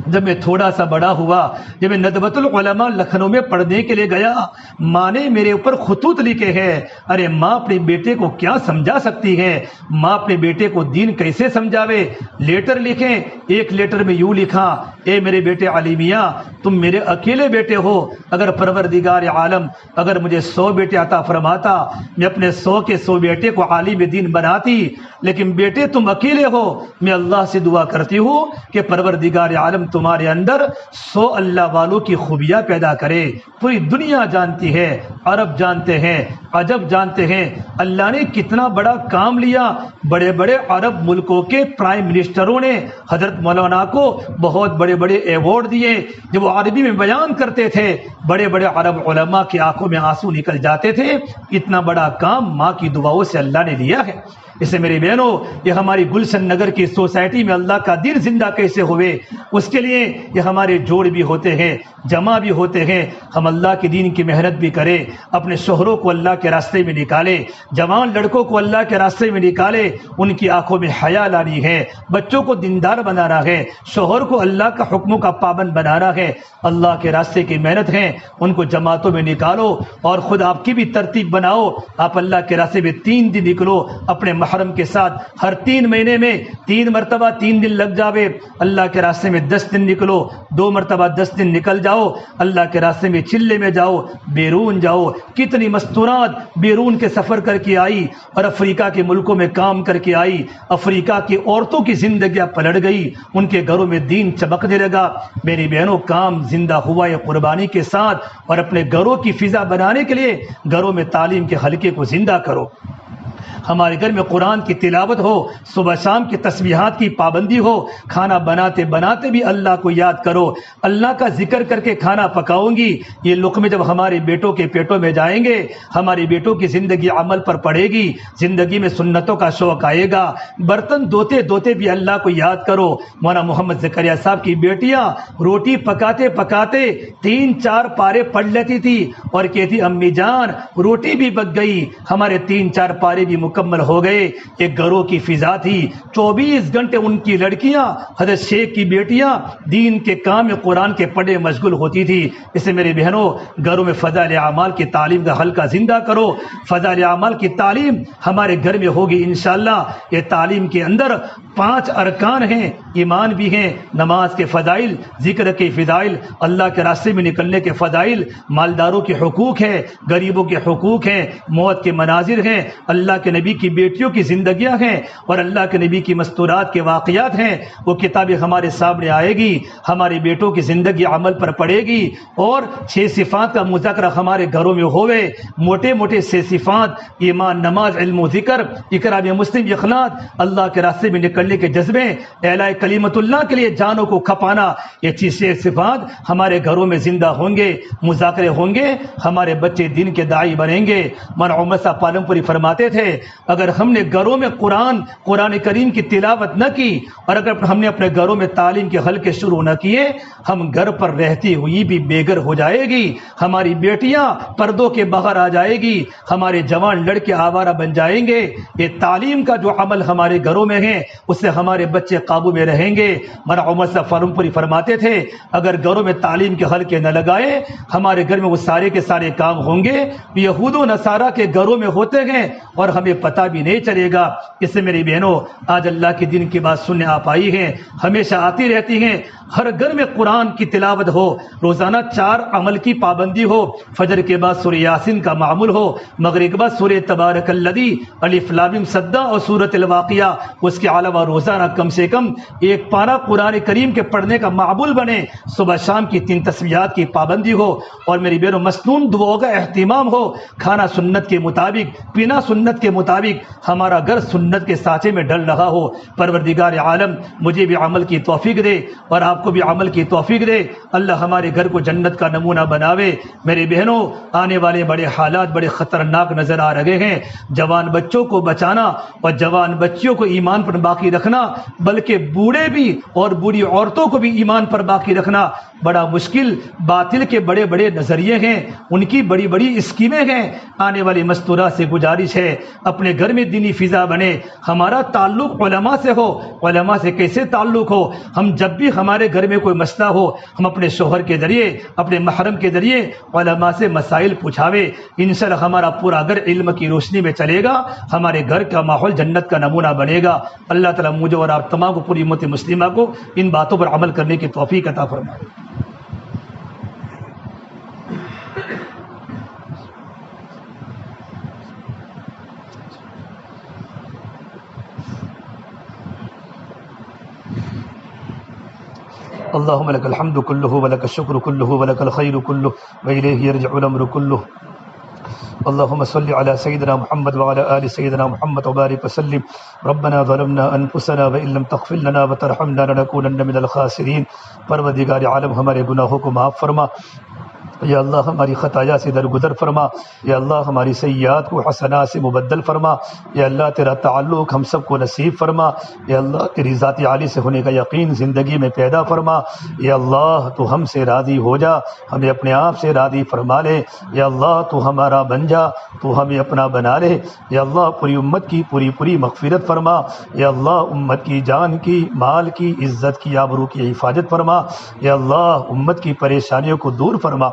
جب میں تھوڑا سا بڑا ہوا، جب میں ندوۃ العلماء لکھنؤ میں پڑھنے کے لیے گیا، ماں نے میرے اوپر خطوط لکھے ہیں۔ ارے ماں اپنے بیٹے کو کیا سمجھا سکتی ہے؟ ماں اپنے بیٹے کو دین کیسے سمجھاوے؟ لیٹر لکھیں، ایک لیٹر میں یوں لکھا، اے میرے بیٹے علی میاں تم میرے اکیلے بیٹے ہو، اگر پروردگار عالم اگر مجھے 100 بیٹے عطا فرماتا میں اپنے 100 کے 100 بیٹے کو عالم دین بناتی، لیکن بیٹے تم اکیلے ہو، میں اللہ سے دعا کرتی ہوں کہ پروردگار عالم تمہارے اندر 100 اللہ والوں کی خوبیاں پیدا کرے۔ پوری دنیا جانتی ہے، عرب جانتے ہیں، عجب جانتے ہیں، اللہ نے کتنا بڑا کام لیا۔ بڑے بڑے عرب ملکوں کے پرائم منسٹروں نے حضرت مولانا کو بہت بڑے بڑے ایوارڈ دیے، جب وہ عربی میں بیان کرتے تھے بڑے بڑے عرب علماء کی آنکھوں میں آنسو نکل جاتے تھے۔ اتنا بڑا کام ماں کی دعاؤں سے اللہ نے لیا ہے۔ اس سے میری بہنوں یہ ہماری گلشن نگر کی سوسائٹی میں اللہ کا دین زندہ کیسے ہوئے، اس کے لیے یہ ہمارے جوڑ بھی ہوتے ہیں، جمع بھی ہوتے ہیں۔ ہم اللہ کے دین کی محنت بھی کریں، اپنے شوہروں کو اللہ کے راستے میں نکالے، جوان لڑکوں کو اللہ کے راستے میں نکالے، ان کی آنکھوں میں حیا لانی ہے، بچوں کو دیندار بنانا ہے، شوہر کو اللہ کا حکموں کا پابند بنانا ہے۔ اللہ کے راستے کی محنت ہے، ان کو جماعتوں میں نکالو، اور خود آپ کی بھی ترتیب بناؤ۔ آپ اللہ کے راستے میں 3 دن نکلو اپنے محرم کے ساتھ، ہر 3 مہینے میں 3 مرتبہ 3 دن لگ جاوے۔ اللہ کے راستے میں 10 دن نکلو، 2 مرتبہ 10 دن نکل جاؤ، اللہ کے راستے میں چلے میں جاؤ، بیرون جاؤ۔ کتنی مستورات بیرون کے سفر کر کے آئی اور افریقہ کے ملکوں میں کام کر کے آئی، افریقہ کی عورتوں کی زندگیاں پلٹ گئی، ان کے گھروں میں دین چمکنے لگا۔ میری بہنوں کام زندہ ہوا ہے قربانی کے ساتھ، اور اپنے گھروں کی فضا بنانے کے لیے گھروں میں تعلیم کے حلقے کو زندہ کرو۔ ہمارے گھر میں قرآن کی تلاوت ہو، صبح شام کی تسبیحات کی پابندی ہو، کھانا بناتے بناتے بھی اللہ کو یاد کرو، اللہ کا ذکر کر کے کھانا پکاؤں گی۔ یہ لقمے جب ہمارے بیٹوں کے پیٹوں میں جائیں گے، ہماری بیٹوں کی زندگی عمل پر پڑے گی، زندگی میں سنتوں کا شوق آئے گا۔ برتن دھوتے دھوتے بھی اللہ کو یاد کرو۔ مولانا محمد زکریا صاحب کی بیٹیاں روٹی پکاتے پکاتے 3-4 پارے پڑھ لیتی تھی اور کہتی امی جان روٹی بھی پک گئی، ہمارے 3-4 پارے بھی مکمل ہو گئے. ایک گھروں کی فضا تھی، 24 گھنٹے ان کی لڑکیاں، حضرت شیخ کی بیٹیاں دین کے کام میں قرآن کے پڑھے مشغول ہوتی تھی. اس سے میری بہنوں، گھروں میں فضائل اعمال کی تعلیم کا حلقہ زندہ کرو. فضائل اعمال کی تعلیم ہمارے گھر میں ہوگی انشاءاللہ. یہ تعلیم کے اندر 5 ارکان ہیں، ایمان بھی ہیں، نماز کے فضائل، ذکر کے فضائل، اللہ کے راستے میں نکلنے کے فضائل، مالداروں کے حقوق ہیں، غریبوں کے حقوق ہیں، موت کے مناظر ہیں، اللہ کے نبی کی بیٹیوں کی زندگیاں ہیں، اور اللہ کے نبی کی مستورات کے واقعات ہیں. وہ کتابیں ہمارے سامنے آئے گی، ہمارے بیٹوں کی زندگی عمل پر پڑے گی، اور 6 صفات کا مذاکرہ ہمارے گھروں میں ہوئے. موٹے موٹے 6 صفات: ایمان، نماز، علم و ذکر، اقرار مسلم، اخلاص، اللہ کے راستے میں نکلنے کے جذبے، اعلاء کلمت اللہ کے لیے جانوں کو کھپانا. یہ 6 صفات ہمارے گھروں میں زندہ ہوں گے، مذاکرے ہوں گے، ہمارے بچے دین کے داعی بنیں گے. مولانا عمر صاحب پالم پوری فرماتے تھے، اگر ہم نے گھروں میں قرآن کریم کی تلاوت نہ کی، اور اگر ہم نے اپنے گھروں میں تعلیم کے حلقے شروع نہ کیے، ہم گھر پر رہتی ہوئی بھی بے گھر ہو جائے گی. ہماری بیٹیاں پردوں کے باہر آ جائے گی، ہمارے جوان لڑکے آوارہ بن جائیں گے. یہ تعلیم کا جو عمل ہمارے گھروں میں ہے، اس سے ہمارے بچے قابو میں رہیں گے. مولانا عمر صاحب فاروق پوری فرماتے تھے، اگر گھروں میں تعلیم کے حلقے نہ لگائے، ہمارے گھر میں وہ سارے کے سارے کام ہوں گے یہود و نصارہ کے گھروں میں ہوتے ہیں، اور ہمیں پتہ بھی نہیں چلے گا. اس سے میری بہنوں، آج اللہ کے دین کی بات سننے آپ آئی ہیں، ہمیشہ آتی رہتی ہیں. ہر گھر میں قرآن کی تلاوت ہو، روزانہ 4 عمل کی پابندی ہو، فجر کے بعد سورہ یاسین کا معمول ہو، مغرب کے بعد سورہ تبارک الذی، الف لام میم سجدہ اور سورۃ الواقعہ. اس کے علاوہ روزانہ کم سے کم 1 پارہ قرآن کریم کے پڑھنے کا معمول بنے. صبح شام کی 3 تسبیحات کی پابندی ہو، اور میری بہنوں مسنون دعاؤں کا اہتمام ہو. کھانا سنت کے مطابق، پینا سنت کے مطابق، ہمارا گھر سنت کے سانچے میں ڈل رہا ہو. پروردگار عالم مجھے بھی عمل کی توفیق دے، اور آپ کو بھی عمل کی توفیق دے. اللہ ہمارے گھر کو جنت کا نمونہ بناوے. میرے بہنوں، آنے والے بڑے حالات بڑے خطرناک نظر آ رہے ہیں. جوان بچوں کو بچانا اور جوان بچیوں کو ایمان پر باقی رکھنا، بلکہ بوڑھے بھی اور بوڑھی عورتوں کو بھی ایمان پر باقی رکھنا بڑا مشکل. باطل کے بڑے بڑے نظریے ہیں، ان کی بڑی بڑی اسکیمیں ہیں. آنے والی مستورات سے گزارش ہے، اپنے گھر میں دینی فضا بنے. ہمارا تعلق علماء سے ہو. علماء سے کیسے تعلق ہو؟ ہم جب بھی ہمارے گھر میں کوئی مسئلہ ہو، ہم اپنے شوہر کے ذریعے، اپنے محرم کے ذریعے علماء سے مسائل پوچھاوے. انشاءاللہ ہمارا پورا گھر علم کی روشنی میں چلے گا، ہمارے گھر کا ماحول جنت کا نمونہ بنے گا. اللہ تعالیٰ مجھے اور آپ تمام کو، پوری امت مسلمہ کو، ان باتوں پر عمل کرنے کی توفیق عطا فرمائے. اللهم لك الحمد كله ولك الشكر كله ولك الخير كله وإليه يرجع الأمر كله. اللهم صل على سيدنا محمد وعلى آل سيدنا محمد وبارك وسلم. ربنا ظلمنا أنفسنا وإن لم تغفر لنا وترحمنا لنكونن من الخاسرين. پروردگار عالم ہمارے گناہوں کو معاف فرما. یا اللہ ہماری خطایا سے درگزر فرما. یا اللہ ہماری سیئات کو حسنات سے مبدل فرما. یا اللہ تیرا تعلق ہم سب کو نصیب فرما. یا اللہ تیری ذات عالی سے ہونے کا یقین زندگی میں پیدا فرما. یا اللہ تو ہم سے راضی ہو جا، ہمیں اپنے آپ سے راضی فرما لے. یا اللہ تو ہمارا بن جا، تو ہمیں اپنا بنا لے. یا اللہ پوری امت کی پوری مغفرت فرما. یا اللہ امت کی جان کی، مال کی، عزت کی، آبرو کی حفاظت فرما. یا اللہ امت کی پریشانیوں کو دور فرما.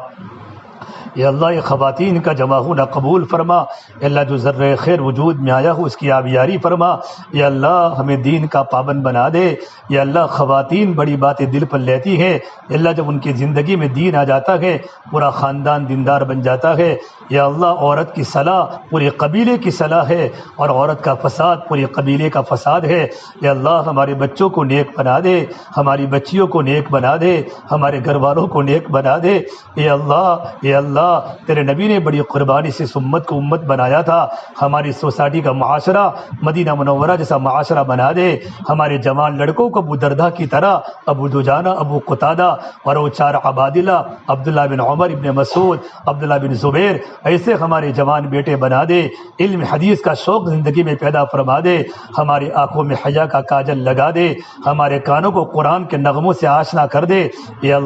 یا اللہ یہ خواتین کا جمع ہونا قبول فرما. یا اللہ جو ذرہ خیر وجود میں آیا ہو اس کی آبیاری فرما. یا اللہ ہمیں دین کا پابند بنا دے. یا اللہ خواتین بڑی باتیں دل پر لیتی ہیں. یا اللہ جب ان کی زندگی میں دین آ جاتا ہے، پورا خاندان دیندار بن جاتا ہے. یا اللہ عورت کی صلاح پورے قبیلے کی صلاح ہے، اور عورت کا فساد پورے قبیلے کا فساد ہے. یا اللہ ہمارے بچوں کو نیک بنا دے، ہماری بچیوں کو نیک بنا دے، ہمارے گھر والوں کو نیک بنا دے. یا اللہ تیرے نبی نے بڑی قربانی سے اس امت کو امت بنایا تھا. ہماری سوسائٹی کا معاشرہ مدینہ منورہ جیسا معاشرہ بنا دے. ہمارے جوان لڑکوں کو ابو دردہ کی طرح، ابو دجانہ، ابو قتادہ اور وہ 4 عبادلہ، عبداللہ بن عمر، ابن مسعود، عبداللہ بن زبیر، ایسے ہمارے جوان بیٹے بنا دے. علم حدیث کا شوق زندگی میں پیدا فرما دے. ہماری آنکھوں میں حیا کا کاجل لگا دے. ہمارے کانوں کو قرآن کے نغموں سے آشنا کر دے. یا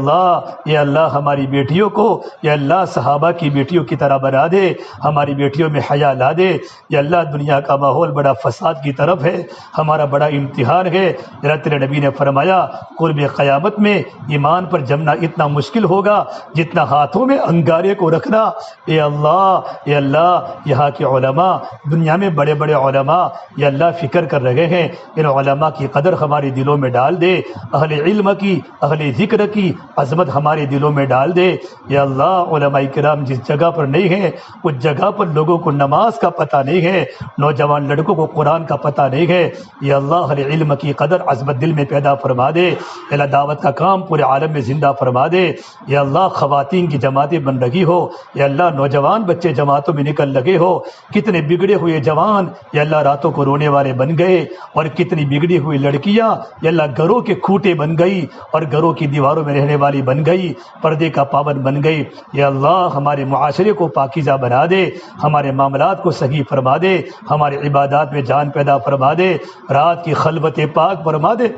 اللہ ہماری بیٹیوں کو، یا اللہ صحابہ کی بیٹیوں کی طرح بنا دے، ہماری بیٹیوں میں حیا لا دے۔ یا اللہ دنیا کا ماحول بڑا فساد کی طرف ہے، ہمارا بڑا امتحان ہے۔ یا تیرے نبی نے فرمایا قرب قیامت میں ایمان پر جمنا اتنا مشکل ہوگا جتنا ہاتھوں میں انگارے کو رکھنا۔ اے اللہ یہاں کے علماء، دنیا میں بڑے بڑے علماء یا اللہ فکر کر رہے ہیں، ان علماء کی قدر ہمارے دلوں میں ڈال دے، اہل علم کی، اہل ذکر کی عظمت ہمارے دلوں میں ڈال دے۔ یا اللہ علماء کرام جس جگہ پر نہیں ہیں اس جگہ پر لوگوں کو نماز کا پتہ نہیں ہے، نوجوان لڑکوں کو قرآن کا پتہ نہیں ہے۔ یا اللہ اہل علم کی قدر عظمت دل میں پیدا فرما دے۔ یا اللہ دعوت کا کام پورے عالم میں زندہ فرما دے۔ یا اللہ خواتین کی جماعتیں بن رہی ہو، یا اللہ نوجوان بچے جماعتوں میں نکل لگے ہو، کتنے بگڑے ہوئے جوان یا اللہ راتوں کو رونے والے بن گئے، اور کتنی بگڑی ہوئی لڑکیاں یا اللہ گھروں کے کھوٹے بن گئی اور گھروں کی دیواروں میں رہنے والی بن گئی، پردے کا پابند بن گئی۔ یا اللہ ہمارے معاشرے کو پاکیزہ بنا دے، ہمارے معاملات کو صحیح فرما دے، ہمارے عبادات میں جان پیدا فرما دے، رات کی خلوت پاک فرما دے۔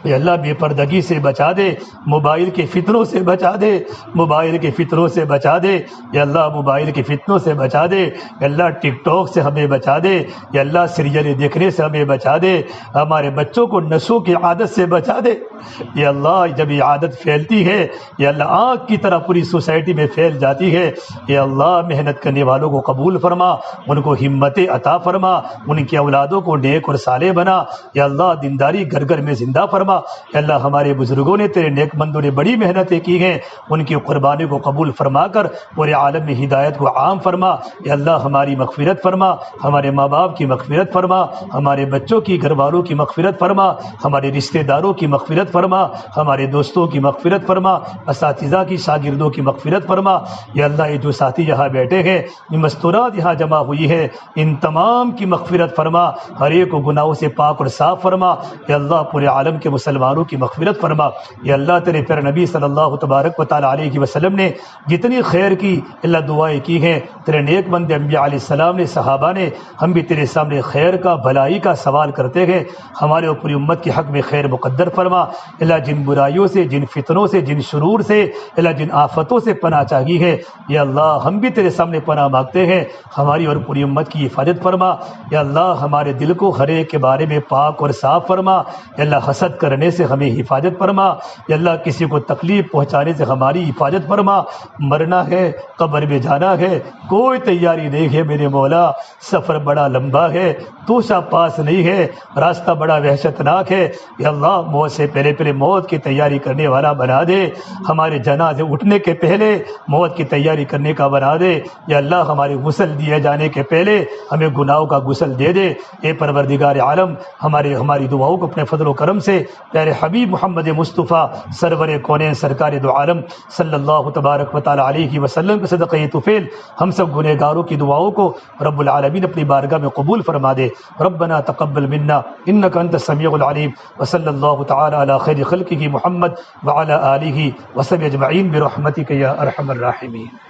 یا اللہ بے پردگی سے بچا دے، موبائل کے فتنوں سے بچا دے، موبائل کے فتنوں سے بچا دے۔ یا اللہ موبائل کے فتنوں سے بچا دے۔ یا اللہ ٹک ٹاک سے ہمیں بچا دے۔ یا اللہ سیریل دیکھنے سے ہمیں بچا دے، ہمارے بچوں کو نشوں کی عادت سے بچا دے۔ یا اللہ جب یہ عادت پھیلتی ہے یا اللہ آگ کی طرح پوری سوسائٹی میں پھیل جاتی ہے، یا اللہ محنت کرنے والوں کو قبول فرما، ان کو ہمت عطا فرما، ان کی اولادوں کو نیک اور صالح بنا۔ یا اللہ دینداری گھر گھر میں زندہ فرما۔ یا اللہ ہمارے بزرگوں نے تیرے نیک بندوں نے بڑی محنتیں کی ہیں، ان کی قربانی کو قبول فرما کر پورے عالم میں ہدایت کو عام فرما۔ یا اللہ ہماری مغفرت فرما، ہمارے ماں باپ کی مغفرت فرما، ہمارے بچوں کی گھر والوں کی مغفرت فرما، ہمارے رشتہ داروں کی مغفرت فرما، ہمارے دوستوں کی مغفرت فرما، اساتذہ کی شاگردوں کی مغفرت فرما۔ یا اللہ یہ جو ساتھی یہاں بیٹھے ہیں، یہ مستورات یہاں جمع ہوئی ہے، ان تمام کی مغفرت فرما، ہر ایک کو گناہوں سے پاک اور صاف فرما۔ یا اللہ پورے عالم کے مسلمانوں کی مغفرت فرما۔ یا اللہ تیرے پیارے نبی صلی اللہ تبارک و تعالی علیہ وسلم نے جتنی خیر کی اللہ دعائیں کی ہیں، تیرے نیک بندے انبیاء علیہ السلام نے، صحابہ نے، ہم بھی تیرے سامنے خیر کا بھلائی کا سوال کرتے ہیں، ہمارے اور پوری امت کے حق میں خیر مقدر فرما۔ اللہ جن برائیوں سے، جن فتنوں سے، جن شرور سے، اللہ جن آفتوں سے پناہ چاہیے ہے، یا اللہ ہم بھی تیرے سامنے پناہ مانگتے ہیں، ہماری اور پوری امت کی حفاظت فرما۔ یا اللہ ہمارے دل کو ہر ایک کے بارے میں پاک اور صاف فرما۔ یا اللہ حسد کرنے سے ہمیں حفاظت فرما۔ یا اللہ کسی کو تکلیف پہنچانے سے ہماری حفاظت فرما۔ مرنا ہے، قبر میں جانا ہے، کوئی تیاری نہیں ہے میرے مولا، سفر بڑا لمبا ہے، توشہ پاس نہیں ہے، راستہ بڑا وحشتناک ہے۔ یا اللہ موت سے پہلے موت کی تیاری کرنے والا بنا دے، ہمارے جنازے اٹھنے کے پہلے موت کی تیاری کرنے کا بنا دے۔ یا اللہ ہمارے غسل دیے جانے کے پہلے ہمیں گناہوں کا غسل دے دے۔ اے پروردگار عالم ہماری دعاؤں کو اپنے فضل و کرم سے پیارے حبیب محمد مصطفیٰ سرور کونین سرکار دو عالم صلی اللہ تبارک و تعالی علیہ وسلم کے صدقہ طفیل ہم سب گنہگاروں کی دعاؤں کو رب العالمین اپنی بارگاہ میں قبول فرما دے۔ ربنا تقبل منا انک انت السمیع العلیم، وصلی اللہ تعالی علی خیر خلقہ محمد وعلی آلہ وصحبہ اجمعین برحمتک یا ارحم الراحمین۔